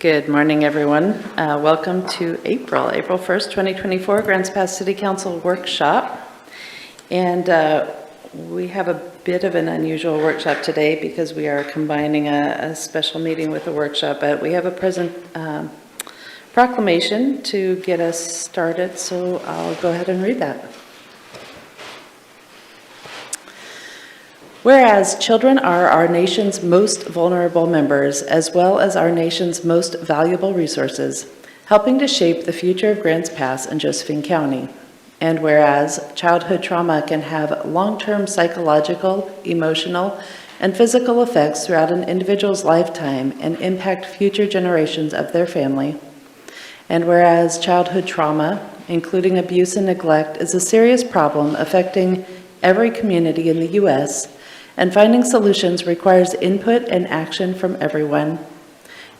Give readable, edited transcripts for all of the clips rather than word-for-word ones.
Good morning, everyone. Welcome to April 1st, 2024, Grants Pass City Council Workshop. And we have a bit of an unusual workshop today because we are combining a special meeting with a workshop, but we have a proclamation to get us started, so I'll go ahead and read that. Whereas children are our nation's most vulnerable members, as well as our nation's most valuable resources, helping to shape the future of Grants Pass and Josephine County. And whereas childhood trauma can have long-term psychological, emotional, and physical effects throughout an individual's lifetime and impact future generations of their family. And whereas childhood trauma, including abuse and neglect, is a serious problem affecting every community in the U.S., and finding solutions requires input and action from everyone.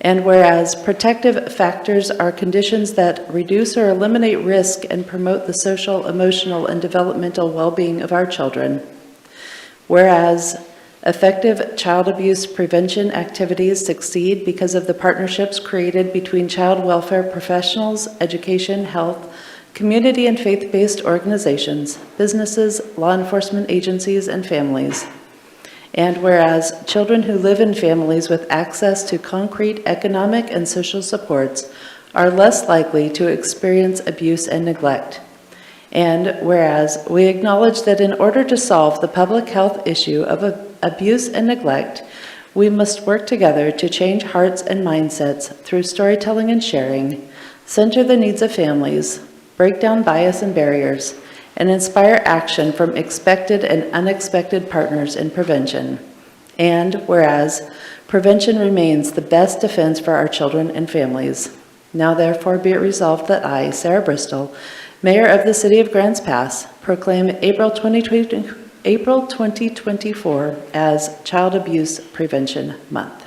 And whereas protective factors are conditions that reduce or eliminate risk and promote the social, emotional, and developmental well-being of our children. Whereas effective child abuse prevention activities succeed because of the partnerships created between child welfare professionals, education, health, community and faith-based organizations, businesses, law enforcement agencies, and families. And whereas children who live in families with access to concrete economic and social supports are less likely to experience abuse and neglect. And whereas we acknowledge that in order to solve the public health issue of abuse and neglect, we must work together to change hearts and mindsets through storytelling and sharing, center the needs of families, break down bias and barriers, and inspire action from expected and unexpected partners in prevention. And whereas prevention remains the best defense for our children and families. Now therefore be it resolved that I, Sarah Bristol, Mayor of the City of Grants Pass, proclaim April 2024 as Child Abuse Prevention Month.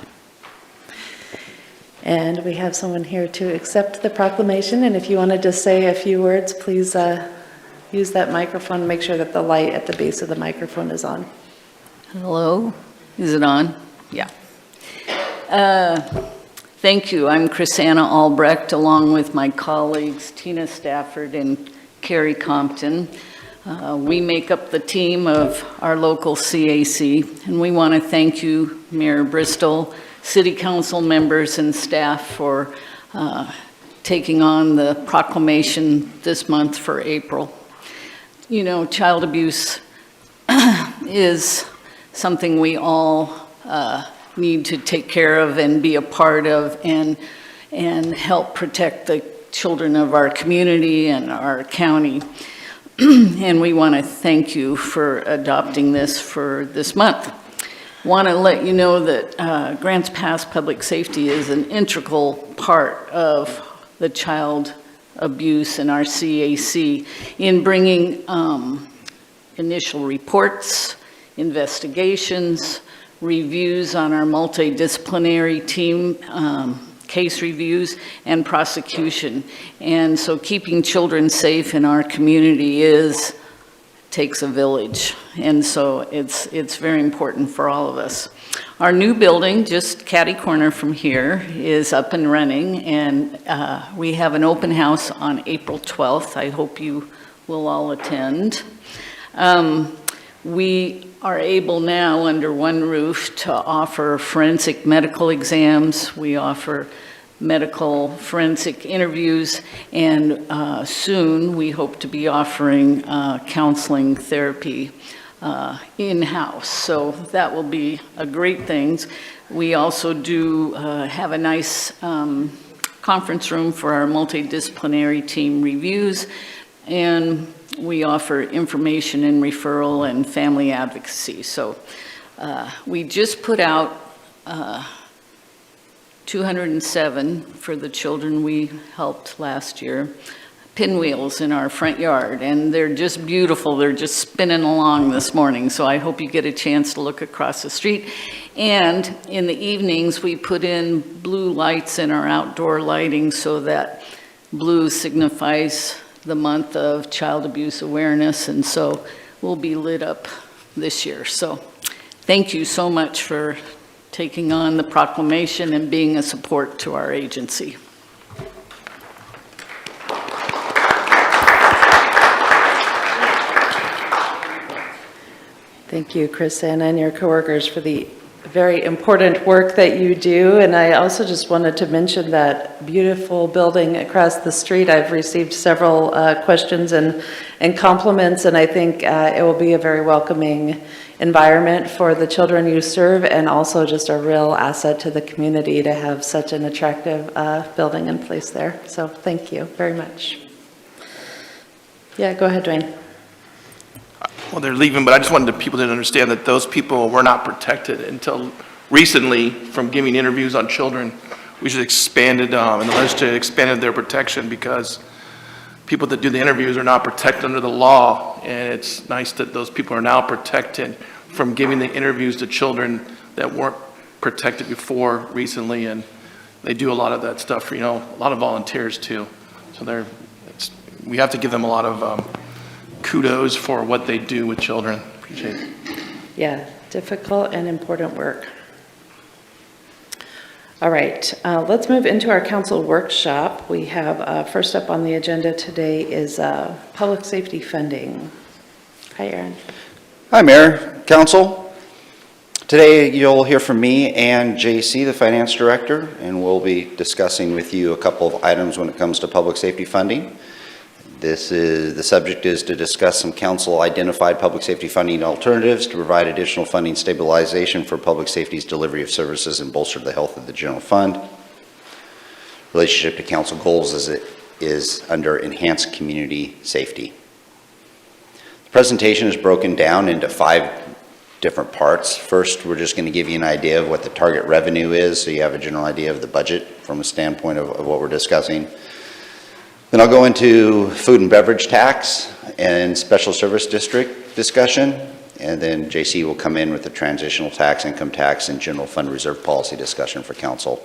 And we have someone here to accept the proclamation, and if you wanted to say a few words, please use that microphone. Make sure that the light at the base of the microphone is on. Hello, is it on? Yeah. Thank you. I'm Chrisanna Albrecht, along with my colleagues Tina Stafford and Carrie Compton. We make up the team of our local CAC, and we want to thank you, Mayor Bristol, City Council members and staff for taking on the proclamation this month for April. You know, child abuse is something we all need to take care of and be a part of and help protect the children of our community and our county. And we want to thank you for adopting this for this month. Want to let you know that Grants Pass Public Safety is an integral part of the child abuse in our CAC in bringing initial reports, investigations, reviews on our multidisciplinary team, case reviews, and prosecution. And so keeping children safe in our community takes a village. And so it's very important for all of us. Our new building, just catty corner from here, is up and running, and we have an open house on April 12th. I hope you will all attend. We are able now, under one roof, to offer forensic medical exams. We offer medical forensic interviews, and soon we hope to be offering counseling therapy in-house, so that will be a great thing. We also do have a nice conference room for our multidisciplinary team reviews, and we offer information and referral and family advocacy. So we just put out 207 for the children we helped last year. Pinwheels in our front yard, and they're just beautiful. They're just spinning along this morning, so I hope you get a chance to look across the street. And in the evenings, we put in blue lights in our outdoor lighting so that blue signifies the month of child abuse awareness, and so we'll be lit up this year. So thank you so much for taking on the proclamation and being a support to our agency. Thank you, Chrisanna, and your coworkers for the very important work that you do. And I also just wanted to mention that beautiful building across the street. I've received several questions and compliments, and I think it will be a very welcoming environment for the children you serve, and also just a real asset to the community to have such an attractive building in place there. So thank you very much. Yeah, go ahead, Dwayne. Well, they're leaving, but I just wanted people to understand that those people were not protected until recently from giving interviews on children. We just expanded, and the legislature expanded their protection because people that do the interviews are not protected under the law. And it's nice that those people are now protected from giving the interviews to children that weren't protected before recently. And they do a lot of that stuff for, a lot of volunteers too. So we have to give them a lot of kudos for what they do with children. Appreciate it. Yeah, difficult and important work. All right, let's move into our council workshop. We have, first up on the agenda today is public safety funding. Hi, Aaron. Hi, Mayor, Council. Today you'll hear from me and JC, the Finance Director, and we'll be discussing with you a couple of items when it comes to public safety funding. The subject is to discuss some council-identified public safety funding alternatives to provide additional funding stabilization for public safety's delivery of services and bolster the health of the general fund. Relationship to council goals as it is under enhanced community safety. The presentation is broken down into 5 different parts. First, we're just going to give you an idea of what the target revenue is, so you have a general idea of the budget from a standpoint of what we're discussing. Then I'll go into food and beverage tax and special service district discussion, and then JC will come in with the transitional tax, income tax, and general fund reserve policy discussion for council.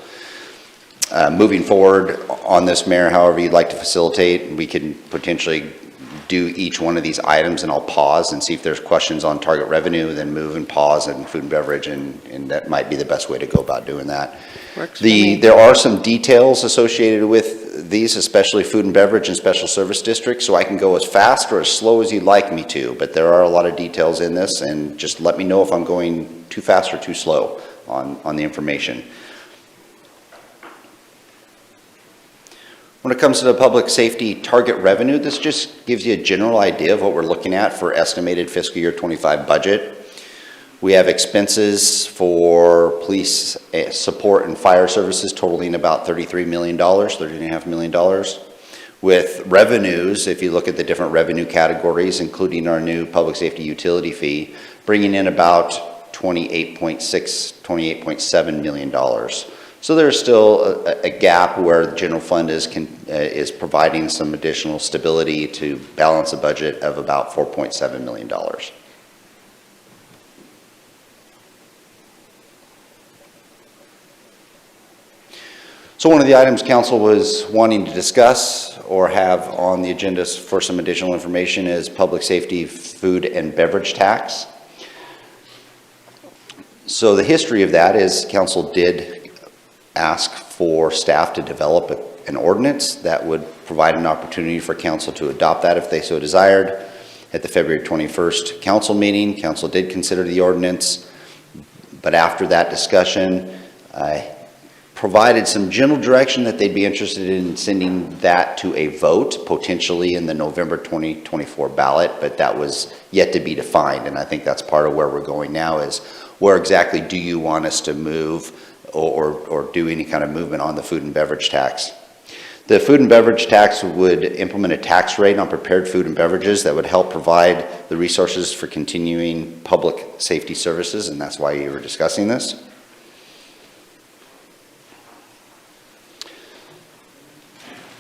Moving forward on this, Mayor, however you'd like to facilitate, we can potentially do each one of these items, and I'll pause and see if there's questions on target revenue, then move and pause and food and beverage, and that might be the best way to go about doing that. Works for me. There are some details associated with these, especially food and beverage and special service districts, so I can go as fast or as slow as you'd like me to, but there are a lot of details in this, and just let me know if I'm going too fast or too slow on the information. When it comes to the public safety target revenue, this just gives you a general idea of what we're looking at for estimated fiscal year 25 budget. We have expenses for police support and fire services totaling about $33 million, $30.5 million. With revenues, if you look at the different revenue categories, including our new public safety utility fee, bringing in about $28.7 million. So there's still a gap where the general fund is providing some additional stability to balance a budget of about $4.7 million. So one of the items council was wanting to discuss or have on the agenda for some additional information is public safety food and beverage tax. So the history of that is council did ask for staff to develop an ordinance that would provide an opportunity for council to adopt that if they so desired. At the February 21st council meeting, council did consider the ordinance, but after that discussion, provided some general direction that they'd be interested in sending that to a vote, potentially in the November 2024 ballot, but that was yet to be defined. And I think that's part of where we're going now is where exactly do you want us to move or do any kind of movement on the food and beverage tax. The food and beverage tax would implement a tax rate on prepared food and beverages that would help provide the resources for continuing public safety services, and that's why you were discussing this.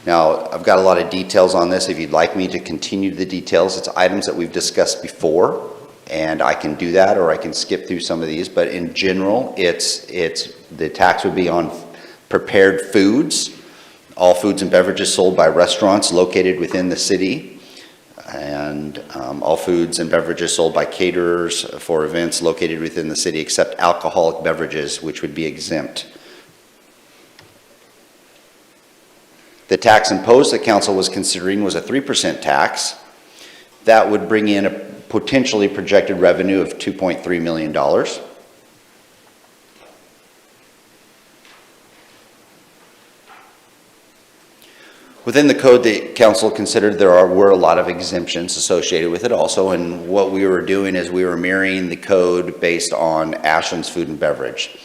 Now, I've got a lot of details on this. If you'd like me to continue the details, it's items that we've discussed before, and I can do that, or I can skip through some of these. But in general, it's the tax would be on prepared foods, all foods and beverages sold by restaurants located within the city. And all foods and beverages sold by caterers for events located within the city except alcoholic beverages, which would be exempt. The tax imposed that council was considering was a 3% tax. That would bring in a potentially projected revenue of $2.3 million. Within the code that council considered, were a lot of exemptions associated with it also, and what we were doing is we were mirroring the code based on Ashland's food and beverage.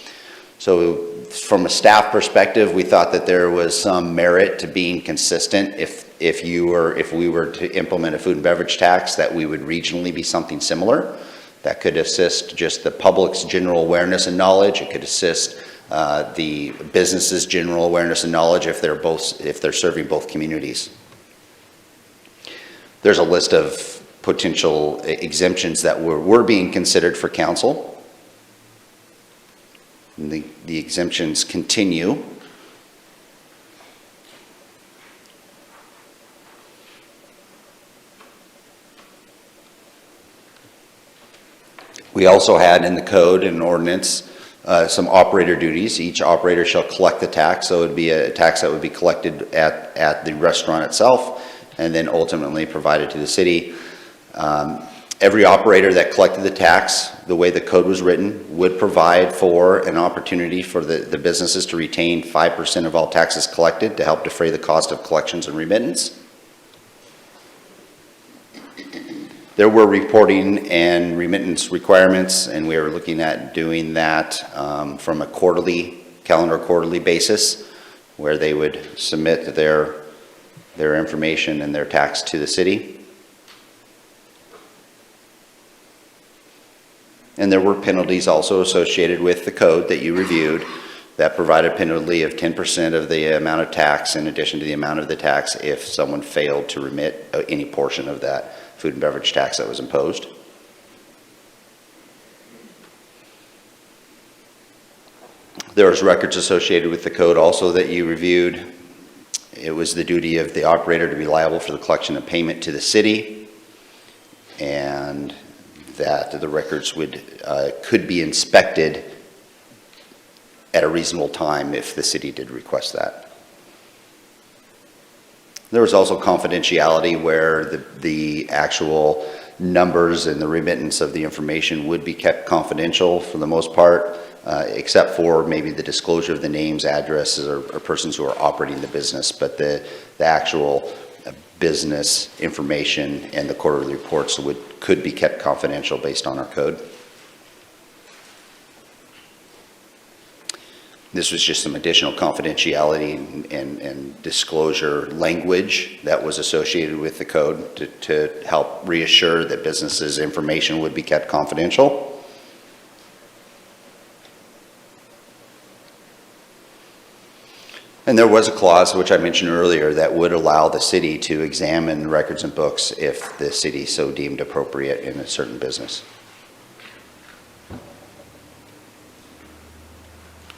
So from a staff perspective, we thought that there was some merit to being consistent. If we were to implement a food and beverage tax, that we would regionally be something similar. That could assist just the public's general awareness and knowledge. It could assist the business's general awareness and knowledge if they're serving both communities. There's a list of potential exemptions that were being considered for council. And the exemptions continue. We also had in the code and ordinance some operator duties. Each operator shall collect the tax, so it would be a tax that would be collected at the restaurant itself and then ultimately provided to the city. Every operator that collected the tax, the way the code was written, would provide for an opportunity for the businesses to retain 5% of all taxes collected to help defray the cost of collections and remittance. There were reporting and remittance requirements, and we were looking at doing that from a calendar quarterly basis, where they would submit their information and their tax to the city. And there were penalties also associated with the code that you reviewed that provide a penalty of 10% of the amount of tax in addition to the amount of the tax if someone failed to remit any portion of that food and beverage tax that was imposed. There was records associated with the code also that you reviewed. It was the duty of the operator to be liable for the collection of payment to the city, and that the records could be inspected at a reasonable time if the city did request that. There was also confidentiality where the actual numbers and the remittance of the information would be kept confidential for the most part, except for maybe the disclosure of the names, addresses, or persons who are operating the business, but the actual business information and the quarterly reports could be kept confidential based on our code. This was just some additional confidentiality and disclosure language that was associated with the code to help reassure that businesses' information would be kept confidential. And there was a clause, which I mentioned earlier, that would allow the city to examine records and books if the city so deemed appropriate in a certain business.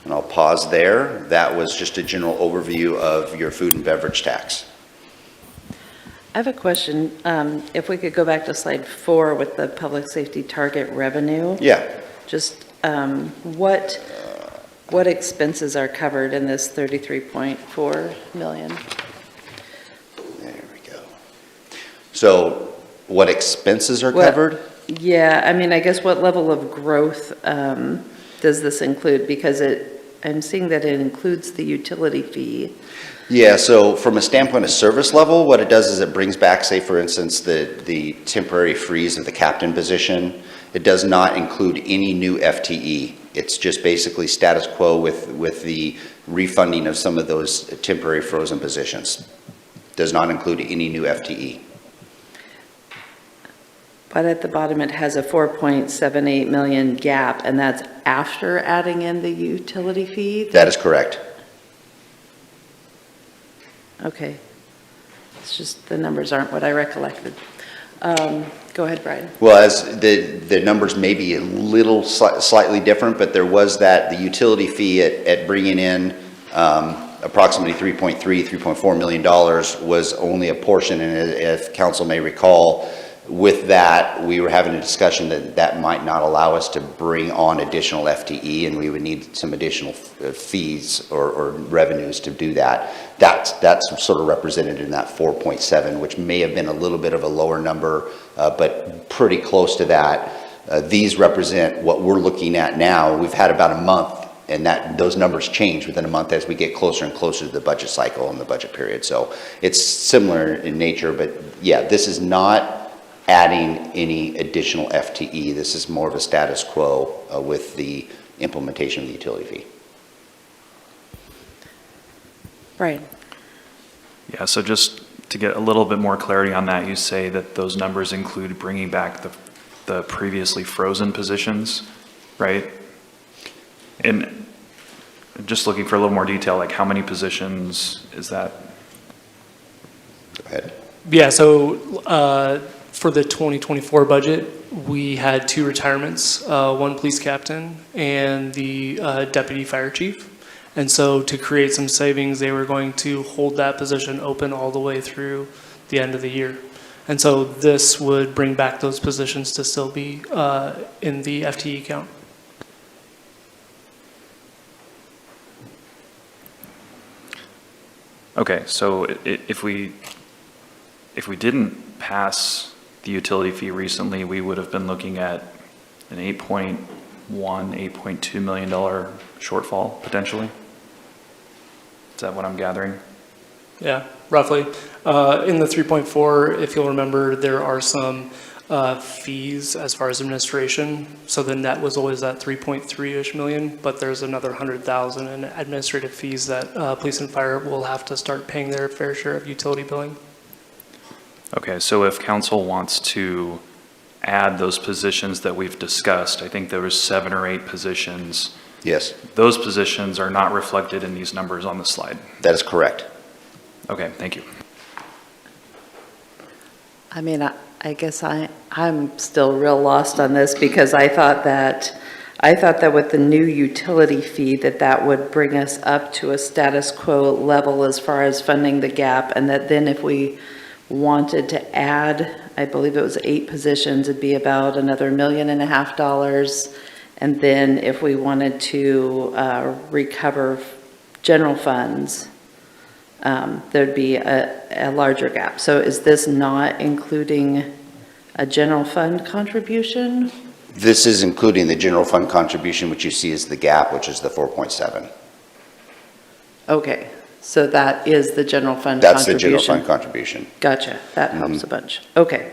And I'll pause there. That was just a general overview of your food and beverage tax. I have a question. If we could go back to slide 4 with the public safety target revenue. Yeah. Just what expenses are covered in this 33.4 million? There we go. So what expenses are covered? Yeah, I mean, I guess what level of growth does this include? Because I'm seeing that it includes the utility fee. Yeah, so from a standpoint of service level, what it does is it brings back, say for instance, the temporary freeze of the captain position. It does not include any new FTE. It's just basically status quo with the refunding of some of those temporary frozen positions. Does not include any new FTE. But at the bottom, it has a 4.78 million gap, and that's after adding in the utility fee? That is correct. Okay. It's just the numbers aren't what I recollected. Go ahead, Brian. Well, as the numbers may be a little slightly different, but there was the utility fee at bringing in a approximately $3.4 million was only a portion, and if council may recall, with that, we were having a discussion that might not allow us to bring on additional FTE, and we would need some additional fees or revenues to do that. That's sort of represented in that 4.7, which may have been a little bit of a lower number, but pretty close to that. These represent what we're looking at now. We've had about a month, and those numbers change within a month as we get closer and closer to the budget cycle and the budget period. So it's similar in nature, but yeah, this is not adding any additional FTE. This is more of a status quo with the implementation of the utility fee. Brian? Yeah, so just to get a little bit more clarity on that, you say that those numbers include bringing back the previously frozen positions, right? And just looking for a little more detail, like how many positions is that? Go ahead. Yeah, so for the 2024 budget, we had 2 retirements, one police captain and the deputy fire chief. And so to create some savings, they were going to hold that position open all the way through the end of the year. And so this would bring back those positions to still be in the FTE count. Okay, so if we didn't pass the utility fee recently, we would have been looking at an $8.1, $8.2 million shortfall potentially. Is that what I'm gathering? Yeah, roughly. In the 3.4, if you'll remember, there are some fees as far as administration. So the net was always that 3.3-ish million, but there's another 100,000 in administrative fees that police and fire will have to start paying their fair share of utility billing. Okay, so if council wants to add those positions that we've discussed, I think there was 7 or 8 positions. Yes, Those positions are not reflected in these numbers on the slide. that is correct. Okay, thank you. I mean, I guess I'm still real lost on this because I thought that with the new utility fee that would bring us up to a status quo level as far as funding the gap, and that then if we wanted to add, I believe it was 8 positions, it'd be about another $1.5 million. And then if we wanted to recover general funds, there'd be a larger gap. So is this not including a general fund contribution? This is including the general fund contribution, which you see is the gap, which is the 4.7. Okay, so that is the general fund That's the contribution. general fund contribution. Gotcha, that helps a bunch. Okay,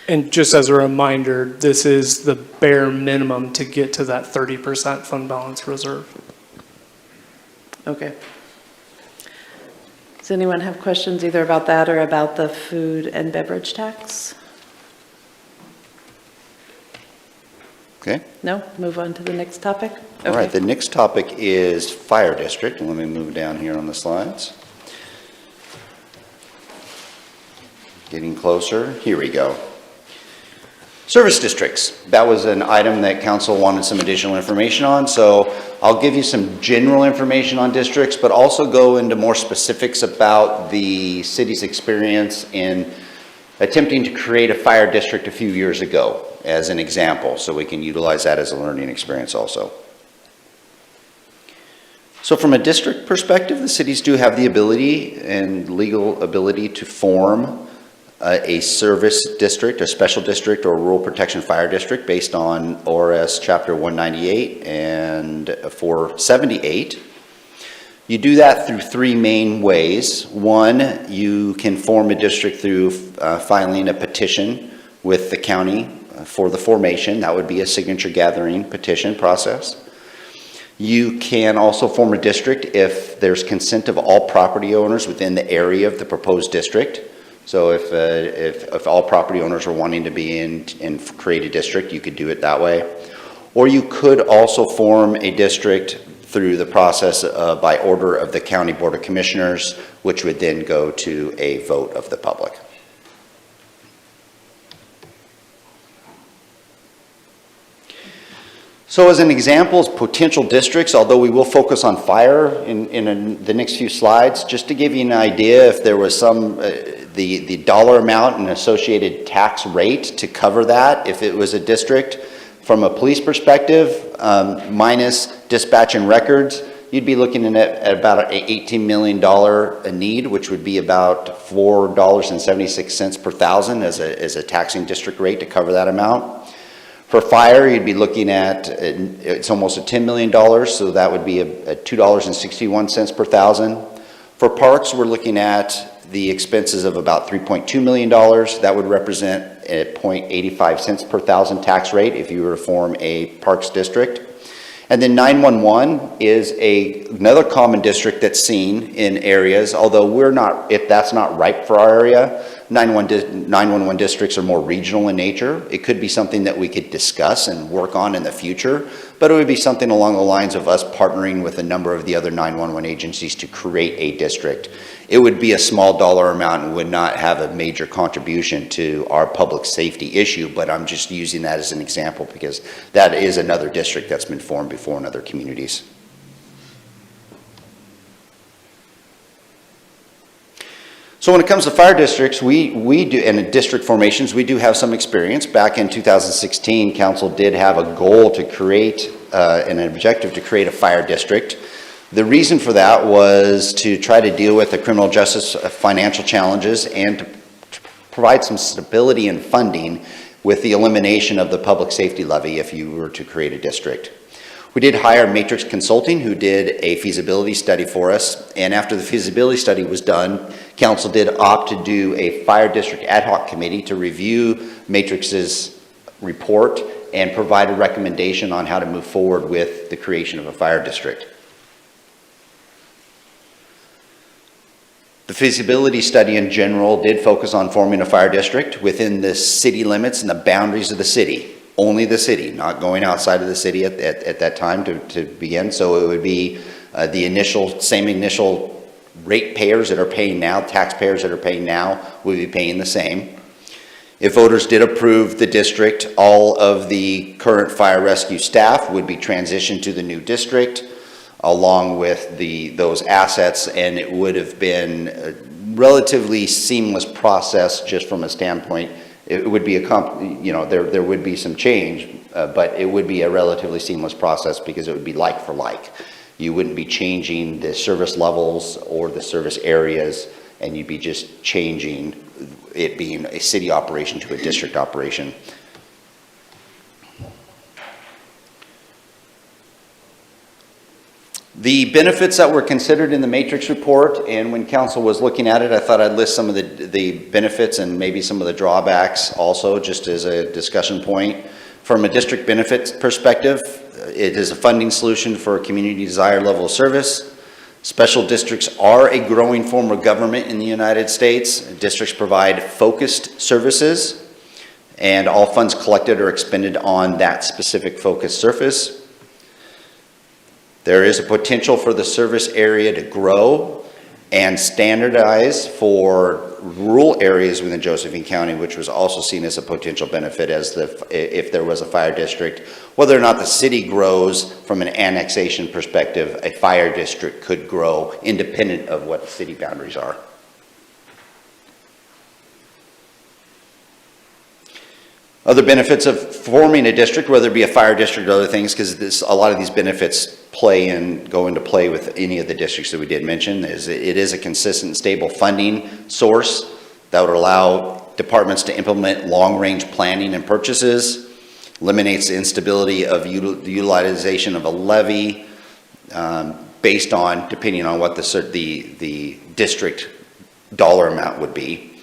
And just as a reminder, this is the bare minimum to get to that 30% fund balance reserve. okay. Does anyone have questions either about that or about the food and beverage tax? Okay. No? Move on to the next topic? All right, Okay. the next topic is fire district. Let me move down here on the slides. Getting closer. Here we go. Service districts. That was an item that council wanted some additional information on, so I'll give you some general information on districts, but also go into more specifics about the city's experience in attempting to create a fire district a few years ago as an example, so we can utilize that as a learning experience also. So from a district perspective, the cities do have the ability and legal ability to form a service district, a special district, or rural protection fire district based on ORS Chapter 198 and 478. You do that through 3 main ways. One, you can form a district through filing a petition with the county for the formation. That would be a signature gathering petition process. You can also form a district if there's consent of all property owners within the area of the proposed district. So if all property owners are wanting to be in and create a district, you could do it that way. Or you could also form a district through the process by order of the County Board of Commissioners, which would then go to a vote of the public. So as an example, as potential districts, although we will focus on fire in the next few slides, just to give you an idea, if there was some, the dollar amount and associated tax rate to cover that, if it was a district, from a police perspective, minus dispatch and records, you'd be looking at about an $18 million a need, which would be about $4.76 per thousand as a taxing district rate to cover that amount. For fire, you'd be looking at, it's almost a $10 million, so that would be a $2.61 per thousand. For parks, we're looking at the expenses of about $3.2 million. That would represent a 0.85 cents per thousand tax rate if you were to form a parks district. And then 911 is another common district that's seen in areas, although if that's not ripe for our area. 911 districts are more regional in nature. It could be something that we could discuss and work on in the future, but it would be something along the lines of us partnering with a number of the other 911 agencies to create a district. It would be a small dollar amount and would not have a major contribution to our public safety issue, but I'm just using that as an example because that is another district that's been formed before in other communities. So when it comes to fire districts, we do, and district formations, we do have some experience. Back in 2016, council did have a goal to create, an objective to create a fire district. The reason for that was to try to deal with the criminal justice financial challenges and to provide some stability and funding with the elimination of the public safety levy if you were to create a district. We did hire Matrix Consulting, who did a feasibility study for us, and after the feasibility study was done, council did opt to do a fire district ad hoc committee to review Matrix's report and provide a recommendation on how to move forward with the creation of a fire district. The feasibility study in general did focus on forming a fire district within the city limits and the boundaries of the city. Only the city, not going outside of the city at that time to begin. So it would be the same initial ratepayers that are paying now, taxpayers that are paying now, would be paying the same. If voters did approve the district, all of the current fire rescue staff would be transitioned to the new district along with those assets, and it would have been a relatively seamless process just from a standpoint. It would be there would be some change, but it would be a relatively seamless process because it would be like for like. You wouldn't be changing the service levels or the service areas, and you'd be just changing it being a city operation to a district operation. The benefits that were considered in the Matrix report, and when council was looking at it, I thought I'd list some of the benefits and maybe some of the drawbacks also, just as a discussion point. From a district benefits perspective, it is a funding solution for a community desired level of service. Special districts are a growing form of government in the United States. Districts provide focused services, and all funds collected are expended on that specific focused surface. There is a potential for the service area to grow and standardize for rural areas within Josephine County, which was also seen as a potential benefit if there was a fire district. Whether or not the city grows from an annexation perspective, a fire district could grow independent of what the city boundaries are. Other benefits of forming a district, whether it be a fire district or other things, because a lot of these benefits go into play with any of the districts that we did mention, is it is a consistent and stable funding source that would allow departments to implement long-range planning and purchases, eliminates the instability of the utilization of a levy based on, depending on what the district dollar amount would be.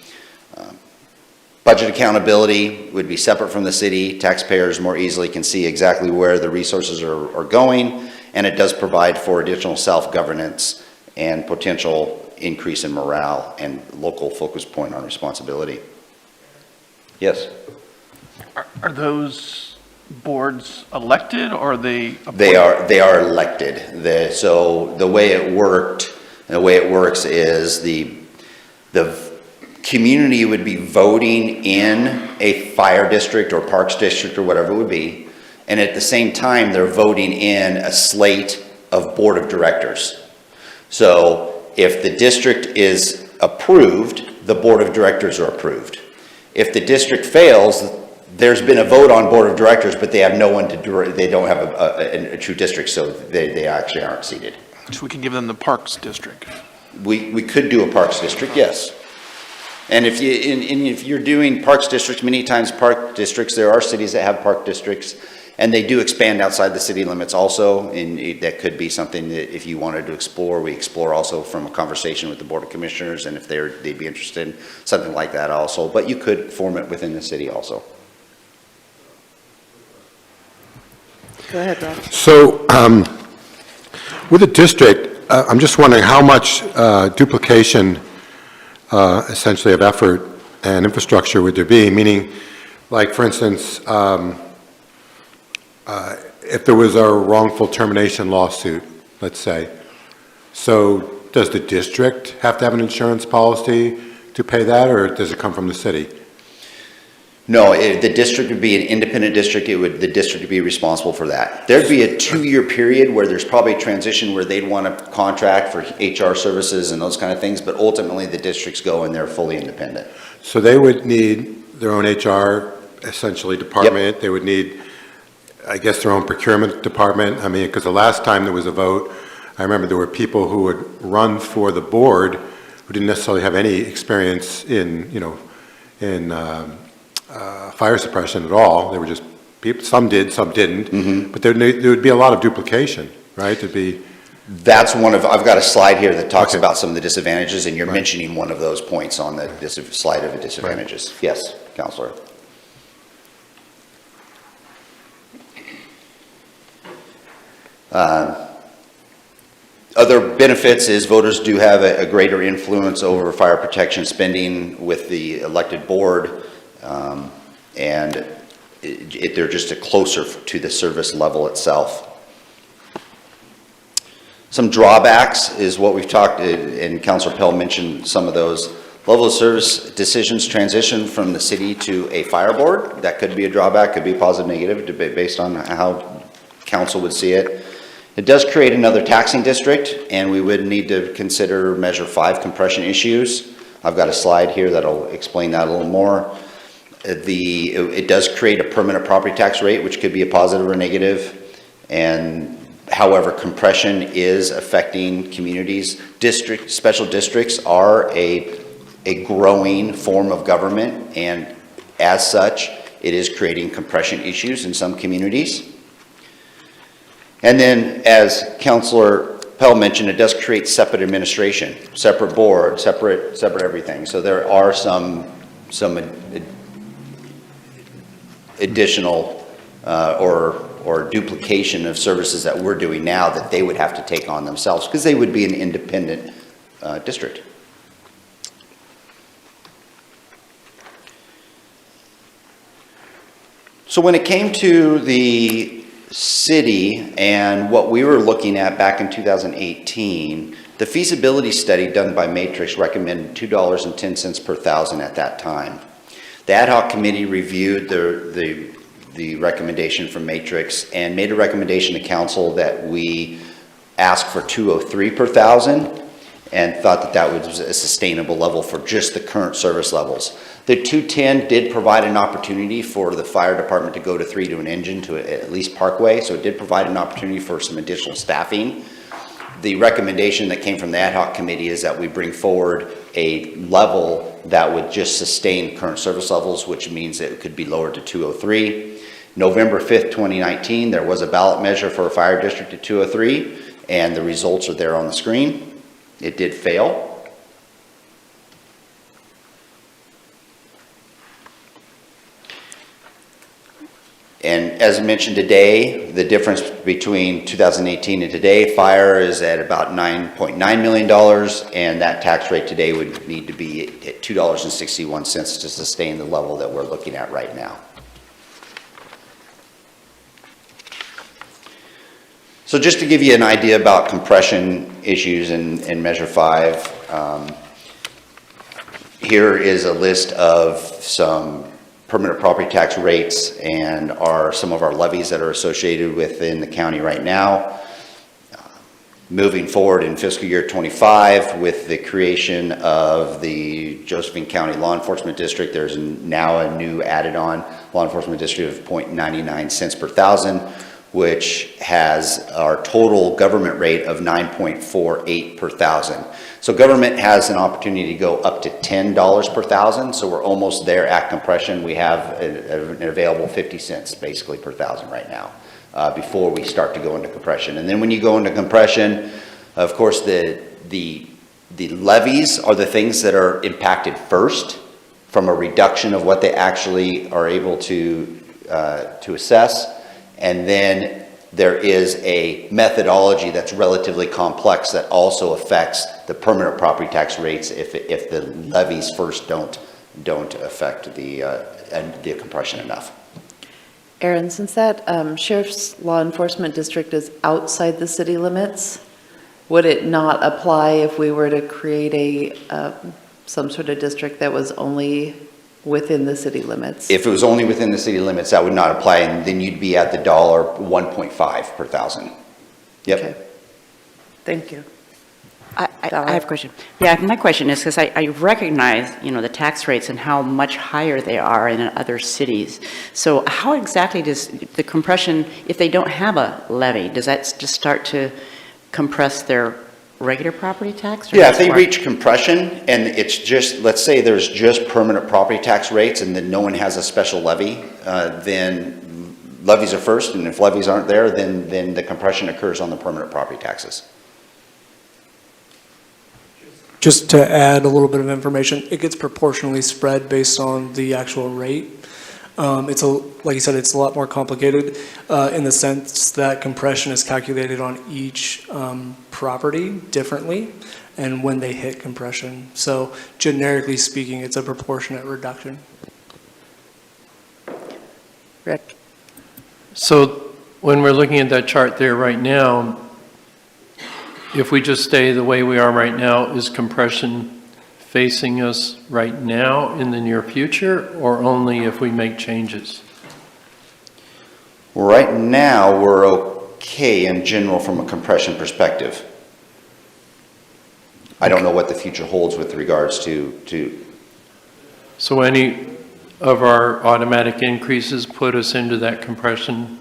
Budget accountability would be separate from the city. Taxpayers more easily can see exactly where the resources are going, and it does provide for additional self-governance and potential increase in morale and local focus point on responsibility. Yes? Are those boards elected or are they appointed? They are elected. So the way it works is the community would be voting in a fire district or parks district or whatever it would be, And at the same time, they're voting in a slate of board of directors. So if the district is approved, the board of directors are approved. If the district fails, there's been a vote on board of directors, but they have no one to, they don't have a true district, so they actually aren't seated. So we can give them the Parks District. We could do a parks district, yes. And if you're doing parks districts, many times park districts, there are cities that have park districts, and they do expand outside the city limits also, and that could be something that if you wanted to explore, we explore also from a conversation with the Board of Commissioners, and if they'd be interested in something like that also, but you could form it within the city also. Go ahead, Rob. So, with the district, I'm just wondering how much duplication, essentially, of effort and infrastructure would there be? Meaning, like, for instance, if there was a wrongful termination lawsuit, let's say, so does the district have to have an insurance policy to pay that, or does it come from the city? No, the district would be an independent district. The district would be responsible for that. There'd be a 2-year period where there's probably a transition where they'd want to contract for HR services and those kind of things, but ultimately the districts go and they're fully independent. So they would need their own HR, essentially, department. They would need, I guess, their own procurement department. I mean, because the last time there was a vote, I remember there were people who would run for the board who didn't necessarily have any experience in, fire suppression at all. They were just people, some did, some didn't, but there would be a lot of duplication, right? There'd be. That's I've got a slide here that talks Okay. about some of the disadvantages, and you're Right. mentioning one of those points on the slide of the disadvantages. Yes, Counselor. Other benefits is voters do have a greater influence over fire protection spending with the elected board, and they're just closer to the service level itself. Some drawbacks is what we've talked, and Councilor Pell mentioned some of those. Level of service decisions transition from the city to a fire board. That could be a drawback, could be positive, negative, based on how council would see it. It does create another taxing district, and we would need to consider Measure 5 compression issues. I've got a slide here that'll explain that a little more. It does create a permanent property tax rate, which could be a positive or negative, and however, compression is affecting communities. Special districts are a growing form of government, and as such, it is creating compression issues in some communities. And then, as Councilor Pell mentioned, it does create separate administration, separate board, separate everything. So there are some additional or duplication of services that we're doing now that they would have to take on themselves because they would be an independent district. So when it came to the city and what we were looking at back in 2018, the feasibility study done by Matrix recommended $2.10 per thousand at that time. The ad hoc committee reviewed the recommendation from Matrix and made a recommendation to council that we ask for $2.03 per thousand and thought that that was a sustainable level for just the current service levels. The 210 did provide an opportunity for the fire department to go to 3 to an engine to at least Parkway, so it did provide an opportunity for some additional staffing. The recommendation that came from the ad hoc committee is that we bring forward a level that would just sustain current service levels, which means that it could be lowered to 203. November 5th, 2019, there was a ballot measure for a fire district at 203, and the results are there on the screen. It did fail. And as mentioned today, the difference between 2018 and today, fire is at about $9.9 million, and that tax rate today would need to be at $2.61 to sustain the level that we're looking at right now. So just to give you an idea about compression issues in Measure 5, here is a list of some permanent property tax rates and some of our levies that are associated within the county right now. Moving forward in fiscal year '25 with the creation of the Josephine County Law Enforcement District, there's now a new added-on law enforcement district of 0.99 cents per thousand, which has our total government rate of 9.48 per thousand. So government has an opportunity to go up to $10 per thousand, so we're almost there at compression. We have an available 50 cents basically per thousand right now. Before we start to go into compression. And then when you go into compression, of course, the levies are the things that are impacted first from a reduction of what they actually are able to assess. And then there is a methodology that's relatively complex that also affects the permanent property tax rates if the levies first don't affect the compression enough. Aaron, since that sheriff's law enforcement district is outside the city limits, would it not apply if we were to create some sort of district that was only within the city limits? If it was only within the city limits, that would not apply, and then you'd be at the $1.5 per thousand. Yep. Okay. Thank you. I have a question. Yeah, my question is, because I recognize, the tax rates and how much higher they are in other cities. So how exactly does the compression, if they don't have a levy, does that just start to compress their regular property tax? Yeah, if they reach compression and it's just, let's say there's just permanent property tax rates and then no one has a special levy, then levies are first, and if levies aren't there, then the compression occurs on the permanent property taxes. Just to add a little bit of information, it gets proportionally spread based on the actual rate. Like you said, it's a lot more complicated in the sense that compression is calculated on each property differently and when they hit compression. So generically speaking, it's a proportionate reduction. Rick? So when we're looking at that chart there right now, if we just stay the way we are right now, is compression facing us right now in the near future, or only if we make changes? Right now, we're okay in general from a compression perspective. I don't know what the future holds with regards to. So any of our automatic increases put us into that compression,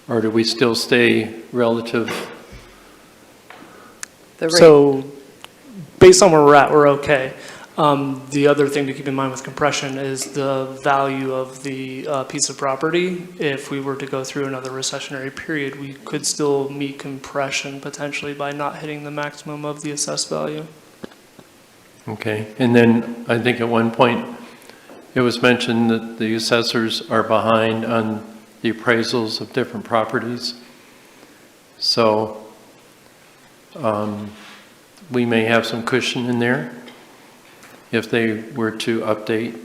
or do we still stay relative? So based on where we're at, we're okay. The other thing to keep in mind with compression is the value of the piece of property. If we were to go through another recessionary period, we could still meet compression potentially by not hitting the maximum of the assessed value. Okay, and then I think at one point it was mentioned that the assessors are behind on the appraisals of different properties. So we may have some cushion in there if they were to update.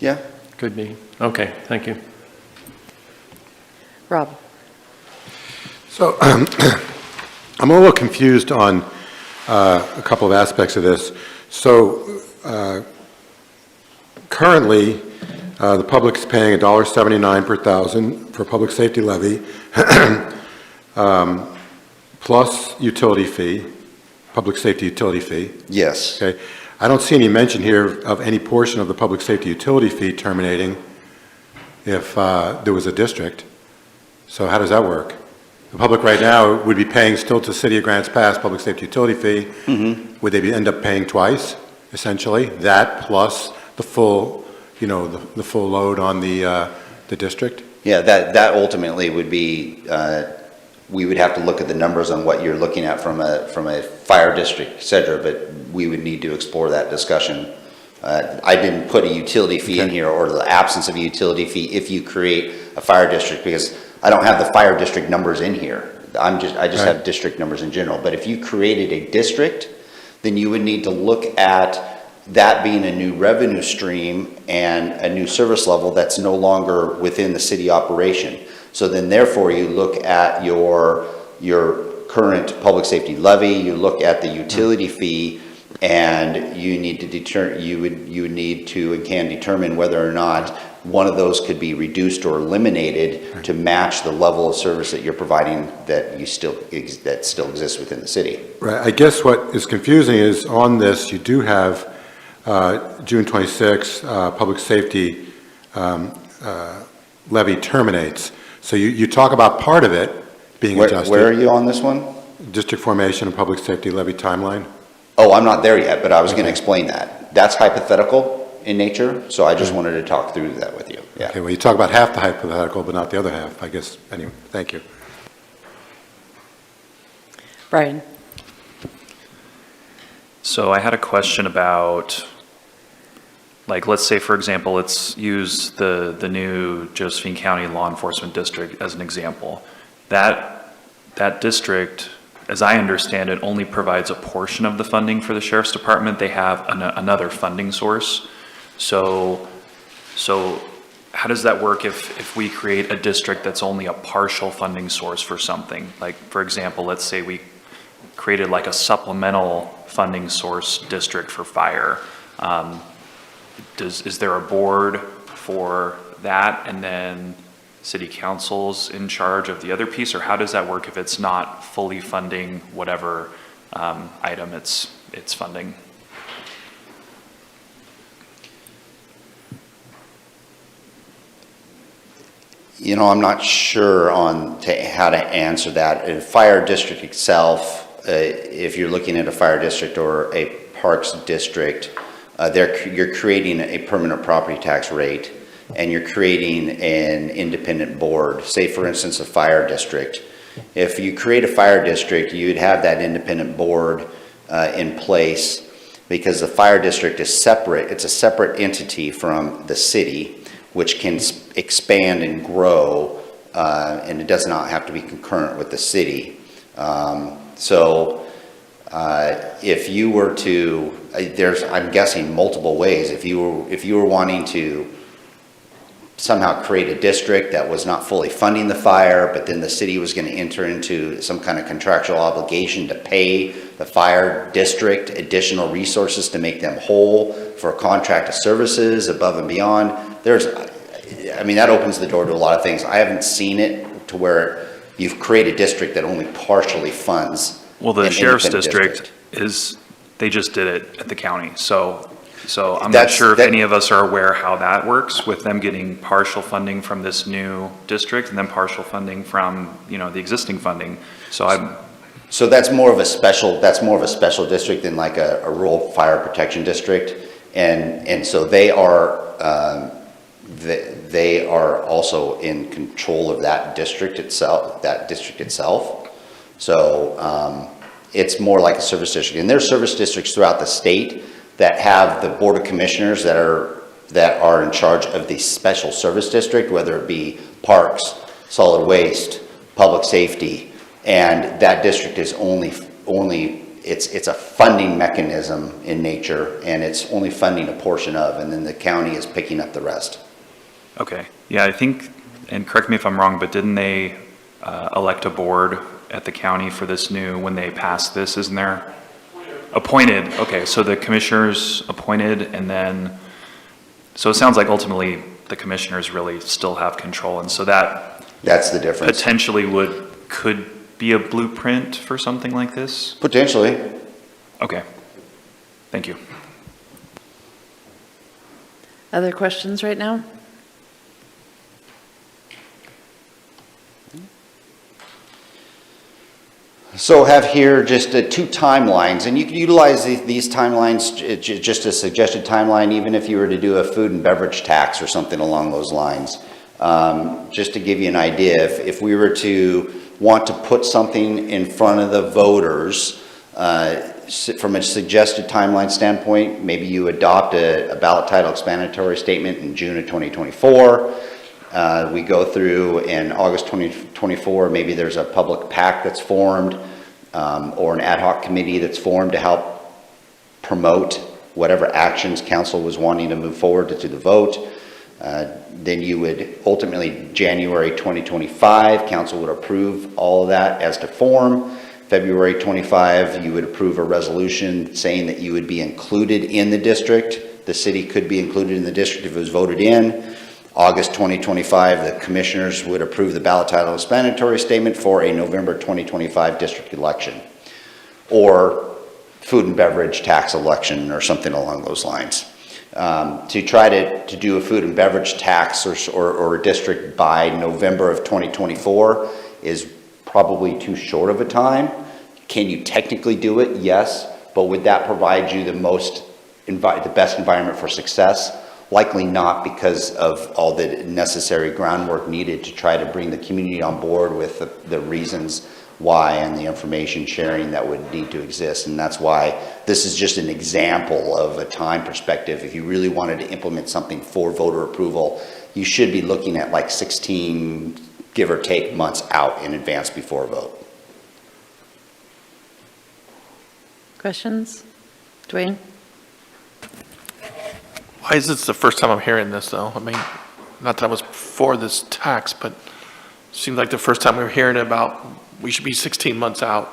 Yeah. Could be. Okay, thank you. Rob? So I'm a little confused on a couple of aspects of this. So currently, the public's paying $1.79 per thousand for public safety levy, plus utility fee, public safety utility fee. Yes. Okay. I don't see any mention here of any portion of the public safety utility fee terminating if there was a district. So how does that work? The public right now would be paying still to City of Grants Pass public safety utility fee. Mm-hmm. Would they end up paying twice, essentially? That plus the full, the full load on the district? Yeah, that ultimately would be, we would have to look at the numbers on what you're looking at from a fire district, et cetera, but we would need to explore that discussion. I didn't put a utility fee in here or the absence of a utility fee if you create a fire district, because I don't have the fire district numbers in here. I just have district numbers in general. But if you created a district, then you would need to look at that being a new revenue stream and a new service level that's no longer within the city operation. So then therefore you look at your current public safety levy, you look at the utility fee, And you need to you would need to and can determine whether or not one of those could be reduced or eliminated to match the level of service that you're providing that still exists within the city. Right, I guess what is confusing is on this, you do have June 26, public safety levy terminates. So you talk about part of it being adjusted. Where are you on this one? District formation and public safety levy timeline. Oh, I'm not there yet, but I was going to explain that. That's hypothetical in nature, so I just wanted to talk through that with you. Yeah. Okay, well, you talk about half the hypothetical, but not the other half, I guess. Anyway, thank you. Brian? So I had a question about, like, let's say, for example, let's use the new Josephine County Law Enforcement District as an example. That district, as I understand it, only provides a portion of the funding for the Sheriff's Department. They have another funding source. So how does that work if we create a district that's only a partial funding source for something? Like, for example, let's say we created like a supplemental funding source district for fire. Is there a board for that, and then city council's in charge of the other piece, or how does that work if it's not fully funding whatever item it's funding? You know, I'm not sure on how to answer that. In fire district itself, if you're looking at a fire district or a parks district, you're creating a permanent property tax rate, and you're creating an independent board. Say, for instance, a fire district. If you create a fire district, you'd have that independent board in place, because the fire district is separate. It's a separate entity from the city, which can expand and grow, and it does not have to be concurrent with the city. If you were to, I'm guessing multiple ways. If you were wanting to somehow create a district that was not fully funding the fire, but then the city was going to enter into some kind of contractual obligation to pay the fire district additional resources to make them whole for contracted services above and beyond. That opens the door to a lot of things. I haven't seen it to where you've created a district that only partially funds. Well, the an sheriff's independent district they just did it at the county. So I'm not sure if any of us are aware how that works, with them getting partial funding from this new district and then partial funding from, the existing funding. So that's more of a special district than like a rural fire protection district. And so they are also in control of that district itself. So it's more like a service district. And there's service districts throughout the state that have the board of commissioners that are in charge of the special service district, whether it be parks, solid waste, public safety, and that district is it's a funding mechanism in nature, and it's only funding a portion of, and then the county is picking up the rest. Okay, yeah, I think, and correct me if I'm wrong, but didn't they elect a board at the county for this when they passed this, isn't there? Appointed, okay, so the commissioners appointed, and then, so it sounds like ultimately the commissioners really still have control, and so that's the difference. Potentially could be a blueprint for something like this? Potentially. Okay, thank you. Other questions right now? So have here just two timelines, and you can utilize these timelines just a suggested timeline, even if you were to do a food and beverage tax or something along those lines. Just to give you an idea, if we were to want to put something in front of the voters, from a suggested timeline standpoint, maybe you adopt a ballot title explanatory statement in June of 2024. We go through in August 2024, maybe there's a public PAC that's formed, or an ad hoc committee that's formed to help promote whatever actions council was wanting to move forward to the vote. Then you would ultimately, January 2025, council would approve all of that as to form. February 25, you would approve a resolution saying that you would be included in the district. The city could be included in the district if it was voted in. August 2025, the commissioners would approve the ballot title explanatory statement for a November 2025 district election, or food and beverage tax election, or something along those lines. To try to do a food and beverage tax or a district by November of 2024 is probably too short of a time. Can you technically do it? Yes, but would that provide you the best environment for success? Likely not, because of all the necessary groundwork needed to try to bring the community on board with the reasons why and the information sharing that would need to exist. And that's why this is just an example of a time perspective. If you really wanted to implement something for voter approval, you should be looking at like 16, give or take, months out in advance before a vote. Questions? Dwayne? Why is this the first time I'm hearing this, though? I mean, not that I was for this tax, but it seems like the first time we're hearing about we should be 16 months out.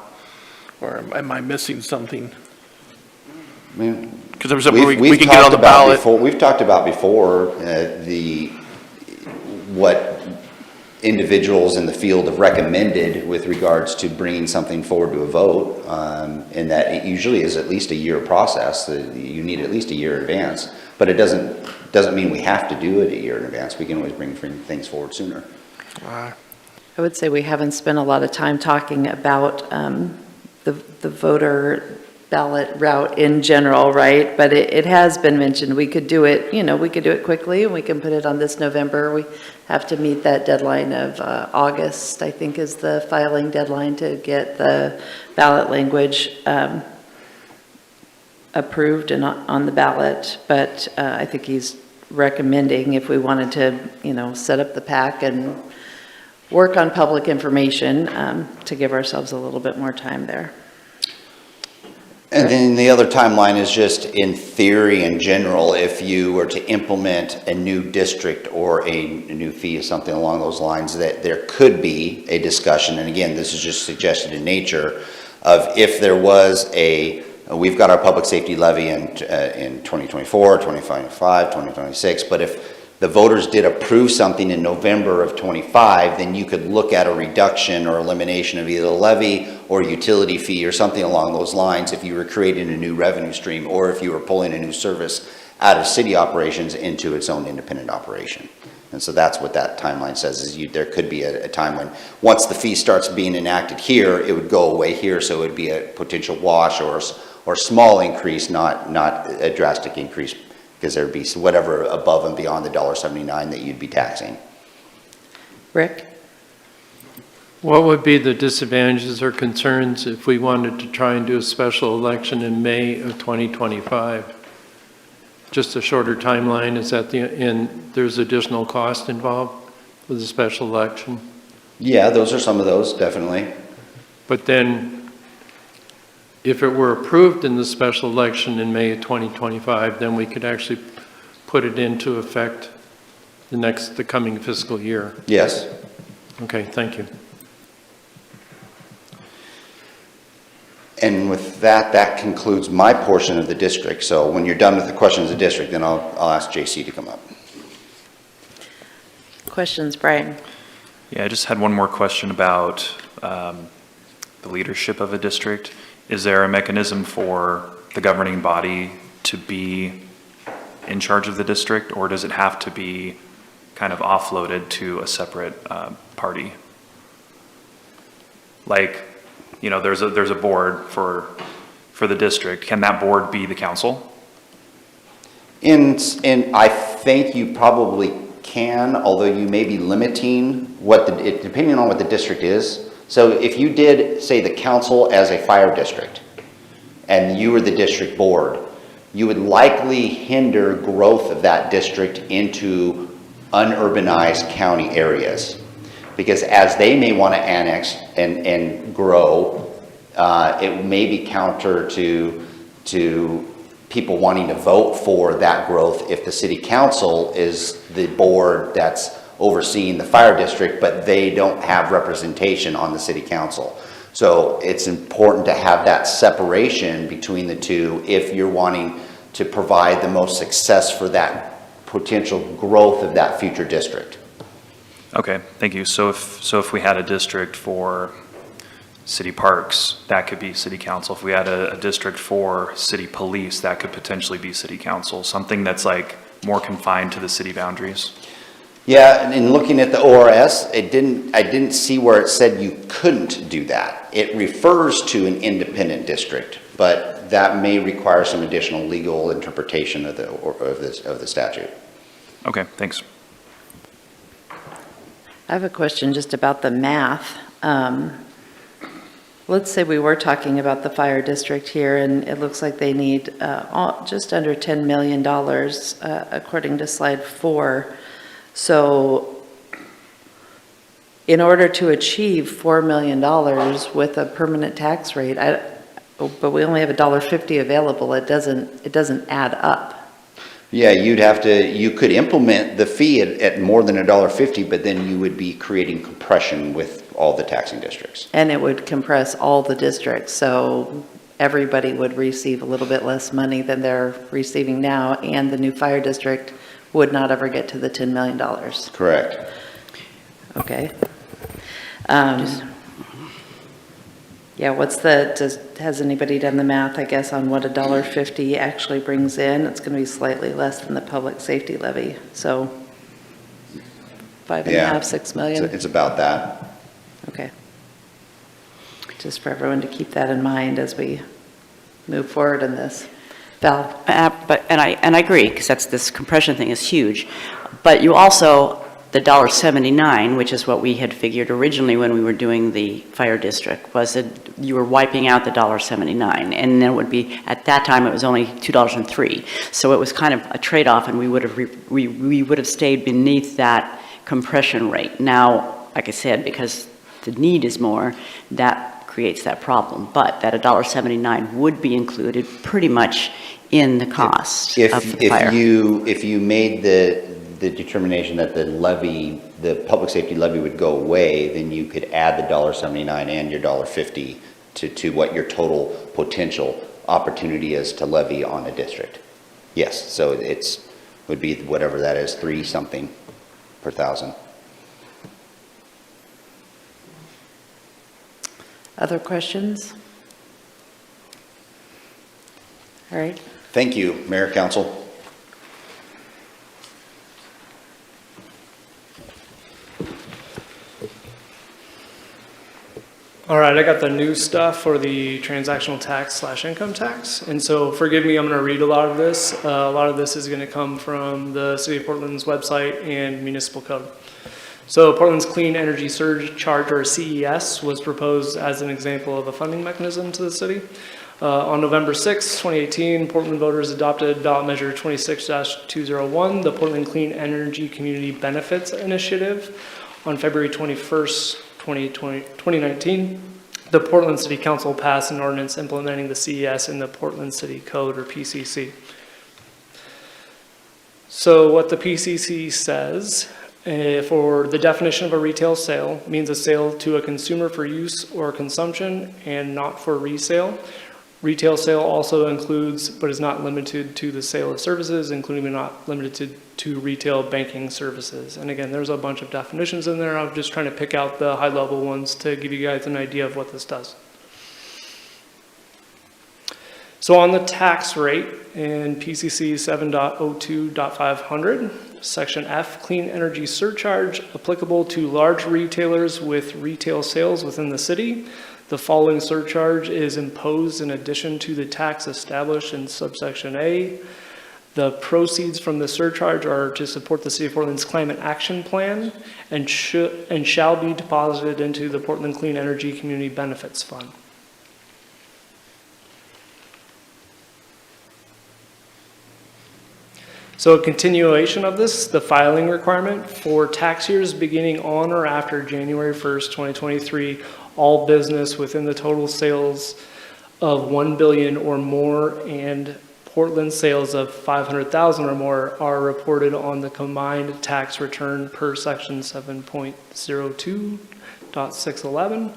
Or am I missing something? I mean, Because there was something we can get on the ballot. We've talked about before what individuals in the field have recommended with regards to bringing something forward to a vote, and that it usually is at least a year process. You need at least a year in advance, but it doesn't mean we have to do it a year in advance. We can always bring things forward sooner. I would say we haven't spent a lot of time talking about the voter ballot route in general, right? But it has been mentioned. We could do it, we could do it quickly, and we can put it on this November. We have to meet that deadline of August, I think, is the filing deadline to get the ballot language approved and on the ballot. But I think he's recommending, if we wanted to, set up the pack and work on public information, to give ourselves a little bit more time there. And then the other timeline is just in theory in general, if you were to implement a new district or a new fee or something along those lines, that there could be a discussion, and again, this is just suggested in nature, of if there was we've got our public safety levy in 2024, 2025, 2026, but if the voters did approve something in November of 25, then you could look at a reduction or elimination of either the levy or utility fee or something along those lines if you were creating a new revenue stream, or if you were pulling a new service out of city operations into its own independent operation. And so that's what that timeline says, is there could be a time when, once the fee starts being enacted here, it would go away here, so it would be a potential wash or small increase, not a drastic increase, because there'd be whatever above and beyond the $1.79 that you'd be taxing. Rick? What would be the disadvantages or concerns if we wanted to try and do a special election in May of 2025? Just a shorter timeline, is that and there's additional cost involved with a special election? Yeah, those are some of those, definitely. But then, if it were approved in the special election in May of 2025, then we could actually put it into effect the coming fiscal year. Yes. Okay, thank you. And with that concludes my portion of the district. So when you're done with the questions of the district, then I'll ask JC to come up. Questions, Brian? Yeah, I just had one more question about the leadership of a district. Is there a mechanism for the governing body to be in charge of the district, or does it have to be kind of offloaded to a separate party? Like, there's a board for the district. Can that board be the council? I think you probably can, although you may be limiting depending on what the district is. So if you did, say, the council as a fire district, and you were the district board, you would likely hinder growth of that district into unurbanized county areas. Because as they may want to annex and grow, it may be counter to people wanting to vote for that growth if the city council is the board that's overseeing the fire district, but they don't have representation on the city council. So it's important to have that separation between the two if you're wanting to provide the most success for that potential growth of that future district. Okay, thank you. So if we had a district for city parks, that could be city council. If we had a district for city police, that could potentially be city council, something that's like more confined to the city boundaries. Yeah, and in looking at the ORS, I didn't see where it said you couldn't do that. It refers to an independent district, but that may require some additional legal interpretation of the statute. Okay, thanks. I have a question just about the math. Let's say we were talking about the fire district here, and it looks like they need just under $10 million, according to slide 4. So in order to achieve $4 million with a permanent tax rate, but we only have $1.50 available, it doesn't add up. Yeah, you could implement the fee at more than $1.50, but then you would be creating compression with all the taxing districts. And it would compress all the districts, so everybody would receive a little bit less money than they're receiving now, and the new fire district would not ever get to the $10 million. Correct. Okay. Yeah, has anybody done the math, I guess, on what $1.50 actually brings in? It's going to be slightly less than the public safety levy, so 5.5, Yeah. 6 million? It's about that. Okay. Just for everyone to keep that in mind as we move forward in this. Val? And I agree, because this compression thing is huge. But you also, the $1.79, which is what we had figured originally when we were doing the fire district, was that you were wiping out the $1.79. And then it would be, at that time, it was only $2.03. So it was kind of a trade-off, and we would have stayed beneath that compression rate. Now, like I said, because the need is more, that creates that problem. But that $1.79 would be included pretty much in the cost of the fire. If you made the determination that the public safety levy would go away, then you could add the $1.79 and your $1.50 to what your total potential opportunity is to levy on a district. Yes, so would be whatever that is, 3 something per thousand. Other questions? All right. Thank you, Mayor, Council. All right, I got the new stuff for the transactional tax / income tax. And so forgive me, I'm going to read a lot of this. A lot of this is going to come from the City of Portland's website and municipal code. So Portland's Clean Energy Surcharge, or CES, was proposed as an example of a funding mechanism to the city. On November 6, 2018, Portland voters adopted ballot measure 26-201, the Portland Clean Energy Community Benefits Initiative. On February 21st, 2019, the Portland City Council passed an ordinance implementing the CES in the Portland City Code, or PCC. So what the PCC says, for the definition of a retail sale, means a sale to a consumer for use or consumption and not for resale. Retail sale also includes, but is not limited to, the sale of services, including but not limited to retail banking services. And again, there's a bunch of definitions in there. I'm just trying to pick out the high-level ones to give you guys an idea of what this does. So on the tax rate in PCC 7.02.500, Section F, Clean Energy Surcharge applicable to large retailers with retail sales within the city. The following surcharge is imposed in addition to the tax established in subsection A. The proceeds from the surcharge are to support the City of Portland's climate action plan and shall be deposited into the Portland Clean Energy Community Benefits Fund. So a continuation of this, the filing requirement for tax years beginning on or after January 1st, 2023, all business within the total sales of $1 billion or more and Portland sales of $500,000 or more are reported on the combined tax return per section 7.02.611,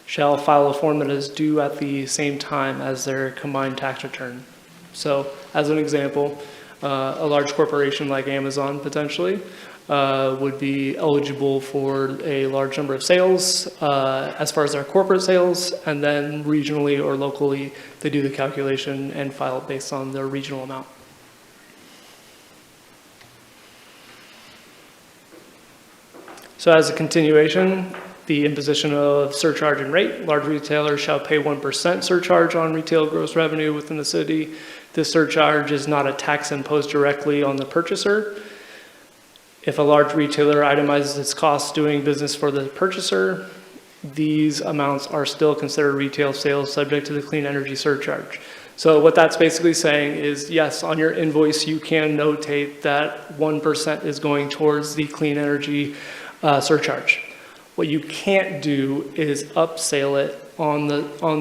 shall file a form that is due at the same time as their combined tax return. So, as an example, a large corporation like Amazon potentially would be eligible for a large number of sales as far as their corporate sales, and then regionally or locally, they do the calculation and file it based on their regional amount. So as a continuation, the imposition of surcharge and rate, large retailers shall pay 1% surcharge on retail gross revenue within the city. This surcharge is not a tax imposed directly on the purchaser. If a large retailer itemizes its costs doing business for the purchaser, these amounts are still considered retail sales subject to the clean energy surcharge. So what that's basically saying is, yes, on your invoice, you can notate that 1% is going towards the clean energy surcharge. What you can't do is upsell it on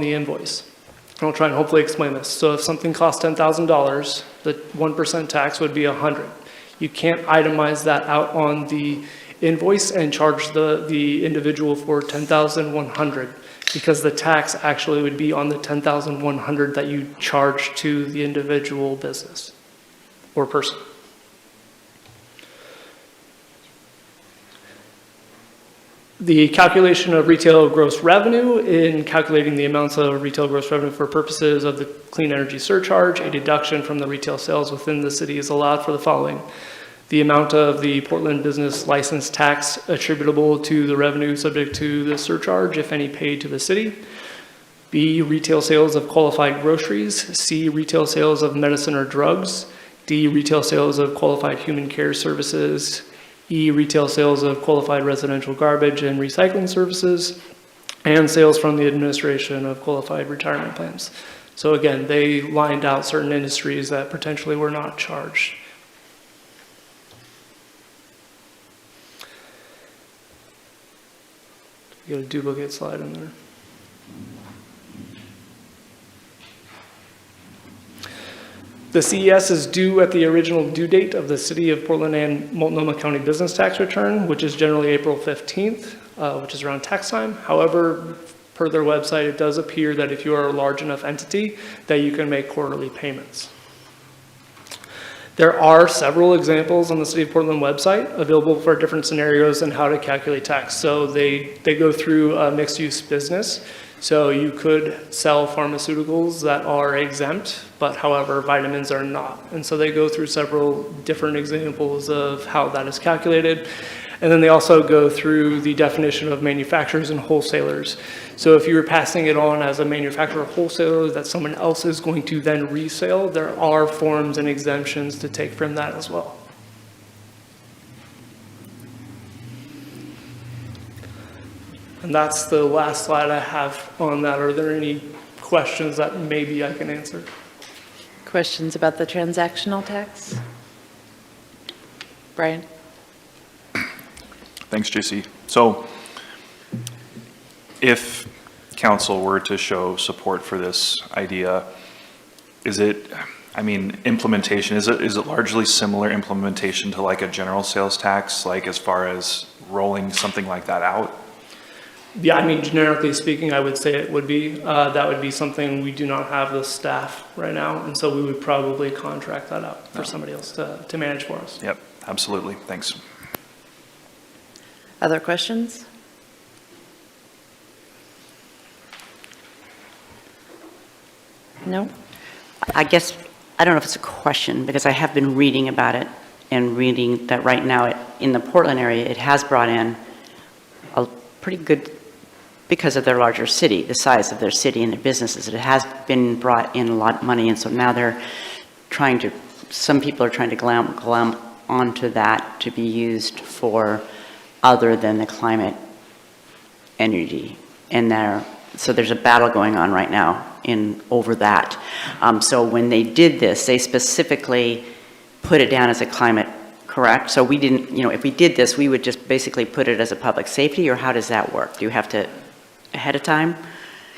the invoice. I'll try and hopefully explain this. So if something costs $10,000, the 1% tax would be $100. You can't itemize that out on the invoice and charge the individual for $10,100, because the tax actually would be on the $10,100 that you charge to the individual business or person. The calculation of retail gross revenue, in calculating the amounts of retail gross revenue for purposes of the clean energy surcharge, a deduction from the retail sales within the city is allowed for the following: the amount of the Portland business license tax attributable to the revenue subject to the surcharge, if any, paid to the city. B, retail sales of qualified groceries. C, retail sales of medicine or drugs. D, retail sales of qualified human care services. E, retail sales of qualified residential garbage and recycling services, and sales from the administration of qualified retirement plans. So again, they lined out certain industries that potentially were not charged. You got a duplicate slide in there. The CES is due at the original due date of the City of Portland and Multnomah County business tax return, which is generally April 15th, which is around tax time. However, per their website, it does appear that if you are a large enough entity, that you can make quarterly payments. There are several examples on the City of Portland website available for different scenarios and how to calculate tax. So they go through a mixed-use business. So you could sell pharmaceuticals that are exempt, but however, vitamins are not. And so they go through several different examples of how that is calculated. And then they also go through the definition of manufacturers and wholesalers. So if you were passing it on as a manufacturer or wholesaler that someone else is going to then resell, there are forms and exemptions to take from that as well. And that's the last slide I have on that. Are there any questions that maybe I can answer? Questions about the transactional tax? Brian? Thanks, JC. So if council were to show support for this idea, is it, I mean, implementation, is it largely similar implementation to like a general sales tax, like as far as rolling something like that out? Yeah, I mean, generically speaking, I would say it would be. That would be something we do not have the staff right now, and so we would probably contract that out for somebody else to manage for us. Yep, absolutely. Thanks. Other questions? No? I guess, I don't know if it's a question, because I have been reading about it and reading that right now in the Portland area, it has brought in a pretty good, because of their larger city, the size of their city and their businesses, it has been brought in a lot of money, and so now they're trying to, some people are trying to glam onto that to be used for other than the climate energy. And so there's a battle going on right now over that. So when they did this, they specifically put it down as a climate, correct? So we didn't, if we did this, we would just basically put it as a public safety, or how does that work? Do you have to, ahead of time,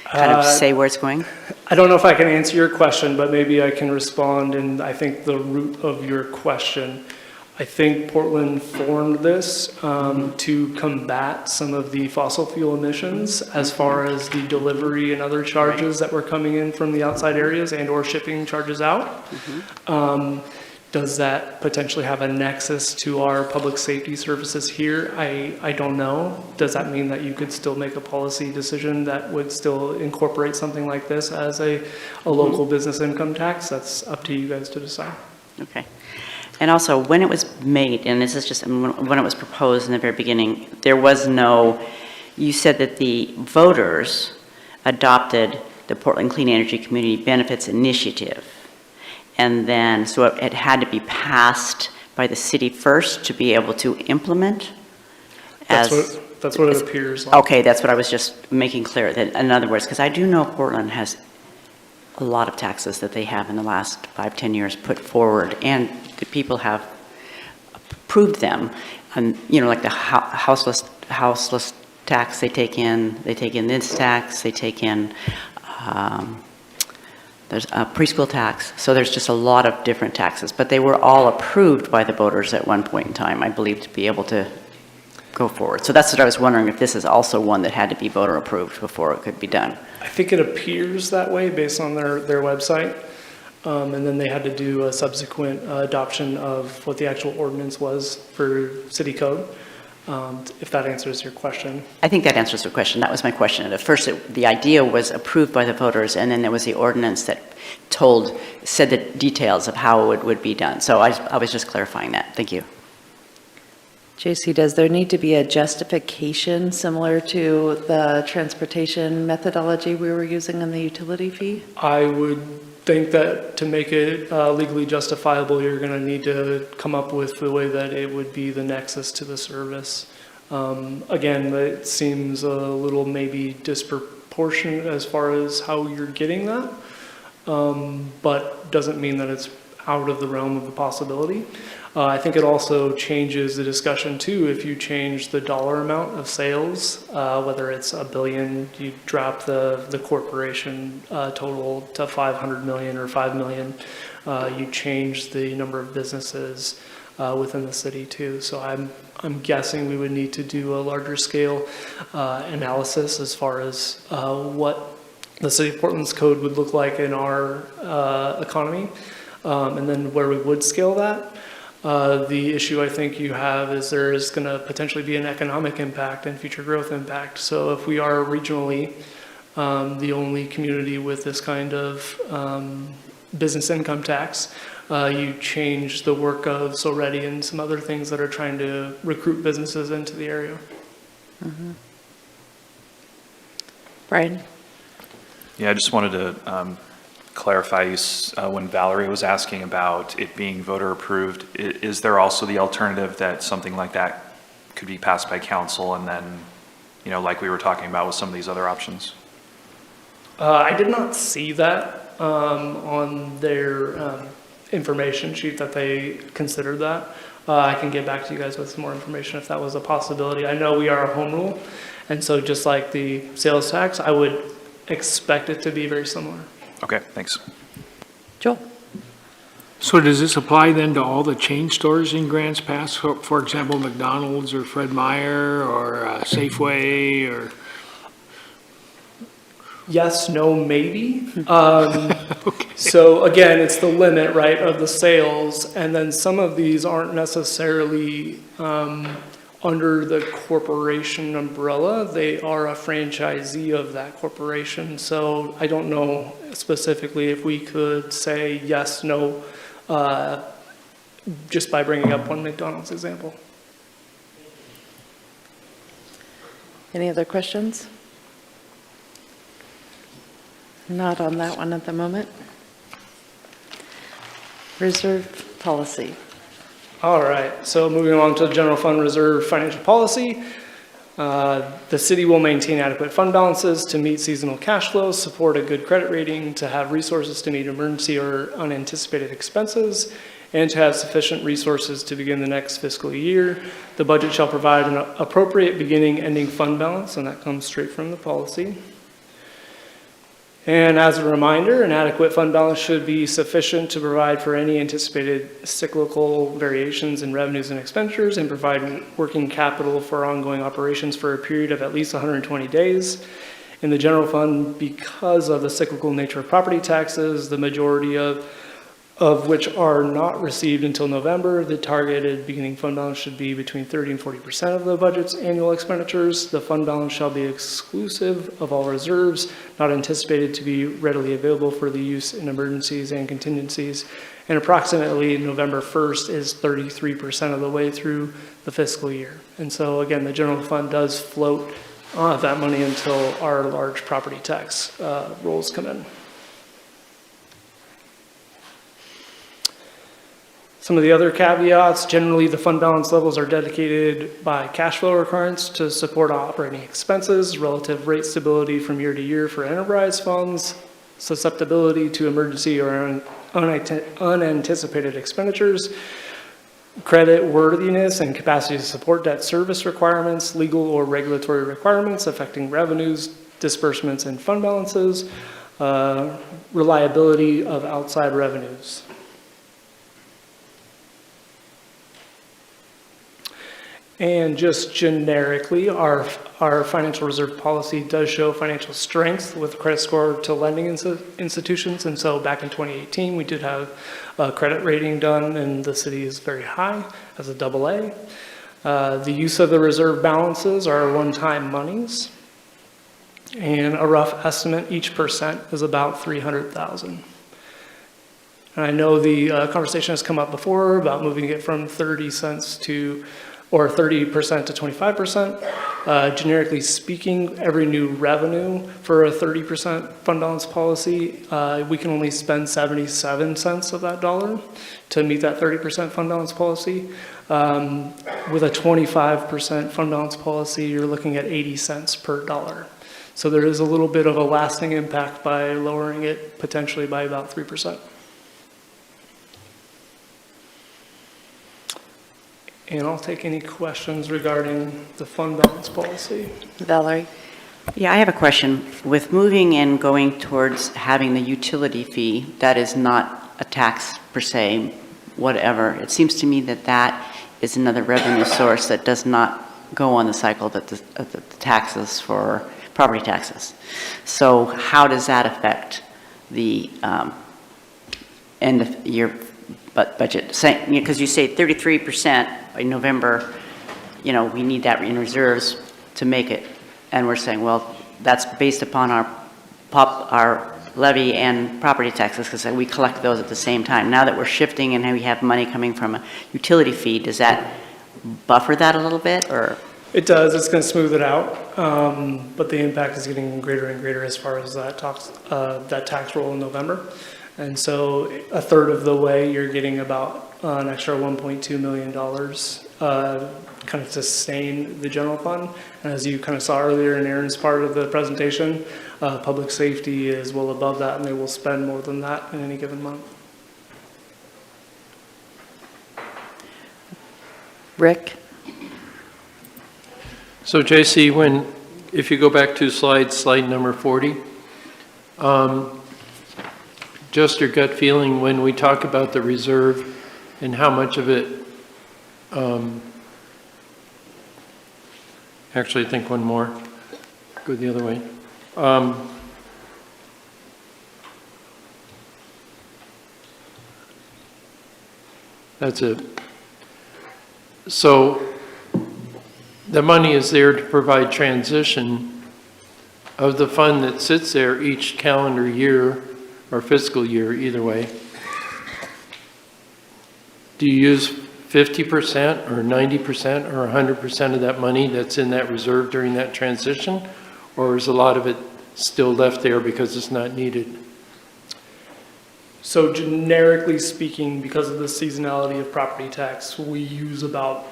kind of say where it's going? I don't know if I can answer your question, but maybe I can respond, and I think the root of your question. I think Portland formed this to combat some of the fossil fuel emissions as far as the delivery and other charges that were coming in from the outside areas and/or shipping charges out. Does that potentially have a nexus to our public safety services here? I don't know. Does that mean that you could still make a policy decision that would still incorporate something like this as a local business income tax? That's up to you guys to decide. Okay. And also, when it was made, and this is just, when it was proposed in the very beginning, there was no, you said that the voters adopted the Portland Clean Energy Community Benefits Initiative. And then, so it had to be passed by the city first to be able to implement? That's what it appears like. Okay, that's what I was just making clear. That, in other words, because I do know Portland has a lot of taxes that they have in the last 5-10 years put forward, and the people have approved them. And, you know, like the houseless tax they take in this tax, they take in, there's a preschool tax. So there's just a lot of different taxes, but they were all approved by the voters at one point in time, I believe, to be able to go forward. So that's what I was wondering, if this is also one that had to be voter approved before it could be done. I think it appears that way based on their website. And then they had to do a subsequent adoption of what the actual ordinance was for city code, if that answers your question. I think that answers the question. That was my question. At first, the idea was approved by the voters, and then there was the ordinance that said the details of how it would be done. So I was just clarifying that. Thank you. JC, does there need to be a justification similar to the transportation methodology we were using on the utility fee? I would think that to make it legally justifiable, you're going to need to come up with the way that it would be the nexus to the service. Again, it seems a little maybe disproportionate as far as how you're getting that, but doesn't mean that it's out of the realm of the possibility. I think it also changes the discussion too. If you change the dollar amount of sales, whether it's $1 billion, you drop the corporation total to 500 million or 5 million, you change the number of businesses within the city too. So I'm guessing we would need to do a larger scale analysis as far as what the city of Portland's code would look like in our economy, and then where we would scale that. The issue I think you have is there is going to potentially be an economic impact and future growth impact. So if we are regionally the only community with this kind of business income tax, you change the work of SoReady and some other things that are trying to recruit businesses into the area. Mm-hmm. Brian? Yeah, I just wanted to clarify, when Valerie was asking about it being voter approved, is there also the alternative that something like that could be passed by council and then, you know, like we were talking about with some of these other options? I did not see that on their information sheet that they considered that. I can get back to you guys with some more information if that was a possibility. I know we are a home rule, and so just like the sales tax, I would expect it to be very similar. Okay, thanks. Joel? So does this apply then to all the chain stores in Grants Pass? For example, McDonald's or Fred Meyer or Safeway or? Yes, no, maybe. Okay. So again, it's the limit, right, of the sales, and then some of these aren't necessarily under the corporation umbrella. They are a franchisee of that corporation. So I don't know specifically if we could say yes, no, just by bringing up one McDonald's example. Any other questions? Not on that one at the moment. Reserve policy. All right, so moving along to the general fund reserve financial policy. The city will maintain adequate fund balances to meet seasonal cash flows, support a good credit rating, to have resources to meet emergency or unanticipated expenses, and to have sufficient resources to begin the next fiscal year. The budget shall provide an appropriate beginning ending fund balance, and that comes straight from the policy. And as a reminder, an adequate fund balance should be sufficient to provide for any anticipated cyclical variations in revenues and expenditures and provide working capital for ongoing operations for a period of at least 120 days. In the general fund, because of the cyclical nature of property taxes, the majority of which are not received until November, the targeted beginning fund balance should be between 30 and 40% of the budget's annual expenditures. The fund balance shall be exclusive of all reserves, not anticipated to be readily available for the use in emergencies and contingencies. And approximately November 1st is 33% of the way through the fiscal year. And so again, the general fund does float that money until our large property tax rolls come in. Some of the other caveats, generally the fund balance levels are dedicated by cash flow requirements to support operating expenses, relative rate stability from year to year for enterprise funds, susceptibility to emergency or unanticipated expenditures, credit worthiness and capacity to support debt service requirements, legal or regulatory requirements affecting revenues, disbursements, and fund balances, reliability of outside revenues. And just generically, our financial reserve policy does show financial strength with credit score to lending institutions. And so back in 2018, we did have a credit rating done, and the city is very high as a AA. The use of the reserve balances are one-time monies. And a rough estimate, each percent is about $300,000. And I know the conversation has come up before about moving it from 30 cents to or 30% to 25%. Generically speaking, every new revenue for a 30% fund balance policy, we can only spend 77 cents of that dollar to meet that 30% fund balance policy. With a 25% fund balance policy, you're looking at 80 cents per dollar. So there is a little bit of a lasting impact by lowering it potentially by about 3%. And I'll take any questions regarding the fund balance policy. Valerie? Yeah, I have a question. With moving and going towards having the utility fee, that is not a tax per se, whatever. It seems to me that that is another revenue source that does not go on the cycle of the taxes for property taxes. So how does that affect the end of year budget? Because you say 33% by November, we need that in reserves to make it. And we're saying, well, that's based upon our levy and property taxes because we collect those at the same time. Now that we're shifting and we have money coming from a utility fee, does that buffer that a little bit, or? It does. It's going to smooth it out, but the impact is getting greater and greater as far as that tax roll in November. And so a third of the way, you're getting about an extra $1.2 million kind of to sustain the general fund. And as you kind of saw earlier in Aaron's part of the presentation, public safety is well above that, and they will spend more than that in any given month. Rick? So JC, if you go back to slide number 40, just your gut feeling when we talk about the reserve and how much of it, actually I think one more, go the other way. That's it. So the money is there to provide transition of the fund that sits there each calendar year or fiscal year, either way. Do you use 50% or 90% or 100% of that money that's in that reserve during that transition? Or is a lot of it still left there because it's not needed? So generically speaking, because of the seasonality of property tax, we use about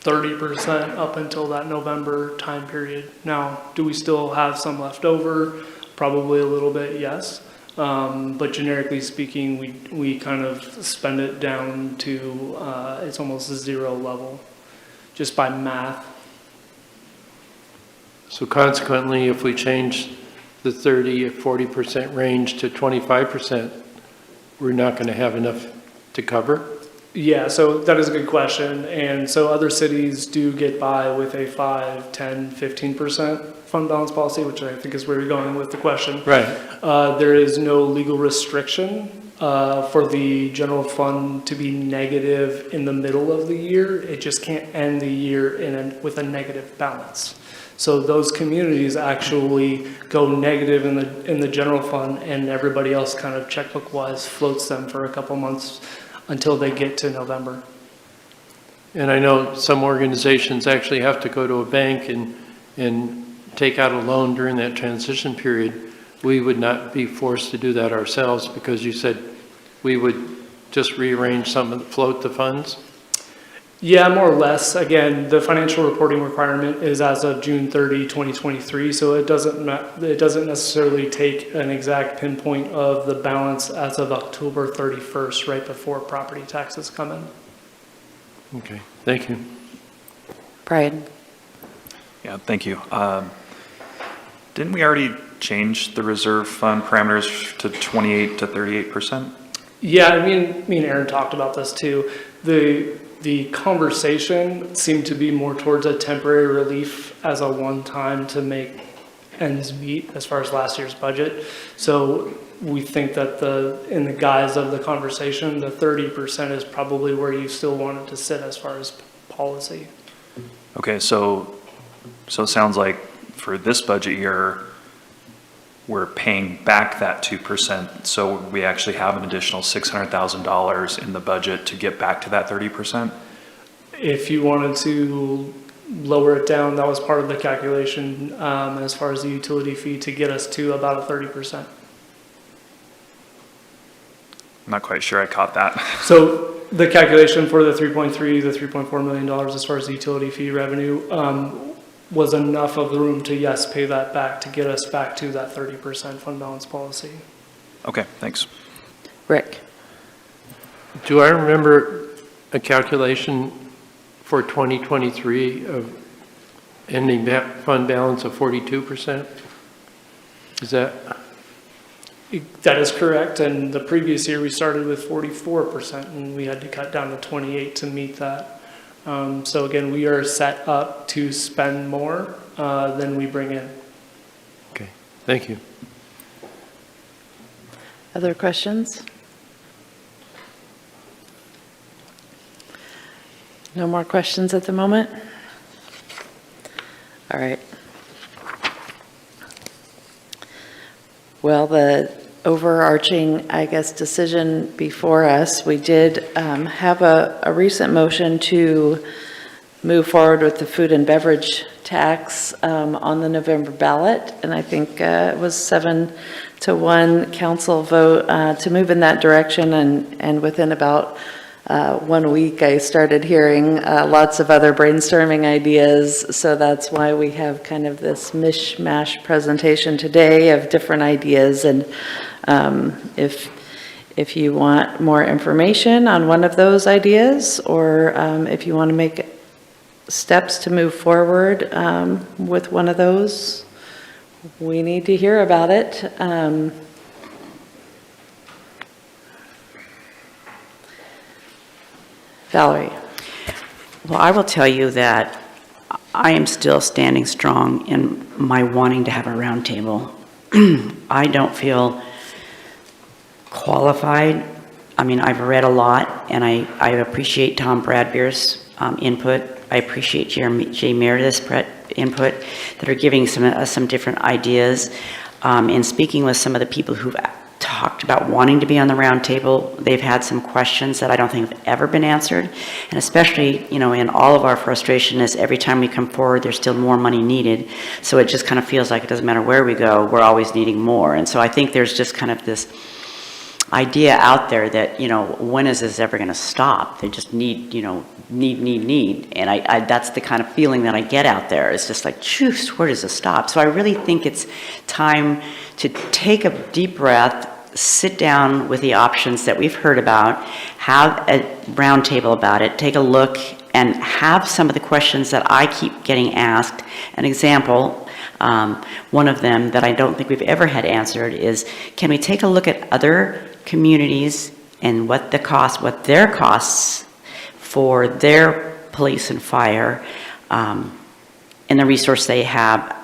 30% up until that November time period. Now, do we still have some left over? Probably a little bit, yes. But generically speaking, we kind of spend it down to it's almost a zero level, just by math. So consequently, if we change the 30 or 40% range to 25%, we're not going to have enough to cover? Yeah, so that is a good question. And so other cities do get by with a 5, 10, 15% fund balance policy, which I think is where you're going with the question. Right. There is no legal restriction for the general fund to be negative in the middle of the year. It just can't end the year with a negative balance. So those communities actually go negative in the general fund, and everybody else kind of checkbook-wise floats them for a couple months until they get to November. And I know some organizations actually have to go to a bank and take out a loan during that transition period. We would not be forced to do that ourselves because you said we would just rearrange some of float the funds? Yeah, more or less. Again, the financial reporting requirement is as of June 30, 2023, so it doesn't necessarily take an exact pinpoint of the balance as of October 31st, right before property taxes come in. Okay, thank you. Brian? Yeah, thank you. Didn't we already change the reserve fund parameters to 28 to 38%? Yeah, I mean, me and Aaron talked about this too. The conversation seemed to be more towards a temporary relief as a one-time to make ends meet as far as last year's budget. So we think that in the guise of the conversation, the 30% is probably where you still want it to sit as far as policy. Okay, so it sounds like for this budget year, we're paying back that 2%, so we actually have an additional $600,000 in the budget to get back to that 30%? If you wanted to lower it down, that was part of the calculation as far as the utility fee to get us to about a 30%. I'm not quite sure I caught that. So the calculation for the 3.3, the $3.4 million as far as the utility fee revenue was enough of the room to, yes, pay that back to get us back to that 30% fund balance policy. Okay, thanks. Rick? Do I remember a calculation for 2023 of ending fund balance of 42%? Is that? That is correct, and the previous year we started with 44%, and we had to cut down to 28 to meet that. So again, we are set up to spend more than we bring in. Okay, thank you. Other questions? No more questions at the moment? All right. Well, the overarching, I guess, decision before us, we did have a recent motion to move forward with the food and beverage tax on the November ballot, and I think it was 7-1 council vote to move in that direction, and within about 1 week, I started hearing lots of other brainstorming ideas, so that's why we have kind of this mishmash presentation today of different ideas. And if you want more information on one of those ideas, or if you want to make steps to move forward with one of those, we need to hear about it. Valerie. Well, I will tell you that I am still standing strong in my wanting to have a roundtable. I don't feel qualified. I mean, I've read a lot, and I appreciate Tom Bradbeer's input. I appreciate Jay Meredith's input that are giving some different ideas. In speaking with some of the people who've talked about wanting to be on the roundtable, they've had some questions that I don't think have ever been answered. And especially, you know, in all of our frustration is every time we come forward, there's still more money needed. So it just kind of feels like it doesn't matter where we go, we're always needing more. And so I think there's just kind of this idea out there that, you know, when is this ever going to stop? They just need, you know, need. And I that's the kind of feeling that I get out there. It's just like, choose, where does this stop? So I really think it's time to take a deep breath, sit down with the options that we've heard about, have a roundtable about it, take a look, and have some of the questions that I keep getting asked. An example, One of them that I don't think we've ever had answered is, can we take a look at other communities and what their costs for their police and fire, and the resource they have.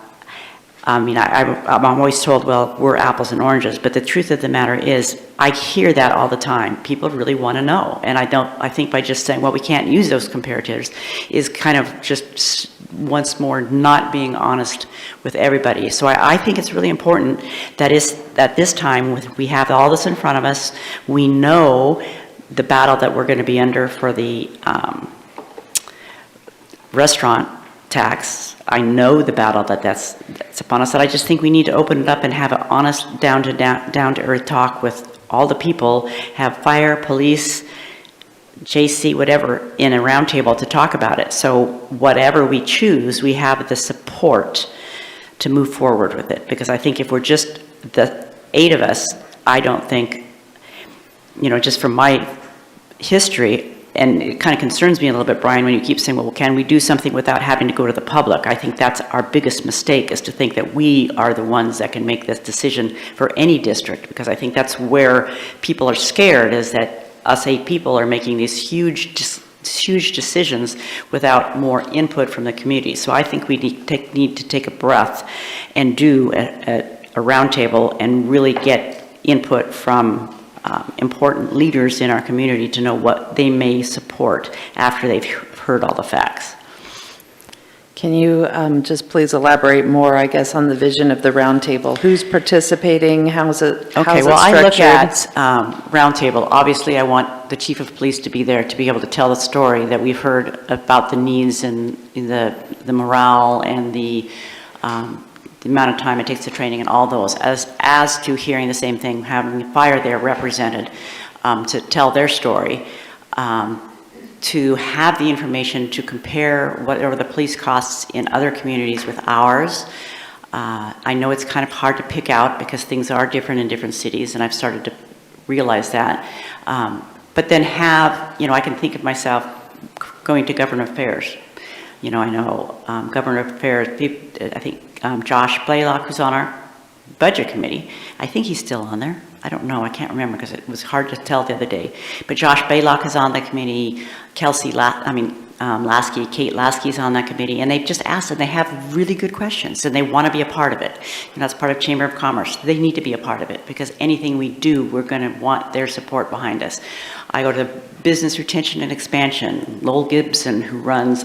I mean, I'm always told, well, we're apples and oranges, but the truth of the matter is, I hear that all the time. People really want to know, and I think by just saying, well, we can't use those comparators, is kind of just once more not being honest with everybody. So I think it's really important that this time, we have all this in front of us, we know the battle that we're going to be under for the restaurant tax. I know the battle that's upon us, that I just think we need to open it up and have an honest, down to earth talk with all the people, have fire, police, JC, whatever, in a roundtable to talk about it. So whatever we choose, we have the support to move forward with it. Because I think if we're just the 8 of us, I don't think, just from my history, and it kind of concerns me a little bit, Brian, when you keep saying, well, can we do something without having to go to the public? I think that's our biggest mistake, is to think that we are the ones that can make this decision for any district, because I think that's where people are scared, is that us 8 people are making these huge decisions without more input from the community. So I think we need to take a breath and do a roundtable and really get input from important leaders in our community to know what they may support after they've heard all the facts. Can you just please elaborate more, I guess, on the vision of the roundtable? Who's participating? How's it structured? Okay, well, I look at roundtable. Obviously, I want the chief of police to be there to be able to tell the story that we've heard about the needs and the morale and the amount of time it takes to training and all those, as to hearing the same thing, having the fire there represented to tell their story, to have the information to compare whatever the police costs in other communities with ours. I know it's kind of hard to pick out because things are different in different cities, and I've started to realize that. But then I can think of myself going to government affairs. I know government affairs, I think Josh Blaylock, who's on our budget committee, I think he's still on there. I don't know, I can't remember because it was hard to tell the other day. But Josh Blaylock is on the committee, Lasky, Kate Lasky's on that committee, and they've just asked, and they have really good questions, and they want to be a part of it. That's part of Chamber of Commerce. They need to be a part of it, because anything we do, we're going to want their support behind us. I go to Business Retention and Expansion. Lowell Gibson, who runs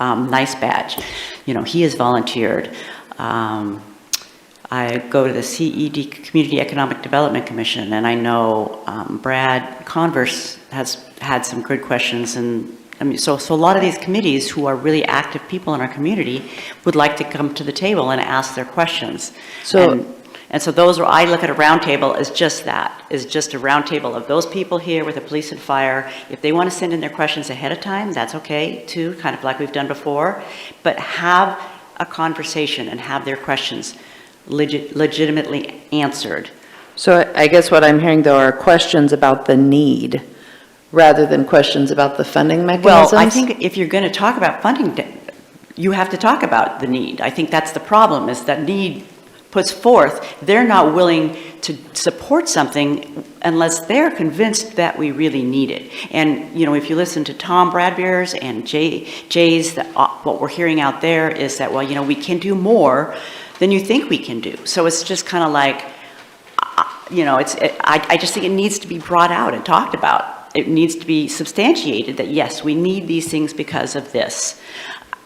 Nice Badge, he has volunteered. I go to the CED, Community Economic Development Commission, and I know Brad Converse has had some good questions, and so a lot of these committees who are really active people in our community would like to come to the table and ask their questions. And so I look at a roundtable as just that, is just a roundtable of those people here with the police and fire. If they want to send in their questions ahead of time, that's okay too, kind of like we've done before, but have a conversation and have their questions legitimately answered. So I guess what I'm hearing, though, are questions about the need rather than questions about the funding mechanisms? Well, I think if you're going to talk about funding, you have to talk about the need. I think that's the problem, is that need puts forth, they're not willing to support something unless they're convinced that we really need it. And, if you listen to Tom Bradbeer's and Jay's, what we're hearing out there is that, well, we can do more than you think we can do. So it's just kind of like, I just think it needs to be brought out and talked about. It needs to be substantiated that, yes, we need these things because of this.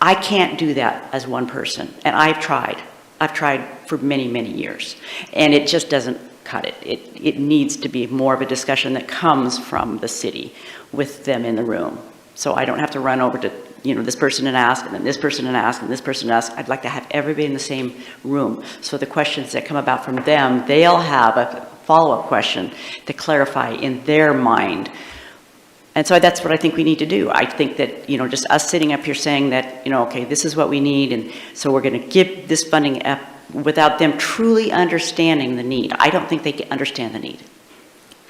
I can't do that as one person, and I've tried. I've tried for many, many years, and it just doesn't cut it. It needs to be more of a discussion that comes from the city with them in the room. So I don't have to run over to, this person and ask, and then this person and ask, and this person and ask. I'd like to have everybody in the same room. So the questions that come about from them, they'll have a follow-up question to clarify in their mind. And so that's what I think we need to do. I think that, just us sitting up here saying that, okay, this is what we need, and so we're going to give this funding up without them truly understanding the need. I don't think they can understand the need.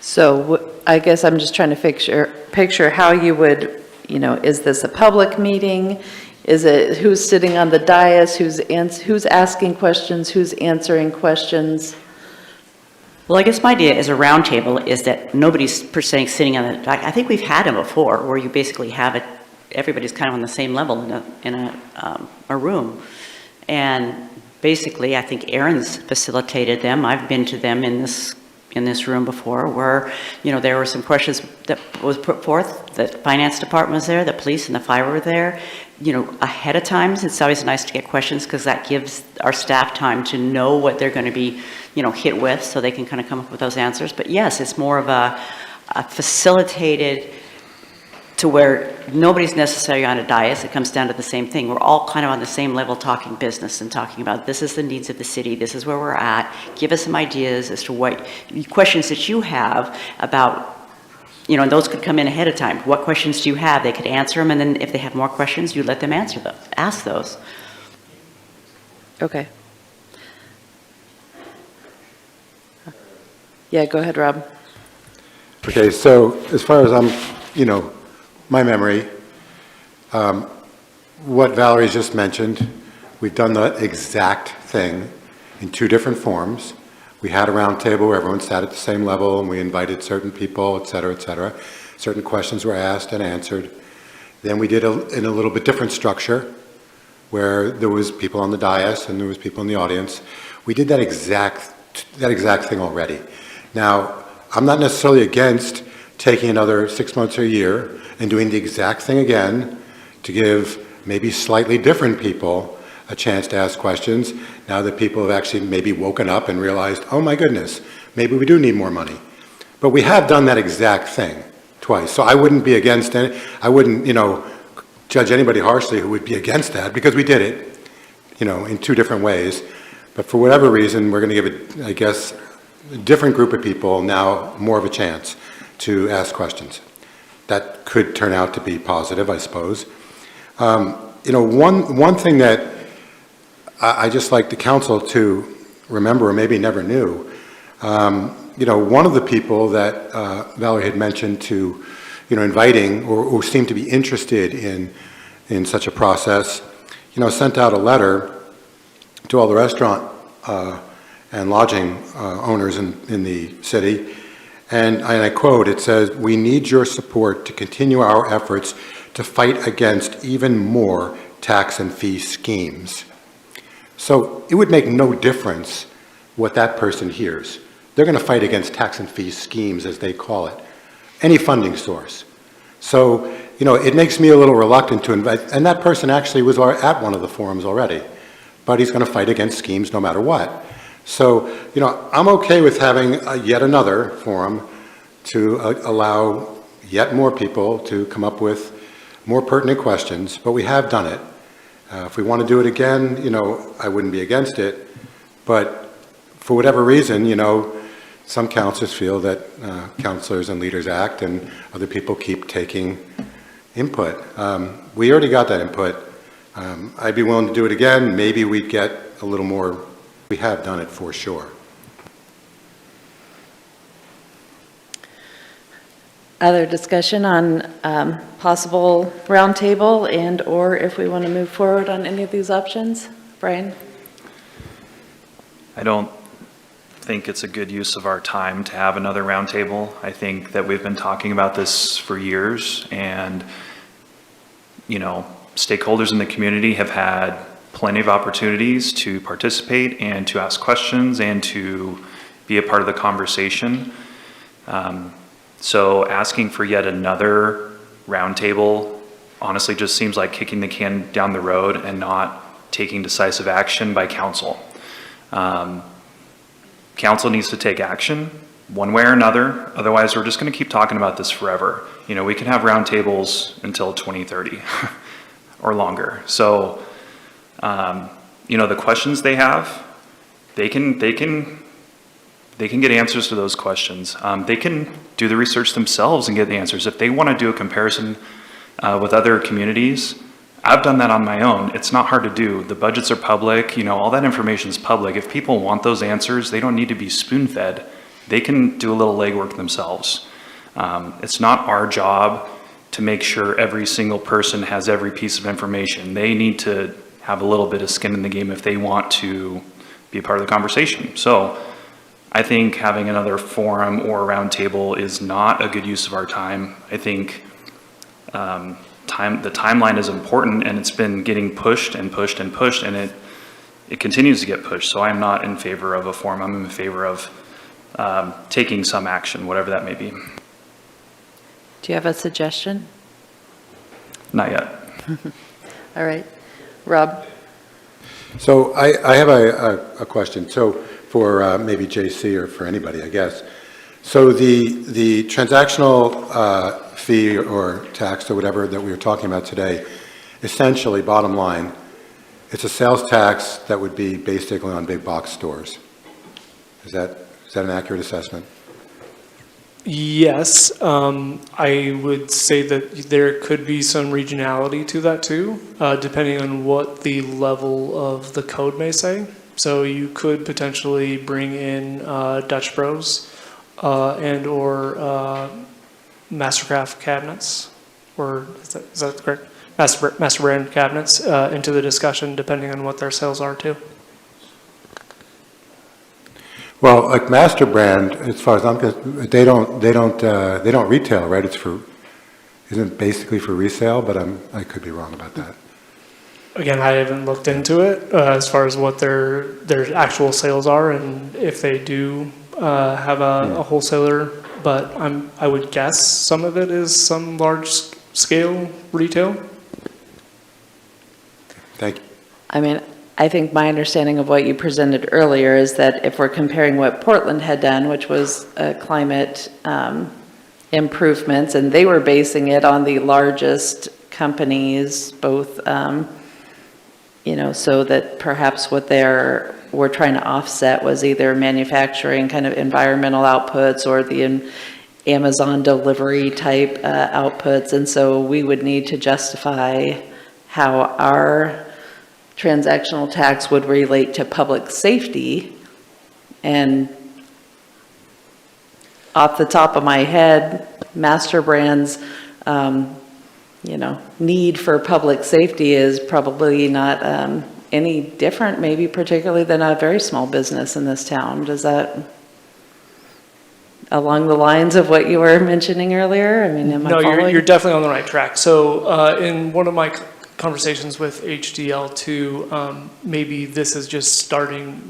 So I guess I'm just trying to picture how you would, is this a public meeting? Is it who's sitting on the dais, who's asking questions, who's answering questions? Well, I guess my idea as a roundtable is that nobody's per se sitting on the, I think we've had them before, where you basically have it, everybody's kind of on the same level in a room. And basically, I think Aaron's facilitated them. I've been to them in this room before, where, you know, there were some questions that was put forth. The finance department was there, the police and the fire were there. You know, ahead of time, it's always nice to get questions because that gives our staff time to know what they're going to be, you know, hit with, so they can kind of come up with those answers. But yes, it's more of a facilitated to where nobody's necessarily on a dais. It comes down to the same thing. We're all kind of on the same level talking business and talking about this is the needs of the city, this is where we're at. Give us some ideas as to what questions that you have about, you know, and those could come in ahead of time. What questions do you have? They could answer them, and then if they have more questions, you let them answer them, ask those. Okay. Yeah, go ahead, Rob. Okay, so as far as my memory, what Valerie just mentioned, we've done the exact thing in two different forms. We had a round table where everyone sat at the same level, and we invited certain people, et cetera, et cetera. Certain questions were asked and answered. Then we did in a little bit different structure, where there was people on the dais and there was people in the audience. We did that exact thing already. Now, I'm not necessarily against taking another 6 months or a year and doing the exact thing again to give maybe slightly different people a chance to ask questions, now that people have actually maybe woken up and realized, oh my goodness, maybe we do need more money. But we have done that exact thing twice. So I wouldn't be against it. I wouldn't, judge anybody harshly who would be against that, because we did it, in two different ways. But for whatever reason, we're going to give it, I guess, a different group of people now more of a chance to ask questions. That could turn out to be positive, I suppose. One thing that I just like the council to remember, or maybe never knew, one of the people that Valerie had mentioned to, inviting or seemed to be interested in such a process, sent out a letter to all the restaurant and lodging owners in the city. And I quote, it says, "We need your support to continue our efforts to fight against even more tax and fee schemes." So it would make no difference what that person hears. They're going to fight against tax and fee schemes, as they call it, any funding source. So, it makes me a little reluctant to invite, and that person actually was at one of the forums already, but he's going to fight against schemes no matter what. So, I'm okay with having yet another forum to allow yet more people to come up with more pertinent questions, but we have done it. If we want to do it again, I wouldn't be against it, but for whatever reason, some councilors feel that councilors and leaders act, and other people keep taking input. We already got that input. I'd be willing to do it again. Maybe we'd get a little more. We have done it for sure. Other discussion on possible roundtable and/or if we want to move forward on any of these options? Brian? I don't think it's a good use of our time to have another roundtable. I think that we've been talking about this for years, and, stakeholders in the community have had plenty of opportunities to participate and to ask questions and to be a part of the conversation. So asking for yet another roundtable honestly just seems like kicking the can down the road and not taking decisive action by council. Council needs to take action one way or another. Otherwise, we're just going to keep talking about this forever. We can have roundtables until 2030 or longer. So, the questions they have, they can get answers to those questions. They can do the research themselves and get the answers. If they want to do a comparison with other communities, I've done that on my own. It's not hard to do. The budgets are public, all that information is public. If people want those answers, they don't need to be spoon-fed. They can do a little legwork themselves. It's not our job to make sure every single person has every piece of information. They need to have a little bit of skin in the game if they want to be a part of the conversation. So I think having another forum or roundtable is not a good use of our time. I think the timeline is important, and it's been getting pushed and pushed and pushed, and it continues to get pushed. So I'm not in favor of a forum. I'm in favor of taking some action, whatever that may be. Do you have a suggestion? Not yet. All right. Rob? So I have a question. So for maybe JC or for anybody, I guess. So the transactional fee or tax or whatever that we were talking about today, essentially, bottom line, it's a sales tax that would be basically on big box stores. Is that an accurate assessment? Yes, I would say that there could be some regionality to that too, depending on what the level of the code may say. So you could potentially bring in Dutch Bros and or Mastercraft cabinets, or is that correct? Master brand cabinets into the discussion, depending on what their sales are too. Well, like Master Brand, as far as I'm concerned, they don't retail, right? Isn't it basically for resale? But I could be wrong about that. Again, I haven't looked into it as far as what their actual sales are, and if they do have a wholesaler. But I would guess some of it is some large scale retail. Thank you. I mean, I think my understanding of what you presented earlier is that if we're comparing what Portland had done, which was climate improvements, and they were basing it on the largest companies, both, so that perhaps what we're trying to offset was either manufacturing kind of environmental outputs or the Amazon delivery type outputs. And so we would need to justify how our transactional tax would relate to public safety. And off the top of my head, Master Brand's, need for public safety is probably not any different, maybe particularly than a very small business in this town. Does that, along the lines of what you were mentioning earlier? I mean, am I following? No, you're definitely on the right track. So in one of my conversations with HDL2, maybe this is just starting,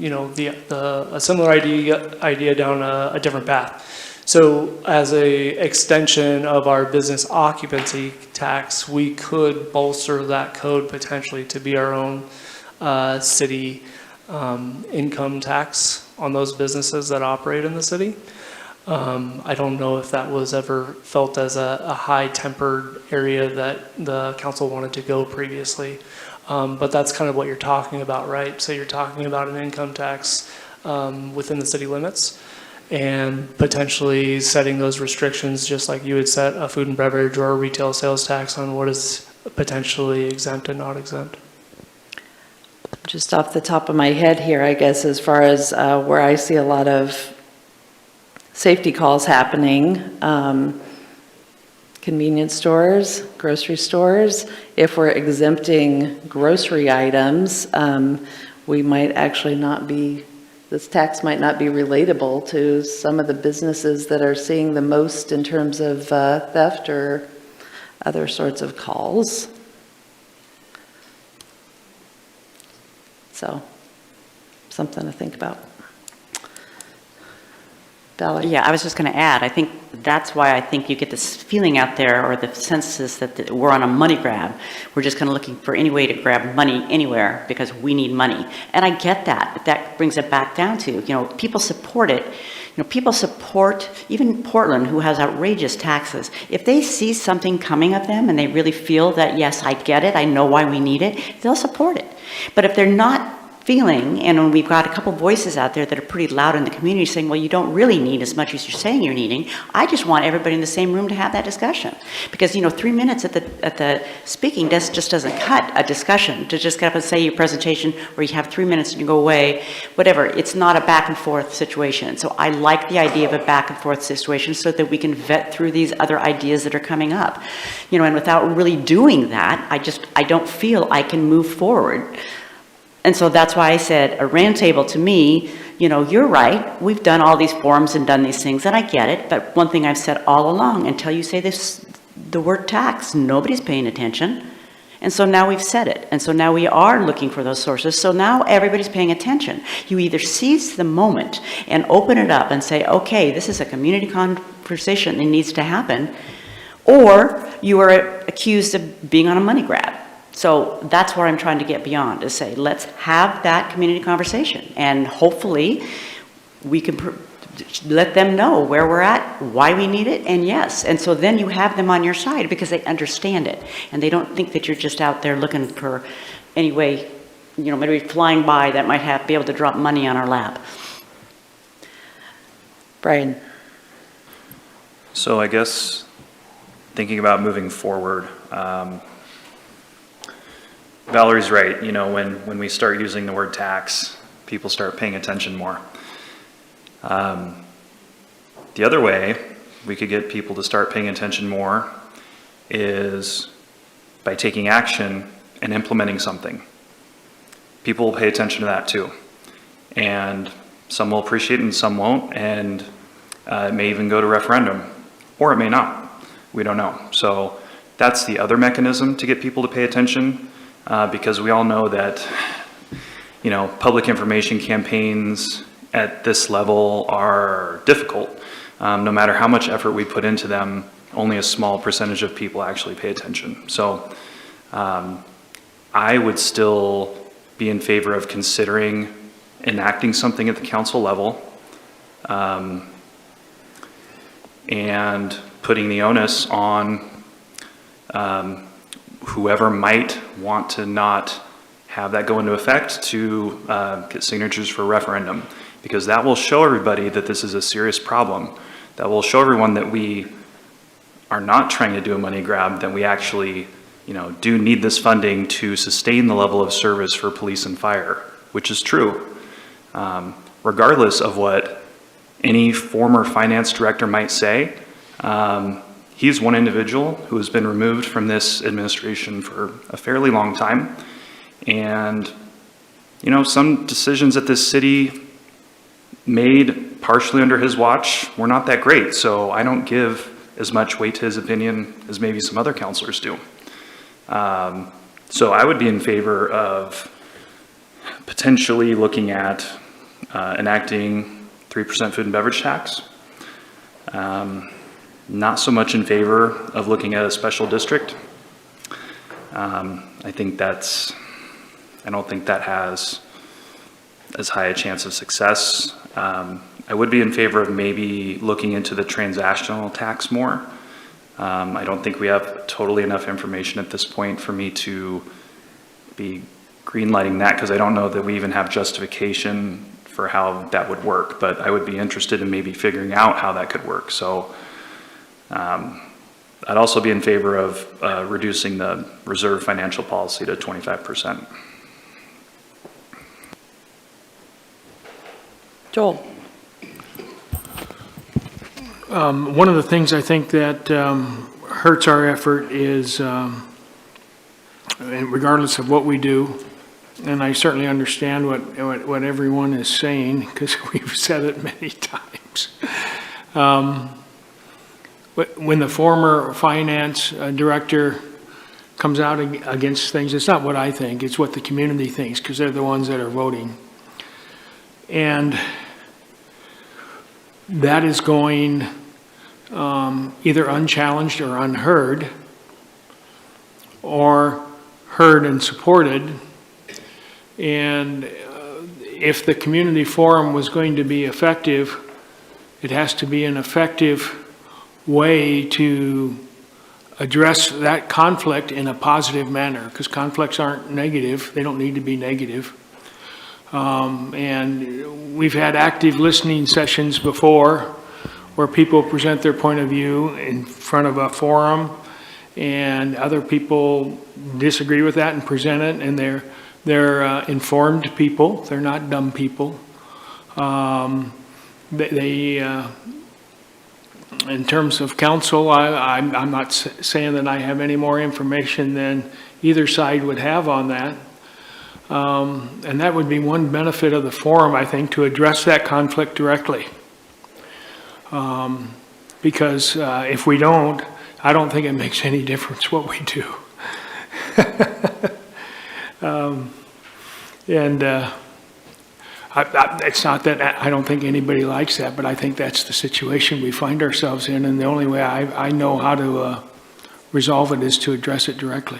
a similar idea down a different path. So as a extension of our business occupancy tax, we could bolster that code potentially to be our own city income tax on those businesses that operate in the city. I don't know if that was ever felt as a high-tempered area that the council wanted to go previously. But that's kind of what you're talking about, right? So you're talking about an income tax within the city limits and potentially setting those restrictions, just like you would set a food and beverage or a retail sales tax on what is potentially exempt and not exempt. Just off the top of my head here, I guess, as far as where I see a lot of safety calls happening, convenience stores, grocery stores. If we're exempting grocery items, we might actually not be, this tax might not be relatable to some of the businesses that are seeing the most in terms of theft or other sorts of calls. So, something to think about. Valerie? Yeah, I was just going to add, I think that's why I think you get this feeling out there, or the sense is that we're on a money grab. We're just kind of looking for any way to grab money anywhere because we need money. And I get that, but that brings it back down to, people support it. People support even Portland, who has outrageous taxes. If they see something coming of them and they really feel that, yes, I get it, I know why we need it, they'll support it. But if they're not feeling, and when we've got a couple voices out there that are pretty loud in the community saying, well, you don't really need as much as you're saying you're needing, I just want everybody in the same room to have that discussion. Because, 3 minutes at the speaking just doesn't cut a discussion. To just get up and say your presentation, or you have 3 minutes and you go away, whatever, it's not a back and forth situation. So I like the idea of a back and forth situation so that we can vet through these other ideas that are coming up. And without really doing that, I don't feel I can move forward. And so that's why I said a roundtable to me, you're right. We've done all these forums and done these things, and I get it. But one thing I've said all along, until you say the word tax, nobody's paying attention. And so now we've said it. And so now we are looking for those sources. So now everybody's paying attention. You either seize the moment and open it up and say, okay, this is a community conversation that needs to happen, or you are accused of being on a money grab. So that's where I'm trying to get beyond, to say, let's have that community conversation. And hopefully we can let them know where we're at, why we need it, and yes. And so then you have them on your side because they understand it. And they don't think that you're just out there looking for any way, maybe flying by that might be able to drop money on our lap. Brian? So I guess thinking about moving forward, Valerie's right. When we start using the word tax, people start paying attention more. The other way we could get people to start paying attention more is by taking action and implementing something. People will pay attention to that too. And some will appreciate it and some won't. And it may even go to referendum, or it may not. We don't know. So that's the other mechanism to get people to pay attention. Because we all know that, public information campaigns at this level are difficult. No matter how much effort we put into them, only a small percentage of people actually pay attention. So I would still be in favor of considering enacting something at the council level and putting the onus on whoever might want to not have that go into effect to get signatures for a referendum, because that will show everybody that this is a serious problem. That will show everyone that we are not trying to do a money grab, that we actually, do need this funding to sustain the level of service for police and fire, which is true. Regardless of what any former finance director might say, he's one individual who has been removed from this administration for a fairly long time. And, some decisions that this city made partially under his watch were not that great. So I don't give as much weight to his opinion as maybe some other councilors do. So I would be in favor of potentially looking at enacting 3% food and beverage tax. Not so much in favor of looking at a special district. I don't think that has as high a chance of success. I would be in favor of maybe looking into the transactional tax more. I don't think we have totally enough information at this point for me to be greenlighting that, because I don't know that we even have justification for how that would work, but I would be interested in maybe figuring out how that could work. So I'd also be in favor of reducing the reserve financial policy to 25%. Joel? One of the things I think that hurts our effort is, and regardless of what we do, and I certainly understand what everyone is saying, because we've said it many times. When the former finance director comes out against things, it's not what I think, it's what the community thinks, because they're the ones that are voting. And that is going either unchallenged or unheard, or heard and supported. And if the community forum was going to be effective, it has to be an effective way to address that conflict in a positive manner, because conflicts aren't negative, they don't need to be negative. And we've had active listening sessions before where people present their point of view in front of a forum, and other people disagree with that and present it, and they're informed people. They're not dumb people. In terms of council, I'm not saying that I have any more information than either side would have on that. And that would be one benefit of the forum, I think, to address that conflict directly. Because if we don't, I don't think it makes any difference what we do. It's not that I don't think anybody likes that, but I think that's the situation we find ourselves in, and the only way I know how to resolve it is to address it directly.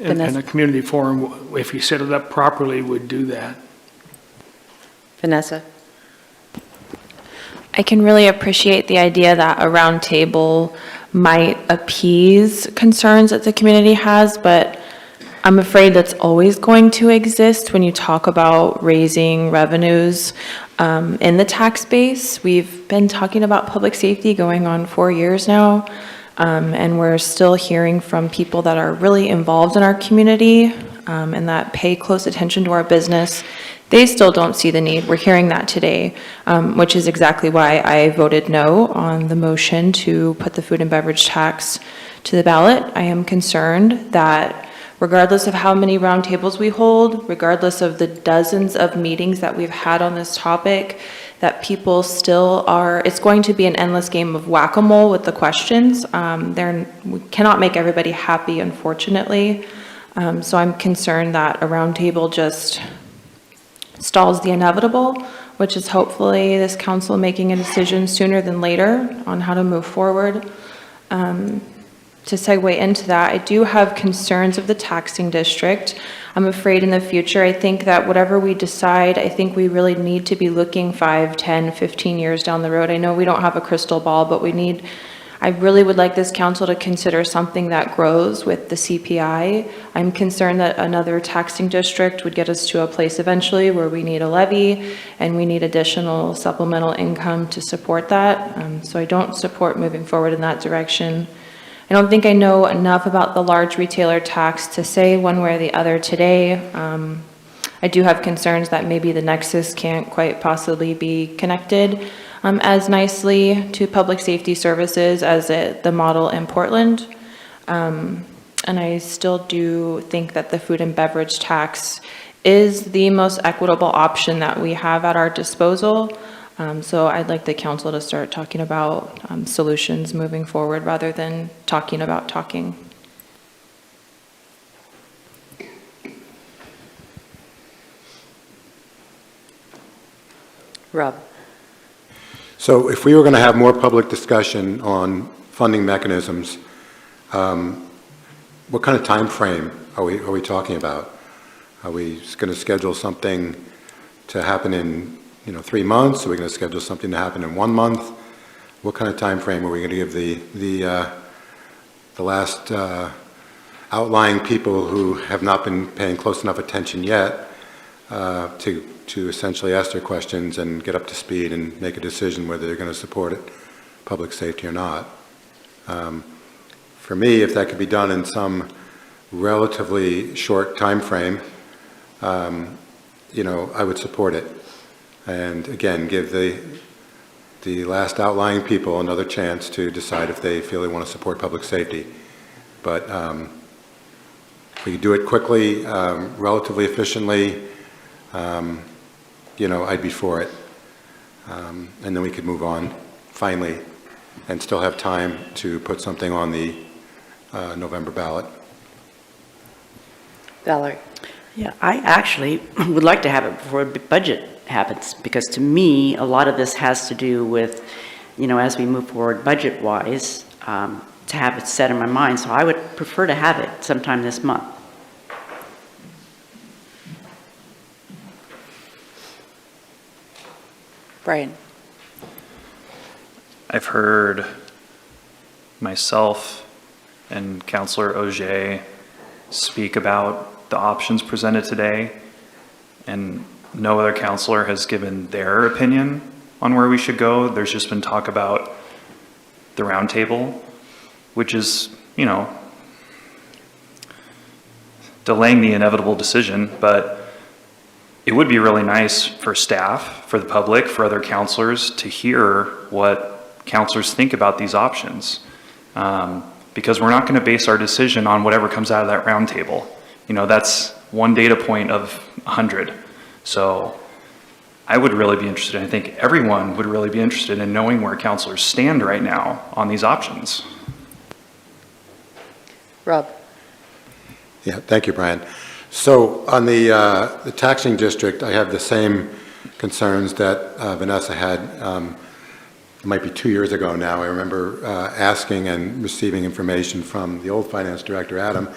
And a community forum, if you set it up properly, would do that. Vanessa? I can really appreciate the idea that a round table might appease concerns that the community has, but I'm afraid that's always going to exist when you talk about raising revenues in the tax base. We've been talking about public safety going on 4 years now, and we're still hearing from people that are really involved in our community and that pay close attention to our business. They still don't see the need. We're hearing that today, which is exactly why I voted no on the motion to put the food and beverage tax to the ballot. I am concerned that regardless of how many roundtables we hold, regardless of the dozens of meetings that we've had on this topic, that people still are, it's going to be an endless game of whack-a-mole with the questions. We cannot make everybody happy, unfortunately. So I'm concerned that a roundtable just stalls the inevitable, which is hopefully this council making a decision sooner than later on how to move forward. To segue into that, I do have concerns of the taxing district. I'm afraid in the future, I think that whatever we decide, I think we really need to be looking 5, 10, 15 years down the road. I know we don't have a crystal ball, but I really would like this council to consider something that grows with the CPI. I'm concerned that another taxing district would get us to a place eventually where we need a levy and we need additional supplemental income to support that. So I don't support moving forward in that direction. I don't think I know enough about the large retailer tax to say one way or the other today. I do have concerns that maybe the nexus can't quite possibly be connected as nicely to public safety services as the model in Portland. And I still do think that the food and beverage tax is the most equitable option that we have at our disposal. So I'd like the council to start talking about solutions moving forward rather than talking about talking. Rob? So if we were going to have more public discussion on funding mechanisms, what kind of time frame are we talking about? Are we going to schedule something to happen in 3 months? Are we going to schedule something to happen in 1 month? What kind of time frame are we going to give the last outlying people who have not been paying close enough attention yet to essentially ask their questions and get up to speed and make a decision whether they're going to support it, public safety or not? For me, if that could be done in some relatively short time frame, I would support it. And again, give the last outlying people another chance to decide if they feel they want to support public safety. But if we do it quickly, relatively efficiently, I'd be for it. And then we could move on finally and still have time to put something on the November ballot. Valerie? Yeah, I actually would like to have it before the budget happens, because to me, a lot of this has to do with, as we move forward budget-wise, to have it set in my mind. So I would prefer to have it sometime this month. Brian? I've heard myself and Councilor Auger speak about the options presented today, and no other counselor has given their opinion on where we should go. There's just been talk about the roundtable, which is, you know, delaying the inevitable decision, but it would be really nice for staff, for the public, for other counselors to hear what counselors think about these options. Because we're not going to base our decision on whatever comes out of that roundtable. You know, that's one data point of 100. So I would really be interested, and I think everyone would really be interested in knowing where counselors stand right now on these options. Rob? Yeah, thank you, Brian. So on the taxing district, I have the same concerns that Vanessa had. It might be 2 years ago now. I remember asking and receiving information from the old finance director, Adam,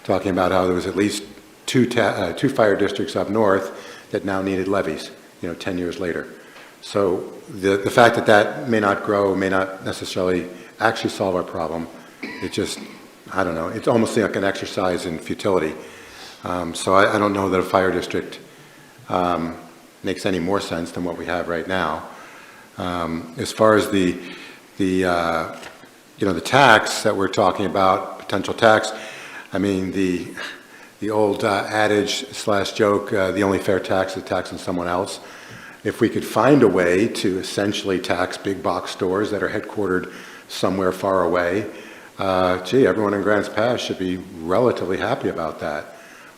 talking about how there was at least two fire districts up north that now needed levies, 10 years later. So the fact that that may not grow, may not necessarily actually solve our problem, it just, I don't know, it's almost like an exercise in futility. So I don't know that a fire district makes any more sense than what we have right now. As far as the tax that we're talking about, potential tax, I mean, the old adage / joke, the only fair tax is taxing someone else. If we could find a way to essentially tax big box stores that are headquartered somewhere far away, everyone in Grants Pass should be relatively happy about that,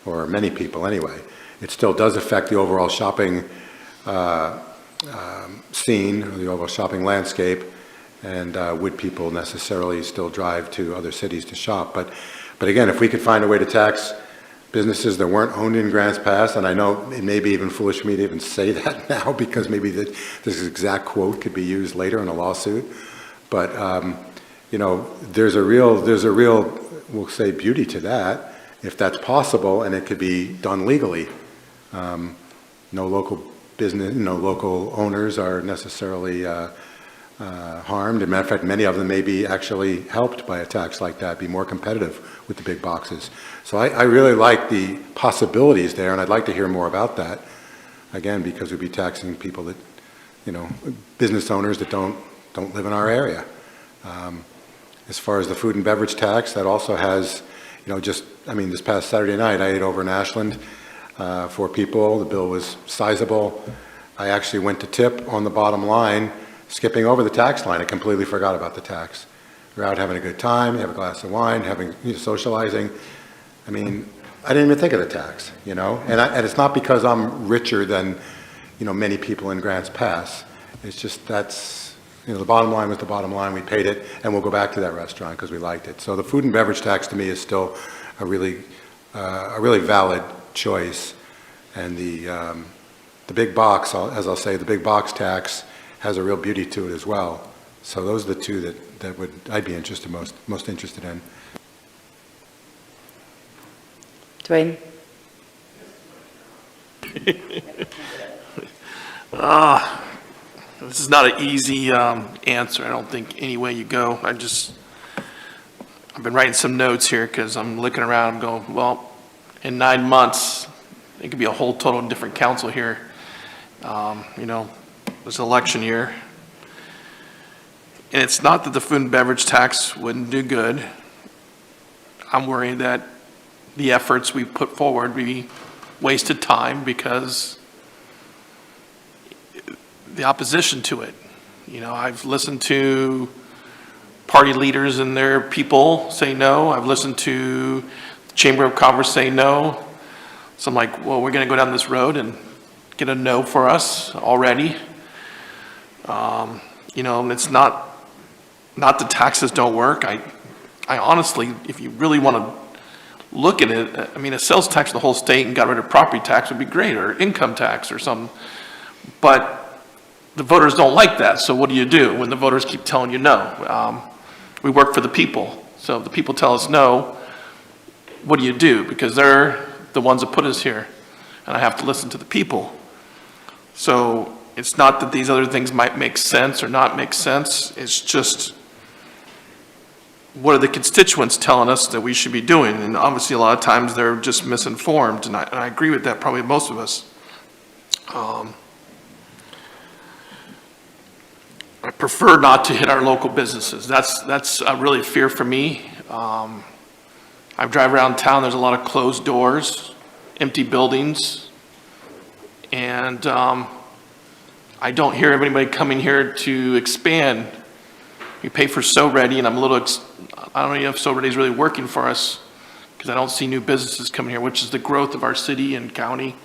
or many people anyway. It still does affect the overall shopping scene, or the overall shopping landscape, and would people necessarily still drive to other cities to shop? But again, if we could find a way to tax businesses that weren't owned in Grants Pass, and I know it may be even foolish for me to even say that now, because maybe this exact quote could be used later in a lawsuit, but there's a real, we'll say, beauty to that, if that's possible, and it could be done legally. No local business, no local owners are necessarily harmed. As a matter of fact, many of them may be actually helped by a tax like that, be more competitive with the big boxes. So I really like the possibilities there, and I'd like to hear more about that. Again, because we'd be taxing people that, business owners that don't live in our area. As far as the food and beverage tax, that also has, this past Saturday night, I ate over in Ashland, 4 people. The bill was sizable. I actually went to tip on the bottom line, skipping over the tax line. I completely forgot about the tax. We're out having a good time, have a glass of wine, socializing. I mean, I didn't even think of the tax, and it's not because I'm richer than, many people in Grants Pass. It's just that's, the bottom line was the bottom line. We paid it, and we'll go back to that restaurant because we liked it. So the food and beverage tax to me is still a really valid choice. And the big box, as I'll say, the big box tax has a real beauty to it as well. So those are the two that I'd be most interested in. Dwayne? This is not an easy answer, I don't think, any way you go. I've been writing some notes here because I'm looking around and going, well, in 9 months, it could be a whole total different council here. It's an election year. And it's not that the food and beverage tax wouldn't do good. I'm worried that the efforts we put forward would be wasted time because the opposition to it. I've listened to party leaders and their people say no. I've listened to the Chamber of Commerce say no. So I'm like, well, we're going to go down this road and get a no for us already. And it's not the taxes don't work. I honestly, if you really want to look at it, a sales tax in the whole state and got rid of property tax would be great, or income tax or something. But the voters don't like that. So what do you do when the voters keep telling you no? We work for the people. So if the people tell us no, what do you do? Because they're the ones that put us here, and I have to listen to the people. So it's not that these other things might make sense or not make sense. It's just, what are the constituents telling us that we should be doing? And obviously a lot of times they're just misinformed, and I agree with that, probably most of us. I prefer not to hit our local businesses. That's a really fear for me. I drive around town, there's a lot of closed doors, empty buildings, and I don't hear anybody coming here to expand. We pay for So Ready, and I don't know if So Ready is really working for us, because I don't see new businesses coming here, which is the growth of our city and county.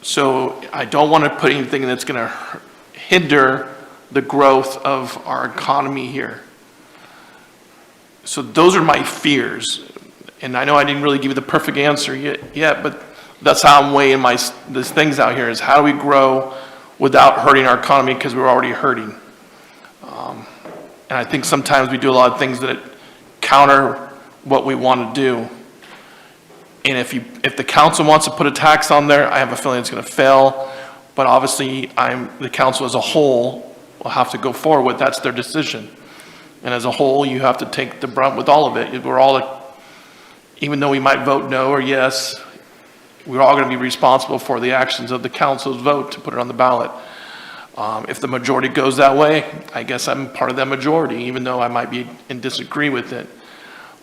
So I don't want to put anything that's going to hinder the growth of our economy here. So those are my fears. And I know I didn't really give you the perfect answer yet, but that's how I'm weighing these things out here, is how do we grow without hurting our economy, because we're already hurting. And I think sometimes we do a lot of things that counter what we want to do. And if the council wants to put a tax on there, I have a feeling it's going to fail. But obviously, the council as a whole will have to go forward. That's their decision. And as a whole, you have to take the brunt with all of it. We're all, even though we might vote no or yes, we're all going to be responsible for the actions of the council's vote to put it on the ballot. If the majority goes that way, I guess I'm part of that majority, even though I might be in disagree with it.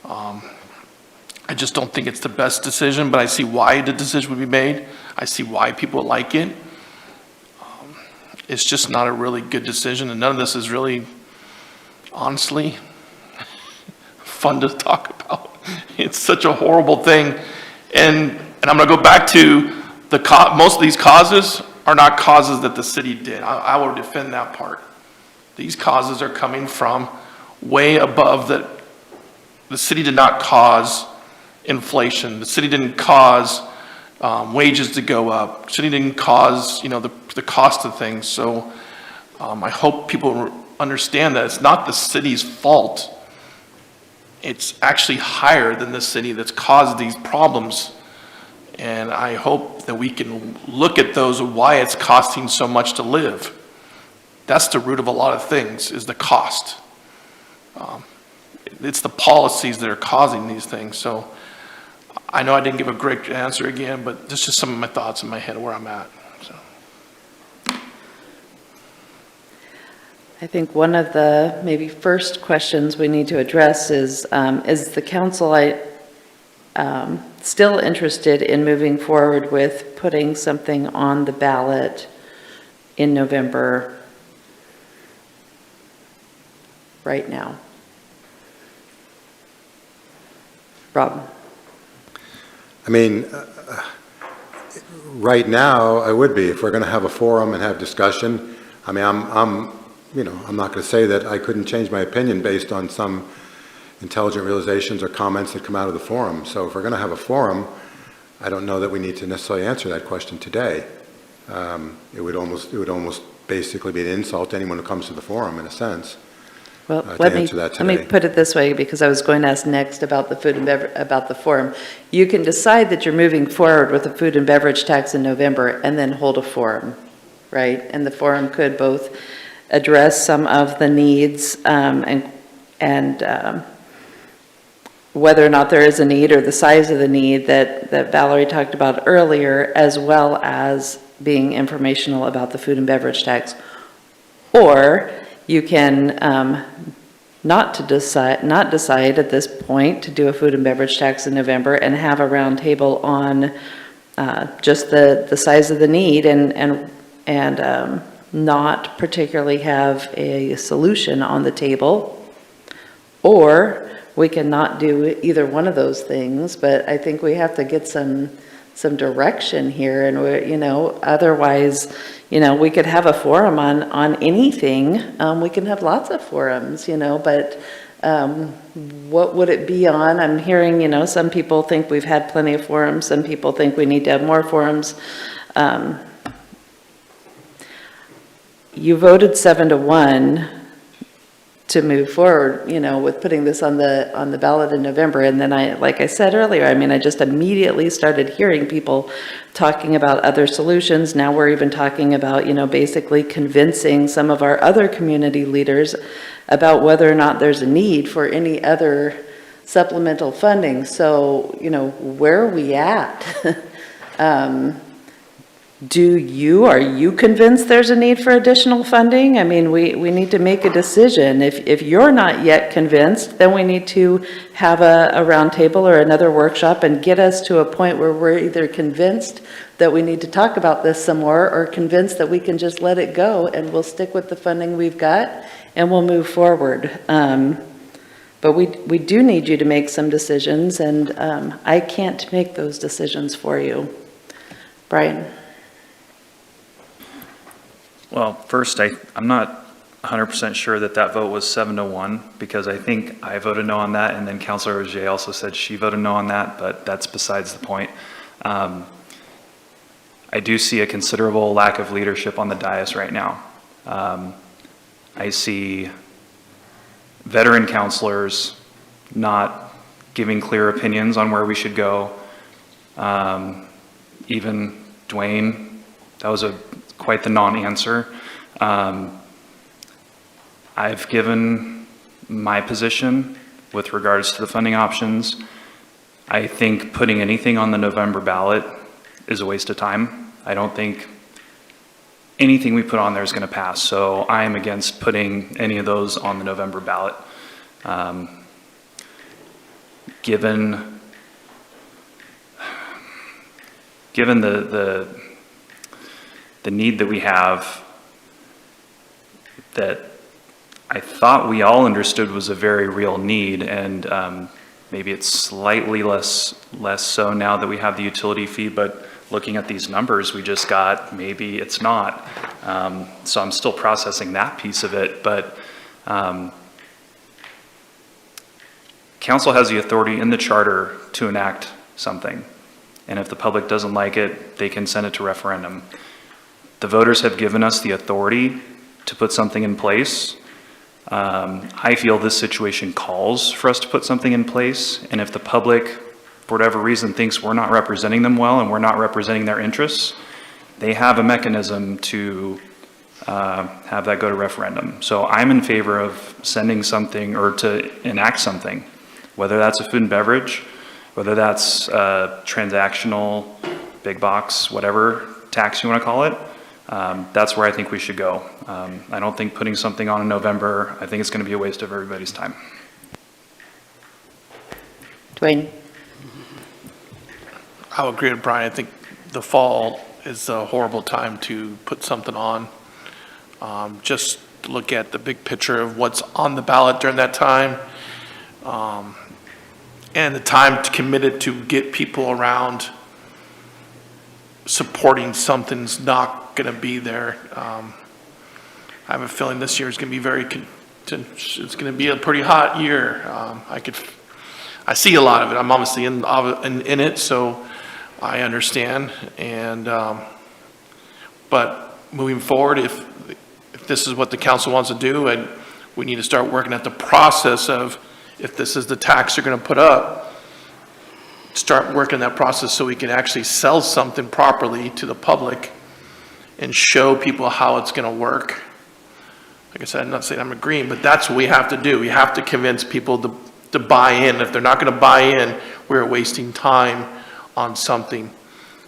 I just don't think it's the best decision, but I see why the decision would be made. I see why people like it. It's just not a really good decision, and none of this is really, honestly, fun to talk about. It's such a horrible thing. And I'm going to go back to most of these causes are not causes that the city did. I will defend that part. These causes are coming from way above that. The city did not cause inflation. The city didn't cause wages to go up. The city didn't cause, the cost of things. So I hope people understand that it's not the city's fault. It's actually higher than the city that's caused these problems. And I hope that we can look at those, why it's costing so much to live. That's the root of a lot of things, is the cost. It's the policies that are causing these things. So I know I didn't give a great answer again, but this is just some of my thoughts in my head where I'm at. So. I think one of the maybe first questions we need to address is the council still interested in moving forward with putting something on the ballot in November right now? Rob? I mean, right now, I would be. If we're going to have a forum and have discussion, I mean, I'm not going to say that I couldn't change my opinion based on some intelligent realizations or comments that come out of the forum. So if we're going to have a forum, I don't know that we need to necessarily answer that question today. It would almost basically be an insult to anyone who comes to the forum, in a sense. Well, to let answer that me today. put it this way, because I was going to ask next about the food and about the forum. You can decide that you're moving forward with a food and beverage tax in November and then hold a forum, right? And the forum could both address some of the needs and whether or not there is a need or the size of the need that Valerie talked about earlier, as well as being informational about the food and beverage tax. Or you can not decide at this point to do a food and beverage tax in November and have a roundtable on just the size of the need and not particularly have a solution on the table. Or we can not do either one of those things, but I think we have to get some direction here, and otherwise, we could have a forum on anything. We can have lots of forums, but what would it be on? I'm hearing, some people think we've had plenty of forums. Some people think we need to have more forums. You voted 7-1 to move forward, with putting this on the ballot in November. And then like I said earlier, I just immediately started hearing people talking about other solutions. Now we're even talking about, basically convincing some of our other community leaders about whether or not there's a need for any other supplemental funding. So, where are we at? Are you convinced there's a need for additional funding? I mean, we need to make a decision. If you're not yet convinced, then we need to have a roundtable or another workshop and get us to a point where we're either convinced that we need to talk about this some more, or convinced that we can just let it go and we'll stick with the funding we've got and we'll move forward. But we do need you to make some decisions, and I can't make those decisions for you. Brian? Well, first, I'm not 100% sure that vote was 7-1, because I think I voted no on that, and then Councilor Roger also said she voted no on that, but that's besides the point. I do see a considerable lack of leadership on the dais right now. I see veteran councilors not giving clear opinions on where we should go. Even Dwayne, that was quite the non-answer. I've given my position with regards to the funding options. I think putting anything on the November ballot is a waste of time. I don't think anything we put on there is going to pass, so I am against putting any of those on the November ballot. Given the need that we have, that I thought we all understood was a very real need, and maybe it's slightly less so now that we have the utility fee, but looking at these numbers we just got, maybe it's not. So I'm still processing that piece of it, but council has the authority in the charter to enact something. And if the public doesn't like it, they can send it to referendum. The voters have given us the authority to put something in place. I feel this situation calls for us to put something in place. And if the public, for whatever reason, thinks we're not representing them well and we're not representing their interests, they have a mechanism to have that go to referendum. So I'm in favor of sending something, or to enact something, whether that's a food and beverage, whether that's transactional, big box, whatever tax you want to call it. That's where I think we should go. I don't think putting something on in November, I think it's going to be a waste of everybody's time. Dwayne? I would agree with Brian. I think the fall is a horrible time to put something on. Just look at the big picture of what's on the ballot during that time. And the time to commit it to get people around supporting something's not going to be there. I have a feeling this year is going to be it's going to be a pretty hot year. I see a lot of it. I'm obviously in it, so I understand. And but moving forward, if this is what the council wants to do, and we need to start working at the process of, if this is the tax you're going to put up, start working that process so we can actually sell something properly to the public and show people how it's going to work. Like I said, I'm not saying I'm agreeing, but that's what we have to do. We have to convince people to buy in. If they're not going to buy in, we're wasting time on something.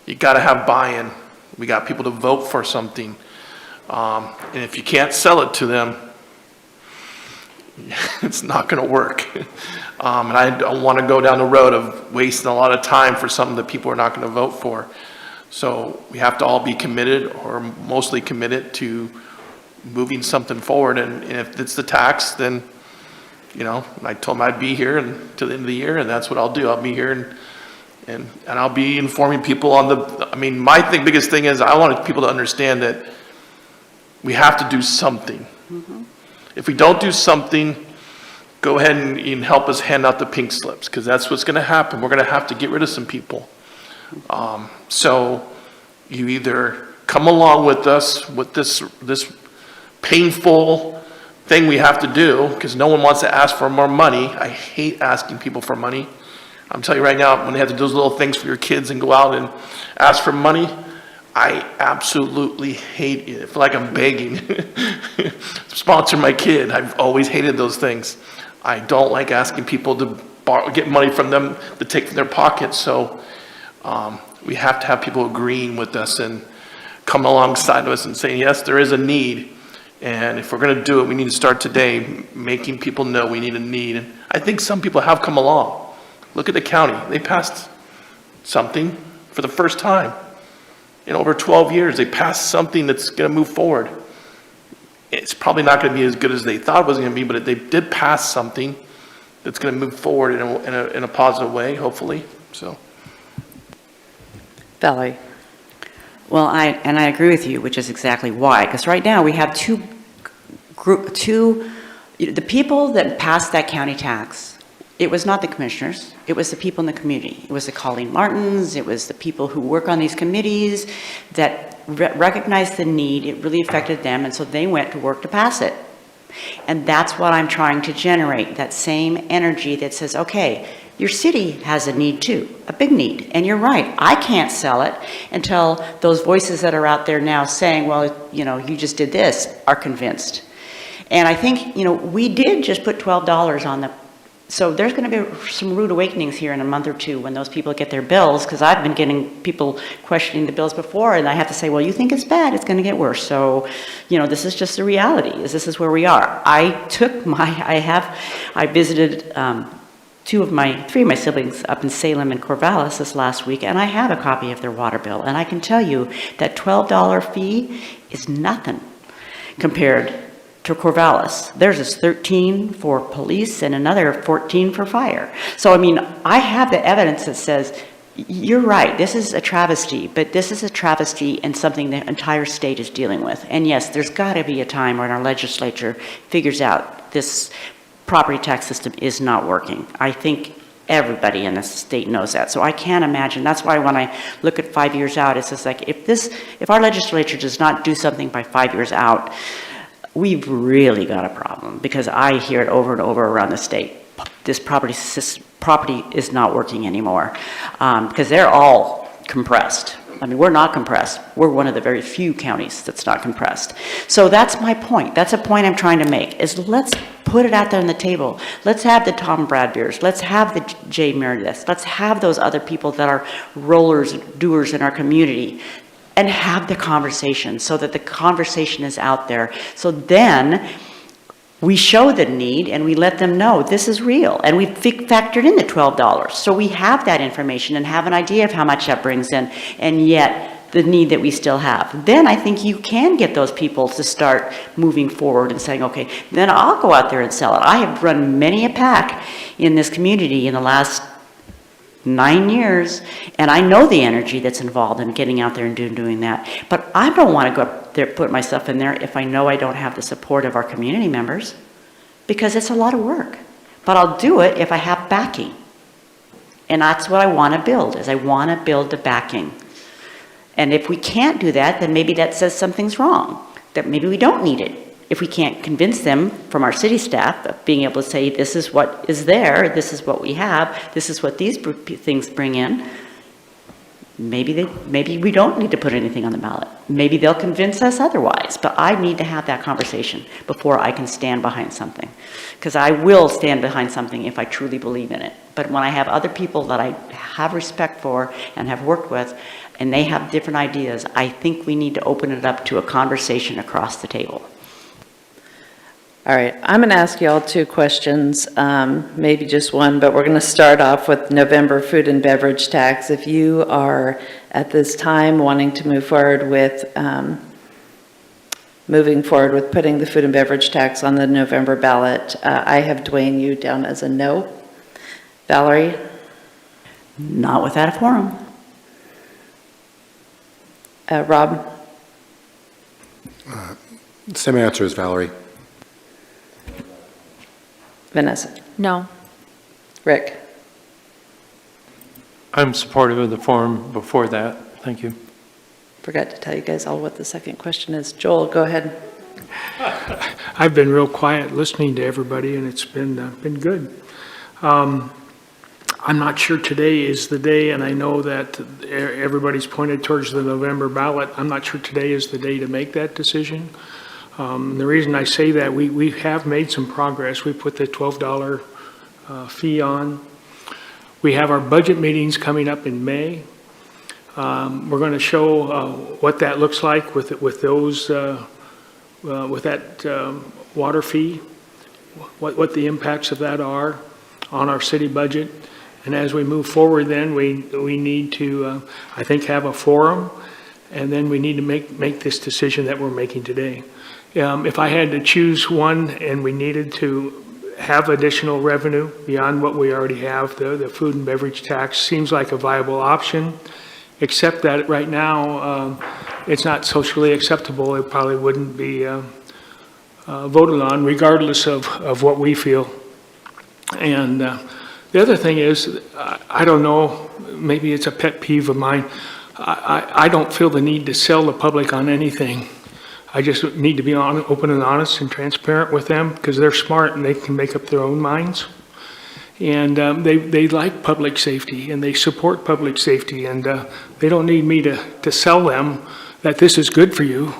You got to have buy-in. We got people to vote for something. And if you can't sell it to them, it's not going to work. And I don't want to go down the road of wasting a lot of time for something that people are not going to vote for. So we have to all be committed, or mostly committed, to moving something forward. And if it's the tax, then, I told them I'd be here until the end of the year, and that's what I'll do. I'll be here and I'll be informing people on my biggest thing is I want people to understand that we have to do something. Mm-hmm. If we don't do something, go ahead and help us hand out the pink slips, because that's what's going to happen. We're going to have to get rid of some people. So you either come along with us with this painful thing we have to do, because no one wants to ask for more money. I hate asking people for money. I'm telling you right now, when they have to do those little things for your kids and go out and ask for money, I absolutely hate it. I feel like I'm begging. Sponsor my kid. I've always hated those things. I don't like asking people to get money from them to take from their pockets. So we have to have people agreeing with us. And come alongside of us and say, yes, there is a need. And if we're going to do it, we need to start today, making people know we need a need. And I think some people have come along. Look at the county. They passed something for the first time. In over 12 years, they passed something that's going to move forward. It's probably not going to be as good as they thought it was going to be, but they did pass something that's going to move forward in a positive way, hopefully. So, Valerie? Well, I agree with you, which is exactly why, because right now we have the people that passed that county tax, it was not the commissioners, it was the people in the community. It was the Colleen Martins, it was the people who work on these committees that recognized the need, it really affected them, and so they went to work to pass it. And that's what I'm trying to generate, that same energy that says, okay, your city has a need too, a big need. And you're right, I can't sell it until those voices that are out there now saying, well, you just did this, are convinced. And I think, we did just put $12 on the, so there's going to be some rude awakenings here in a month or two when those people get their bills, because I've been getting people questioning the bills before, and I have to say, well, you think it's bad, it's going to get worse. So, this is just the reality, this is where we are. I visited, three of my siblings up in Salem and Corvallis this last week, and I have a copy of their water bill. And I can tell you that $12 fee is nothing compared to Corvallis. Theirs is $13 for police and another $14 for fire. So, I have the evidence that says, you're right, this is a travesty, but this is a travesty and something the entire state is dealing with. And yes, there's got to be a time when our legislature figures out this property tax system is not working. I think everybody in the state knows that. So I can't imagine. That's why when I look at 5 years out, it's just like, if our legislature does not do something by 5 years out, we've really got a problem, because I hear it over and over around the state. This property is not working anymore, because they're all compressed. We're not compressed. We're one of the very few counties that's not compressed. So that's my point. That's a point I'm trying to make, is let's put it out there on the table. Let's have the Tom Bradbeers. Let's have the Jay Meredith. Let's have those other people that are rollers and doers in our community, and have the conversation so that the conversation is out there. So then we show the need and we let them know this is real, and we factored in the $12. So we have that information and have an idea of how much that brings in, and yet the need that we still have. Then I think you can get those people to start moving forward and saying, okay, then I'll go out there and sell it. I have run many a pack in this community in the last 9 years, and I know the energy that's involved in getting out there and doing that. But I don't want to go up there, put myself in there if I know I don't have the support of our community members, because it's a lot of work. But I'll do it if I have backing. And that's what I want to build, is I want to build the backing. And if we can't do that, then maybe that says something's wrong, that maybe we don't need it. If we can't convince them from our city staff of being able to say, this is what is there, this is what we have, this is what these things bring in, maybe we don't need to put anything on the ballot. Maybe they'll convince us otherwise, but I need to have that conversation before I can stand behind something. Because I will stand behind something if I truly believe in it. But when I have other people that I have respect for and have worked with, and they have different ideas, I think we need to open it up to a conversation across the table. All right, I'm going to ask you all 2 questions, maybe just one, but we're going to start off with November food and beverage tax. If you are at this time wanting to move forward with putting the food and beverage tax on the November ballot, I have Dwayne you down as a no. Valerie? Not without a forum. Rob? Same answer as Valerie. Vanessa? No. Rick? I'm supportive of the form before that. Thank you. Forgot to tell you guys all what the second question is. Joel, go ahead. I've been real quiet listening to everybody, and it's been good. I'm not sure today is the day, and I know that everybody's pointed towards the November ballot. I'm not sure today is the day to make that decision. The reason I say that, we have made some progress. We put the $12 fee on. We have our budget meetings coming up in May. We're going to show what that looks like with those, with that water fee, what the impacts of that are on our city budget. And as we move forward, then we need to, I think, have a forum, and then we need to make this decision that we're making today. If I had to choose one and we needed to have additional revenue beyond what we already have, the food and beverage tax seems like a viable option, except that right now it's not socially acceptable. It probably wouldn't be voted on regardless of what we feel. And the other thing is, I don't know, maybe it's a pet peeve of mine. I don't feel the need to sell the public on anything. I just need to be open and honest and transparent with them because they're smart and they can make up their own minds. And they like public safety and they support public safety, and they don't need me to sell them that this is good for you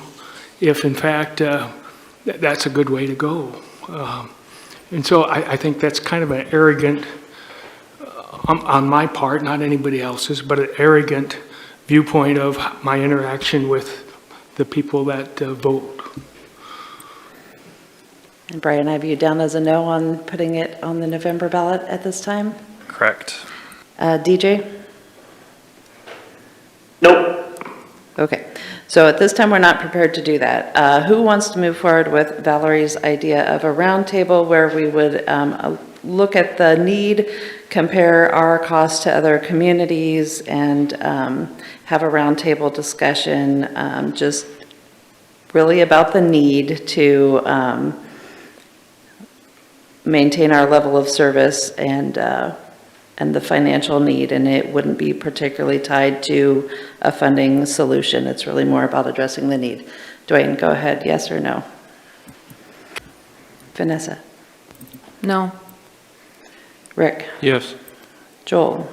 if in fact that's a good way to go. And so I think that's kind of an arrogant, on my part, not anybody else's, but an arrogant viewpoint of my interaction with the people that vote. And Brian, I have you down as a no on putting it on the November ballot at this time. Correct. DJ? Nope. Okay, so at this time, we're not prepared to do that. Who wants to move forward with Valerie's idea of a roundtable where we would look at the need, compare our cost to other communities, and have a roundtable discussion just really about the need to maintain our level of service and the financial need, and it wouldn't be particularly tied to a funding solution. It's really more about addressing the need. Dwayne, go ahead, yes or no? Vanessa? No. Rick? Yes. Joel?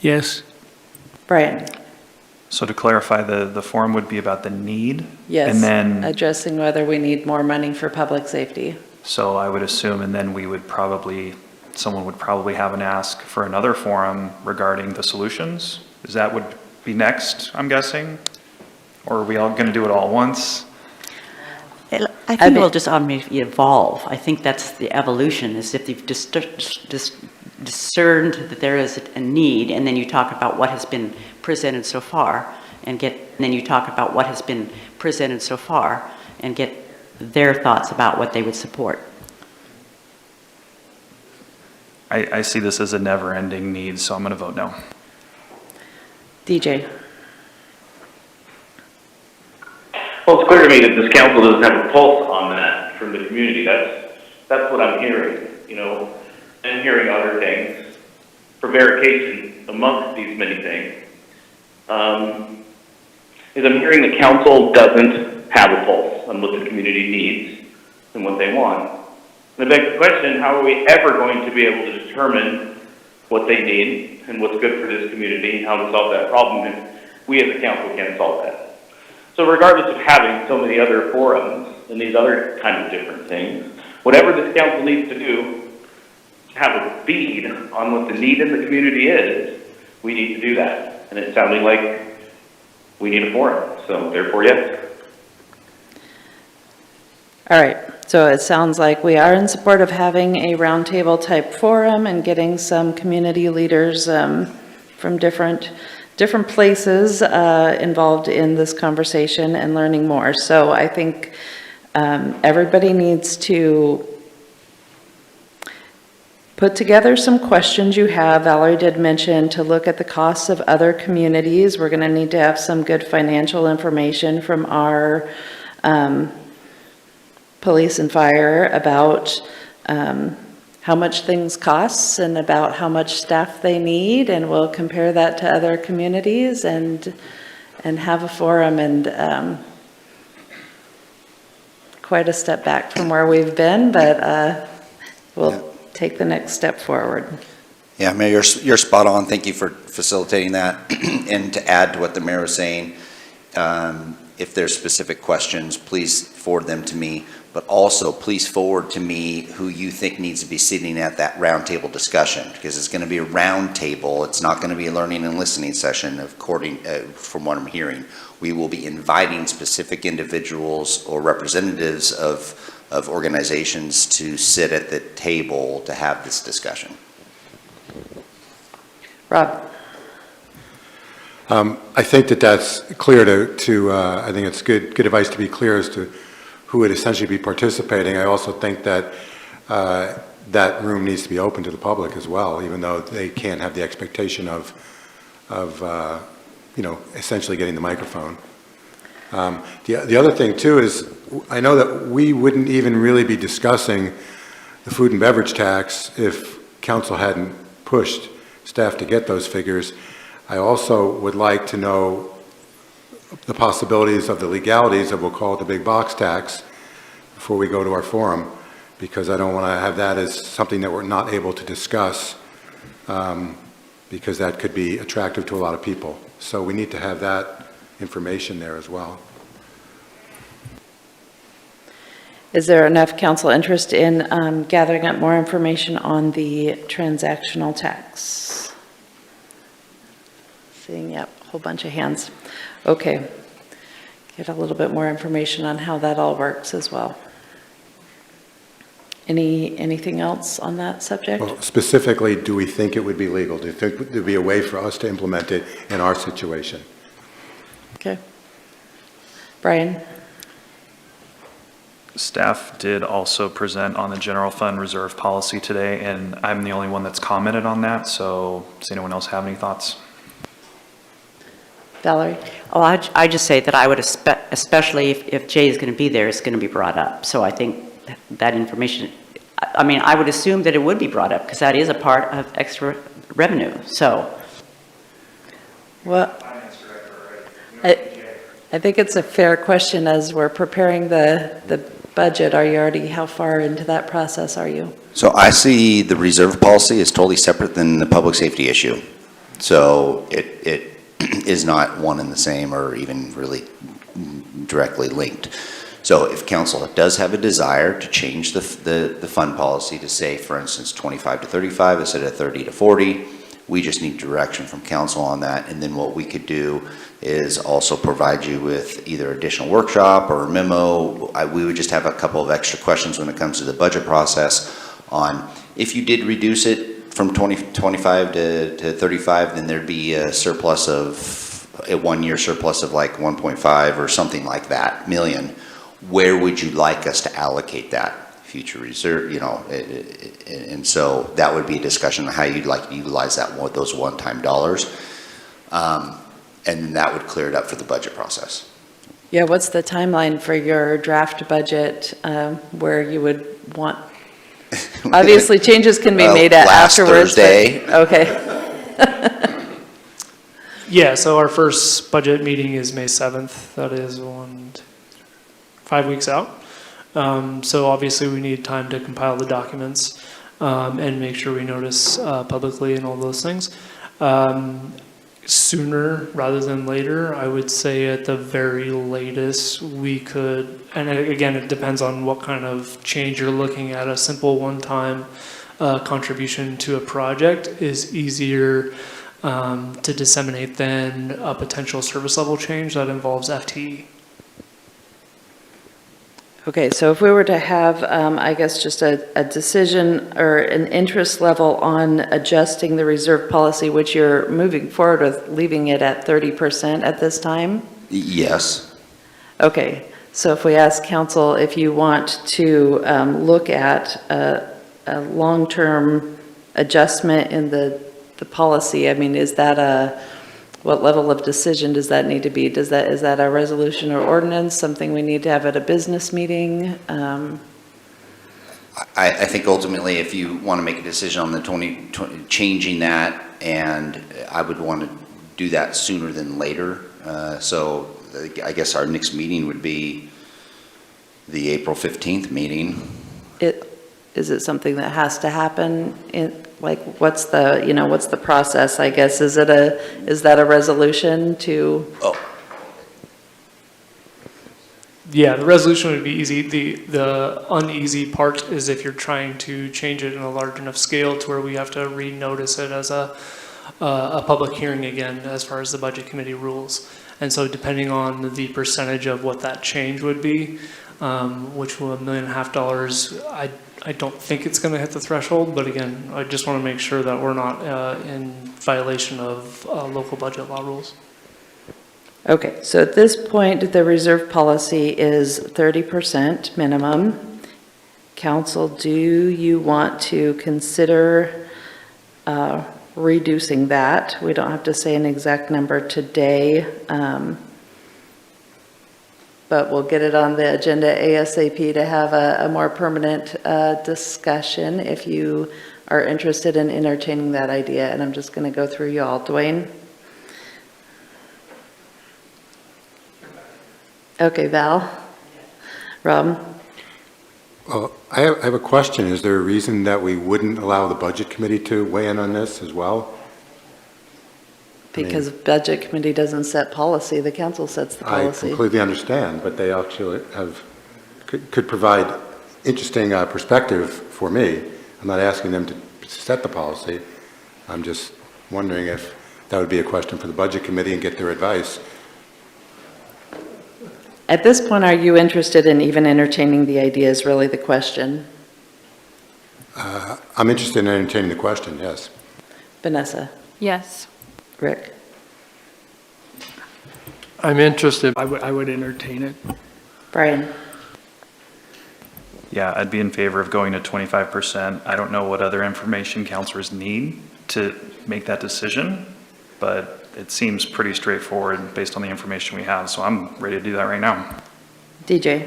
Yes. Brian? So to clarify, the forum would be about the need? Yes. And then, Addressing whether we need more money for public safety. so I would assume, and then someone would probably have an ask for another forum regarding the solutions? Is that would be next, I'm guessing? Or are we all going to do it all at once? I think it will just automatically evolve. I think that's the evolution, is if you've discerned that there is a need, and then you talk about what has been presented so far, and then you talk about what has been presented so far, and get their thoughts about what they would support. I see this as a never-ending need, so I'm going to vote no. DJ? Well, it's clear to me that this council doesn't have a pulse on that from the community. That's what I'm hearing, and hearing other things, prevarication amongst these many things. Is I'm hearing the council doesn't have a pulse on what the community needs and what they want. And the big question, how are we ever going to be able to determine what they need and what's good for this community and how to solve that problem if we as a council can't solve that? So regardless of having so many other forums and these other kind of different things, whatever this council needs to do to have a bead on what the need in the community is, we need to do that. And it's sounding like we need a forum, so therefore, yes. All right, so it sounds like we are in support of having a roundtable type forum and getting some community leaders from different places involved in this conversation and learning more. So I think everybody needs to put together some questions you have. Valerie did mention to look at the costs of other communities. We're going to need to have some good financial information from our police and fire about how much things cost and about how much staff they need, and we'll compare that to other communities and have a forum, and quite a step back from where we've been, but we'll take the next step forward. Yeah, Mayor, you're spot on. Thank you for facilitating that. And to add to what the mayor was saying, if there's specific questions, please forward them to me. but also please forward to me who you think needs to be sitting at that roundtable discussion, because it's going to be a roundtable. It's not going to be a learning and listening session, according from what I'm hearing. We will be inviting specific individuals or representatives of organizations to sit at the table to have this discussion. Rob? I think that that's clear I think it's good advice to be clear as to who would essentially be participating. I also think that that room needs to be open to the public as well, even though they can't have the expectation of essentially getting the microphone. The other thing too is, I know that we wouldn't even really be discussing the food and beverage tax if council hadn't pushed staff to get those figures. I also would like to know the possibilities of the legalities of, we'll call it the big box tax, before we go to our forum, because I don't want to have that as something that we're not able to discuss, because that could be attractive to a lot of people. So we need to have that information there as well. Is there enough council interest in gathering up more information on the transactional tax? Seeing, yep, a whole bunch of hands. Okay. Get a little bit more information on how that all works as well. Anything else on that subject? Well, specifically, do we think it would be legal? Do you think there'd be a way for us to implement it in our situation? Okay. Brian? Staff did also present on the general fund reserve policy today, and I'm the only one that's commented on that, so does anyone else have any thoughts? Valerie? Oh, I just say that I would, especially if Jay is going to be there, it's going to be brought up. So I think that information, I mean, I would assume that it would be brought up because that is a part of extra revenue, so. Well, I think it's a fair question as we're preparing the budget. Are you already, how far into that process are you? So I see the reserve policy as totally separate than the public safety issue. So it is not one and the same or even really directly linked. So if council does have a desire to change the fund policy to say, for instance, 25 to 35 instead of 30 to 40, we just need direction from council on that. And then what we could do is also provide you with either additional workshop or a memo. We would just have a couple of extra questions when it comes to the budget process on if you did reduce it from 25 to 35, then there'd be a surplus of a 1 year surplus of like 1.5 or something like that million. Where would you like us to allocate that future reserve, and so that would be a discussion on how you'd like to utilize those one-time dollars. And then that would clear it up for the budget process. Yeah, what's the timeline for your draft budget where you would want, obviously changes can be made afterwards. Thursday. Okay. Yeah, so our first budget meeting is May 7th. That is 5 weeks out. So obviously we need time to compile the documents and make sure we notice publicly and all those things. Sooner rather than later, I would say at the very latest we could, and again, it depends on what kind of change you're looking at. A simple one-time contribution to a project is easier to disseminate than a potential service level change that involves FTE. Okay, so if we were to have, I guess, just a decision or an interest level on adjusting the reserve policy, which you're moving forward with, leaving it at 30% at this time? Yes. Okay, so if we ask council if you want to look at a long-term adjustment in the policy, I mean, is that what level of decision does that need to be? Is that a resolution or ordinance, something we need to have at a business meeting? I think ultimately, if you want to make a decision on the changing that, and I would want to do that sooner than later. So I guess our next meeting would be the April 15th meeting. Is it something that has to happen like what's the process, I guess? Is that a resolution to? Oh. Yeah, the resolution would be easy. The uneasy part is if you're trying to change it in a large enough scale to where we have to re-notice it as a public hearing again as far as the budget committee rules. And so depending on the percentage of what that change would be, which will $1.5 million, I don't think it's going to hit the threshold, but again, I just want to make sure that we're not in violation of local budget law rules. Okay, so at this point, the reserve policy is 30% minimum. Council, do you want to consider reducing that? We don't have to say an exact number today, but we'll get it on the agenda ASAP to have a more permanent discussion if you are interested in entertaining that idea. And I'm just going to go through you all. Dwayne? Okay, Val? Rob? Well, I have a question. Is there a reason that we wouldn't allow the Budget Committee to weigh in on this as well? Because budget committee doesn't set policy, the council sets the I policy. completely understand, but they actually could provide interesting perspective for me. I'm not asking them to set the policy. I'm just wondering if that would be a question for the Budget Committee and get their advice. At this point, are you interested in even entertaining the idea is really the question? I'm interested in entertaining the question, yes. Vanessa? Yes. Rick? I'm interested. I would entertain it. Brian? Yeah, I'd be in favor of going to 25%. I don't know what other information counselors need to make that decision, but it seems pretty straightforward based on the information we have, so I'm ready to do that right now. DJ?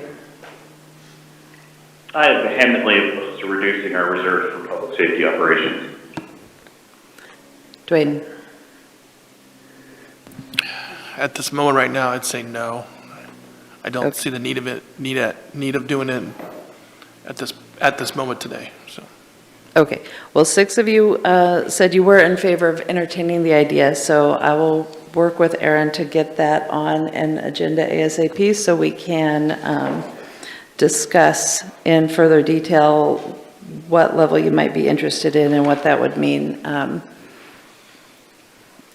I am vehemently opposed to reducing our reserve for public safety operations. Dwayne? At this moment right now, I'd say no. I don't see the need of doing it at this moment today, so. Okay, well, 6 of you said you were in favor of entertaining the idea, so I will work with Aaron to get that on an agenda ASAP so we can discuss in further detail what level you might be interested in and what that would mean, and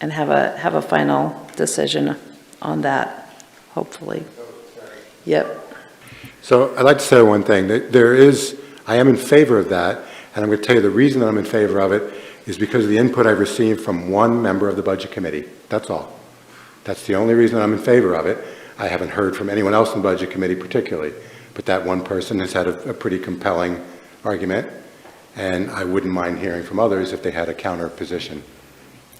have a final decision on that, hopefully. Yep. So I'd like to say one thing. I am in favor of that, and I'm going to tell you the reason that I'm in favor of it is because of the input I've received from one member of the Budget Committee. That's all. That's the only reason I'm in favor of it. I haven't heard from anyone else in the Budget Committee particularly, but that one person has had a pretty compelling argument, and I wouldn't mind hearing from others if they had a counter position.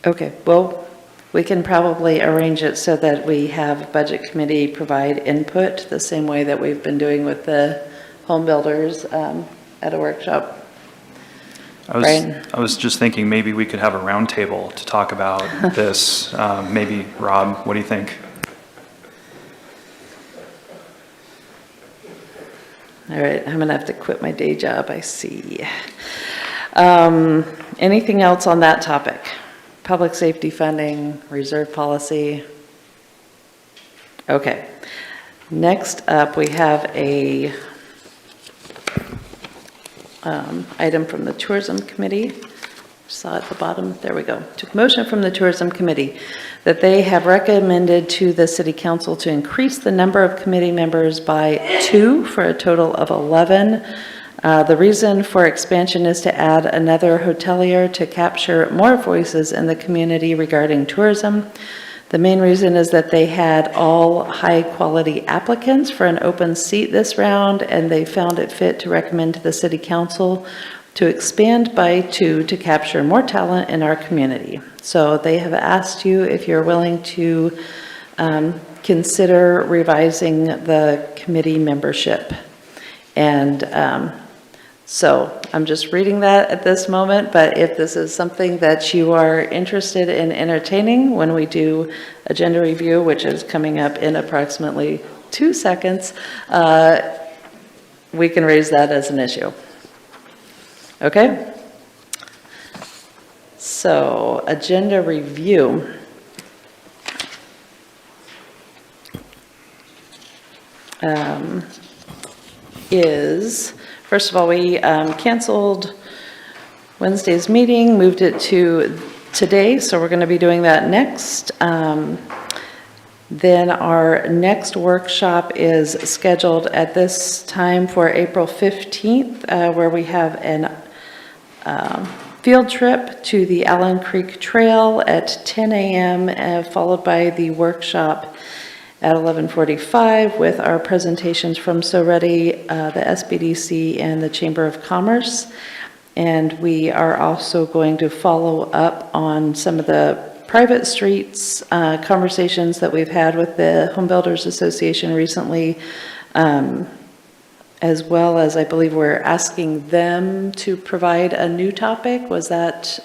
Okay, well, we can probably arrange it so that we have Budget Committee provide input the same way that we've been doing with the home builders at a workshop. I was just thinking maybe we could have a roundtable to talk about this. Maybe, Rob, what do you think? All right, I'm gonna have to quit my day job, I see. Anything else on that topic? Public safety funding, reserve policy? Okay. Next up, we have a item from the Tourism Committee. Saw at the bottom, there we go. Took motion from the Tourism Committee that they have recommended to the City Council to increase the number of committee members by 2 for a total of 11. The reason for expansion is to add another hotelier to capture more voices in the community regarding tourism. The main reason is that they had all high-quality applicants for an open seat this round, and they found it fit to recommend to the City Council to expand by 2 to capture more talent in our community. So they have asked you if you're willing to consider revising the committee membership. And so I'm just reading that at this moment, but if this is something that you are interested in entertaining when we do agenda review, which is coming up in approximately 2 seconds, we can raise that as an issue. Okay? So, agenda review. is, first of all, we canceled Wednesday's meeting, moved it to today, so we're going to be doing that next. Then our next workshop is scheduled at this time for April 15th, where we have an field trip to the Allen Creek Trail at 10 a.m., followed by the workshop at 11:45 with our presentations from So Ready, the SBDC, and the Chamber of Commerce. And we are also going to follow up on some of the private streets conversations that we've had with the Home Builders Association recently, as well as I believe we're asking them to provide a new topic. Was that,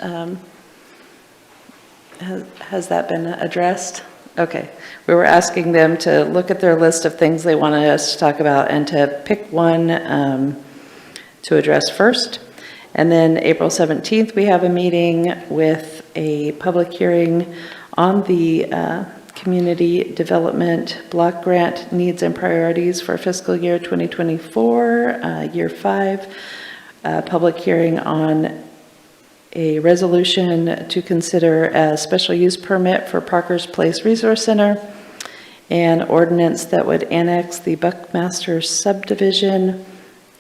has that been addressed? Okay. We were asking them to look at their list of things they wanted us to talk about and to pick one to address first. And then April 17th, we have a meeting with a public hearing on the Community Development Block Grant Needs and Priorities for fiscal year 2024, year 5. Public hearing on a resolution to consider a special use permit for Parker's Place Resource Center, an ordinance that would annex the Buckmaster subdivision,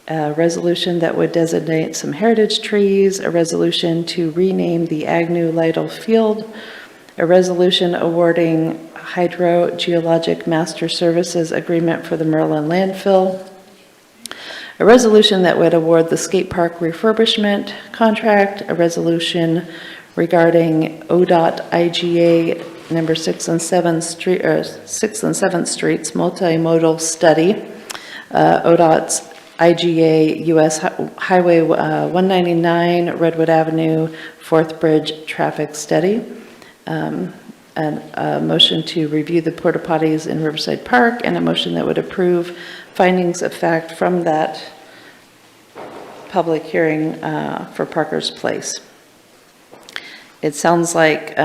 a resolution that would designate some heritage trees, a resolution to rename the Agnew Lytle Field, a resolution awarding hydrogeologic master services agreement for the Merlin landfill, a resolution that would award the skate park refurbishment contract, a resolution regarding ODOT IGA number 6 and 7th Streets multimodal study, ODOT's IGA US Highway 199 Redwood Avenue Fourth Bridge traffic study, and a motion to review the porta potties in Riverside Park, and a motion that would approve findings of fact from that public hearing for Parker's Place. It sounds like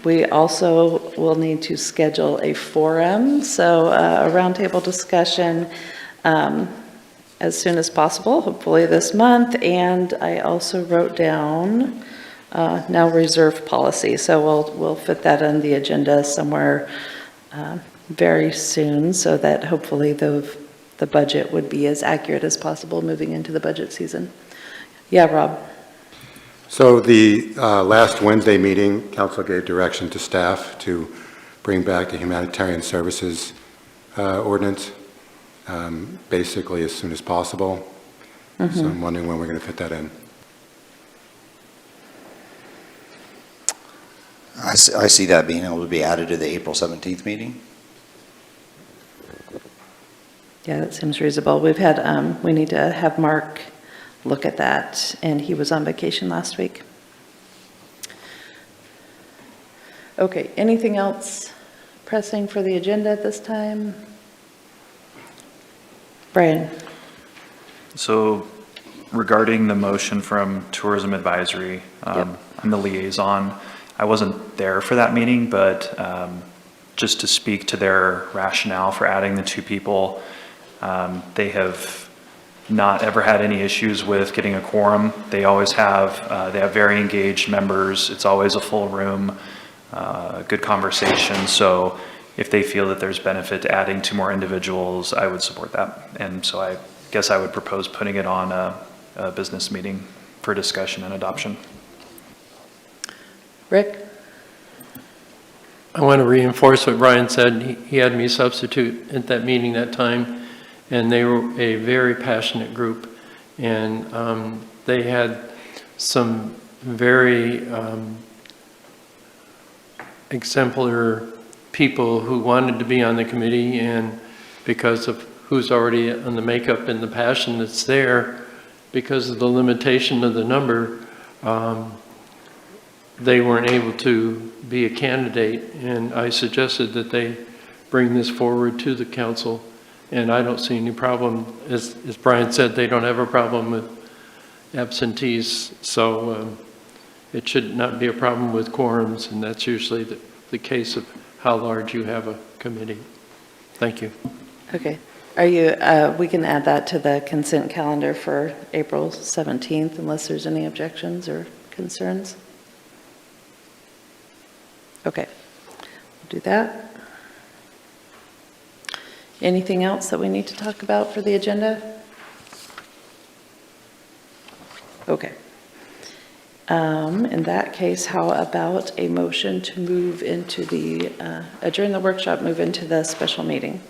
we also will need to schedule a forum, so a roundtable discussion as soon as possible, hopefully this month. And I also wrote down now reserve policy, so we'll fit that on the agenda somewhere very soon, so that hopefully the budget would be as accurate as possible moving into the budget season. Yeah, Rob. So the last Wednesday meeting, council gave direction to staff to bring back the humanitarian services ordinance, basically as soon as possible. So I'm wondering when we're going to fit that in. I see that being able to be added to the April 17th meeting. Yeah, that seems reasonable. We've had, we need to have Mark look at that, and he was on vacation last week. Okay, anything else pressing for the agenda at this time? Brian? So regarding the motion from Tourism Advisory, I'm the liaison. I wasn't there for that meeting, but just to speak to their rationale for adding the 2 people, they have not ever had any issues with getting a quorum. They always have, they have very engaged members. It's always a full room, good conversation. So if they feel that there's benefit to adding 2 more individuals, I would support that. And so I guess I would propose putting it on a business meeting for discussion and adoption. Rick? I want to reinforce what Brian said. He had me substitute at that meeting that time, and they were a very passionate group, and they had some very exemplary people who wanted to be on the committee, and because of who's already on the makeup and the passion that's there, because of the limitation of the number, they weren't able to be a candidate, and I suggested that they bring this forward to the council, and I don't see any problem. As Brian said, they don't have a problem with absentees, so it should not be a problem with quorums, and that's usually the case of how large you have a committee. Thank you. Okay, Are you, we can add that to the consent calendar for April 17th unless there's any objections or concerns? Okay, we'll do that. Anything else that we need to talk about for the agenda? Okay. In that case, how about a motion to move into the, adjourn the workshop, move into the special meeting?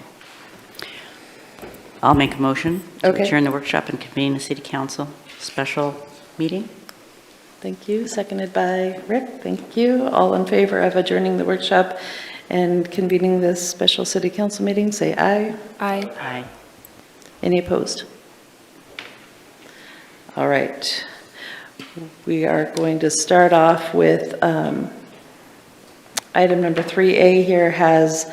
I'll make a motion to Okay. adjourn the workshop and convene the city council special meeting. Thank you. Seconded by Rick. Thank you. All in favor of adjourning the workshop and convening this special city council meeting, say aye. Aye. Aye. Any opposed? All right. We are going to start off with item number 3A here has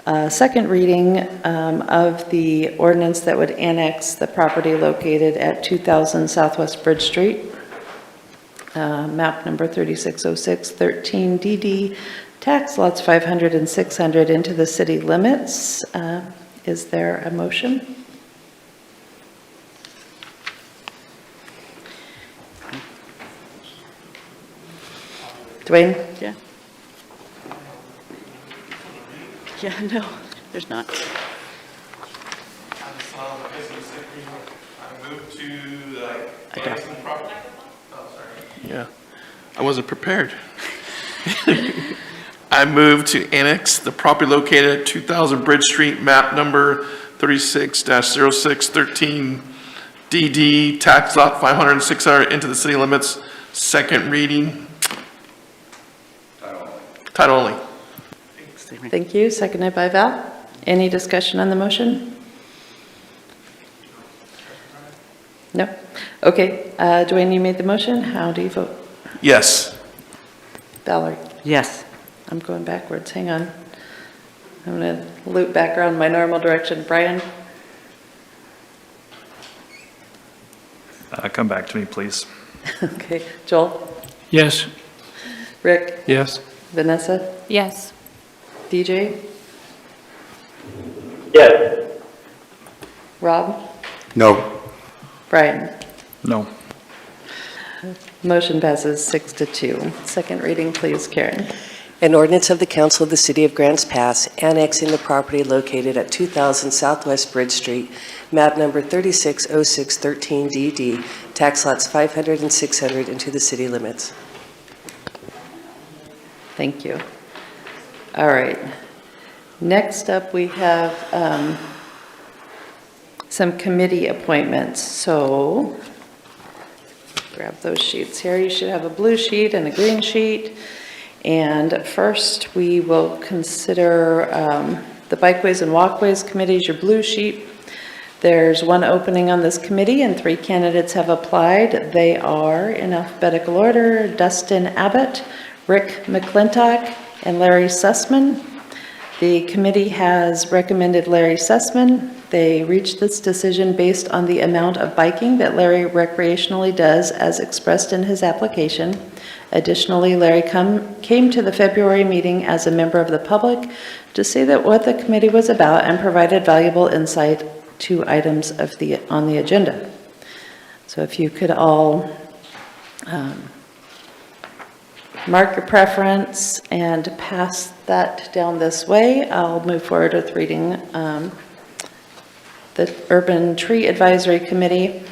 a second reading of the ordinance that would annex the property located at 2000 Southwest Bridge Street, map number 3606, 13DD, tax lots 500 and 600 into the city limits. Is there a motion? Dwayne? Yeah. Yeah, no, there's not. I moved to Adopt. Yeah, I wasn't prepared. I move to annex the property located at 2000 Bridge Street, map number 36-0613 DD, tax lot 500 and 600 into the city limits. Second reading. Title only. Thank you. Seconded by Val. Any discussion on the motion? No? Okay. Dwayne, you made the motion. How do you vote? Yes. Valerie? Yes. I'm going backwards. Hang on. I'm going to loop back around my normal direction. Brian? Come back to me, please. Okay. Joel? Yes. Rick? Yes? Vanessa? Yes. DJ? Yes. Rob? No. Brian? No. Motion passes 6-2. Second reading, please, Karen. An ordinance of the Council of the City of Grants Pass annexing the property located at 2000 Southwest Bridge Street, map number 360613 DD, tax lots 500 and 600 into the city limits. Thank you. All right. Next up, we have some committee appointments. So grab those sheets here. You should have a blue sheet and a green sheet. And first, we will consider the Bikeways and Walkways Committee, your blue sheet. There's one opening on this committee and 3 candidates have applied. They are, in alphabetical order, Dustin Abbott, Rick McClintock, and Larry Sussman. The committee has recommended Larry Sussman. They reached this decision based on the amount of biking that Larry recreationally does as expressed in his application. Additionally, Larry came to the February meeting as a member of the public to see that what the committee was about and provided valuable insight to items on the agenda. So if you could all mark your preference and pass that down this way, I'll move forward with reading the Urban Tree Advisory Committee.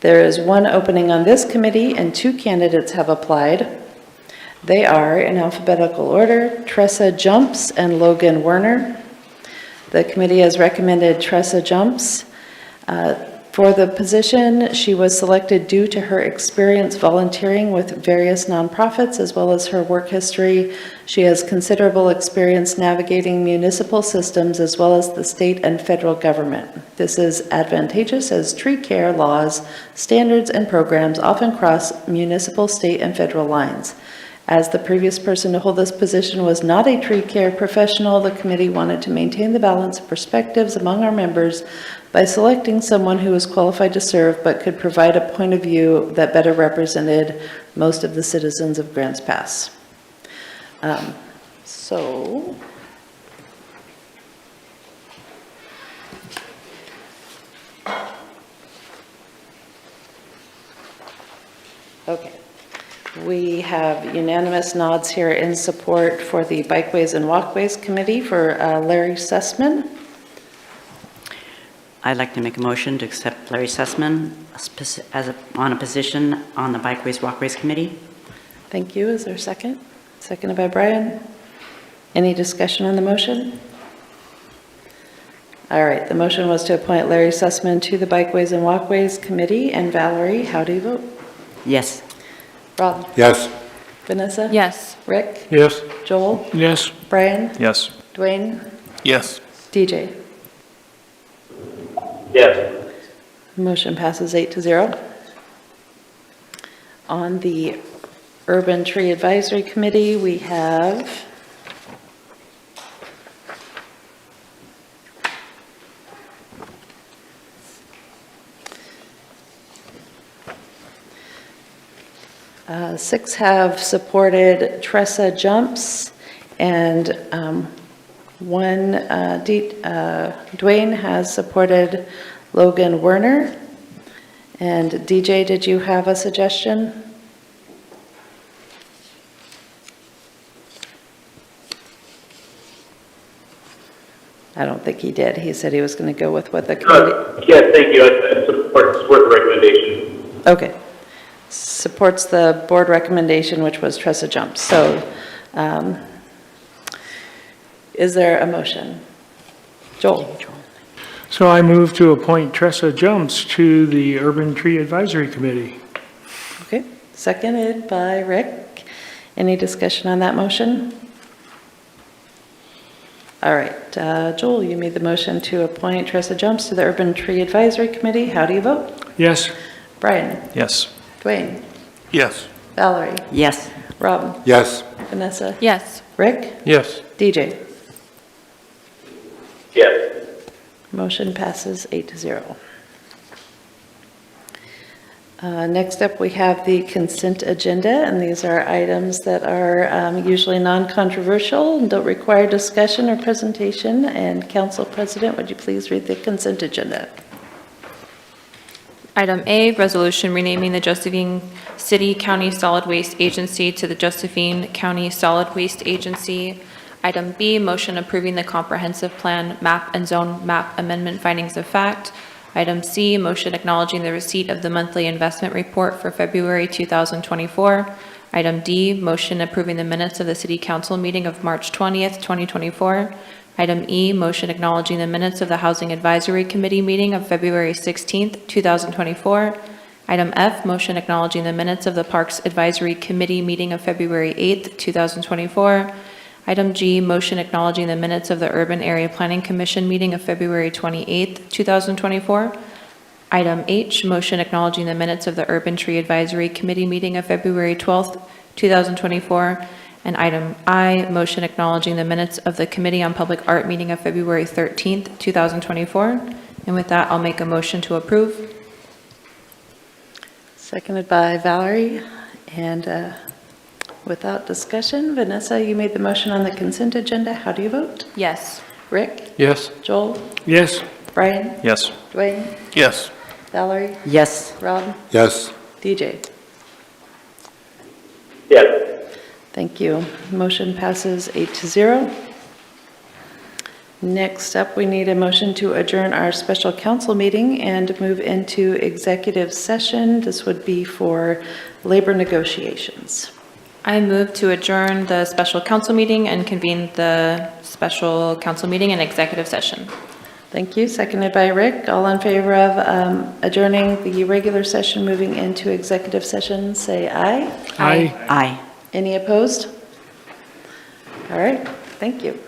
There is one opening on this committee and 2 candidates have applied. They are, in alphabetical order, Tressa Jumps and Logan Werner. The committee has recommended Tressa Jumps. For the position, she was selected due to her experience volunteering with various nonprofits as well as her work history. She has considerable experience navigating municipal systems as well as the state and federal government. This is advantageous as tree care laws, standards, and programs often cross municipal, state, and federal lines. As the previous person to hold this position was not a tree care professional, the committee wanted to maintain the balance of perspectives among our members by selecting someone who was qualified to serve but could provide a point of view that better represented most of the citizens of Grants Pass. We have unanimous nods here in support for the Bikeways and Walkways Committee for Larry Sussman. I'd like to make a motion to accept Larry Sussman on a position on the Bikeways Walkways Committee. Thank you. Is there a second? Seconded by Brian. Any discussion on the motion? All right, the motion was to appoint Larry Sussman to the Bikeways and Walkways Committee. And Valerie, how do you vote? Yes. Rob? Yes. Vanessa? Yes. Rick? Yes. Joel? Yes. Brian? Yes. Dwayne? Yes. DJ? Yes. Motion passes 8-0. On the Urban Tree Advisory Committee, we have six have supported Tressa Jumps, and Dwayne has supported Logan Werner. And DJ, did you have a suggestion? I don't think he did. He said he was going to go with what the committee... Yes, thank you. I support the recommendation. Okay. Supports the board recommendation, which was Tressa Jumps. So, is there a motion? Joel? So I move to appoint Tressa Jumps to the Urban Tree Advisory Committee. Okay, seconded by Rick. Any discussion on that motion? All right, Joel, you made the motion to appoint Tressa Jumps to the Urban Tree Advisory Committee. How do you vote? Yes. Brian? Yes. Dwayne? Yes. Valerie? Yes. Rob? Yes. Vanessa? Yes. Rick? Yes. DJ? Yes. Motion passes 8-0. Next up, we have the consent agenda, and these are items that are usually non-controversial and don't require discussion or presentation. And Council President, would you please read the consent agenda? Item A, resolution renaming the Josephine City County Solid Waste Agency to the Josephine County Solid Waste Agency. Item B, motion approving the comprehensive plan map and zone map amendment findings of fact. Item C, motion acknowledging the receipt of the monthly investment report for February 2024. Item D, motion approving the minutes of the City Council meeting of March 20th, 2024. Item E, motion acknowledging the minutes of the Housing Advisory Committee meeting of February 16th, 2024. Item F, motion acknowledging the minutes of the Parks Advisory Committee meeting of February 8th, 2024. Item G, motion acknowledging the minutes of the Urban Area Planning Commission meeting of February 28th, 2024. Item H, motion acknowledging the minutes of the Urban Tree Advisory Committee meeting of February 12th, 2024. And item I, motion acknowledging the minutes of the Committee on Public Art meeting of February 13th, 2024. And with that, I'll make a motion to approve. Seconded by Valerie. And without discussion, Vanessa, you made the motion on the consent agenda. How do you vote? Yes. Rick? Yes. Joel? Yes. Brian? Yes. Dwayne? Yes. Valerie? Yes. Rob? Yes. DJ? Yes. Thank you. Motion passes 8-0. Next up, we need a motion to adjourn our special council meeting and move into executive session. This would be for labor negotiations. I move to adjourn the special council meeting and convene the special council meeting in executive session. Thank you. Seconded by Rick. All in favor of adjourning the regular session, moving into executive session, say aye. Aye. Aye. Any opposed? All right. Thank you.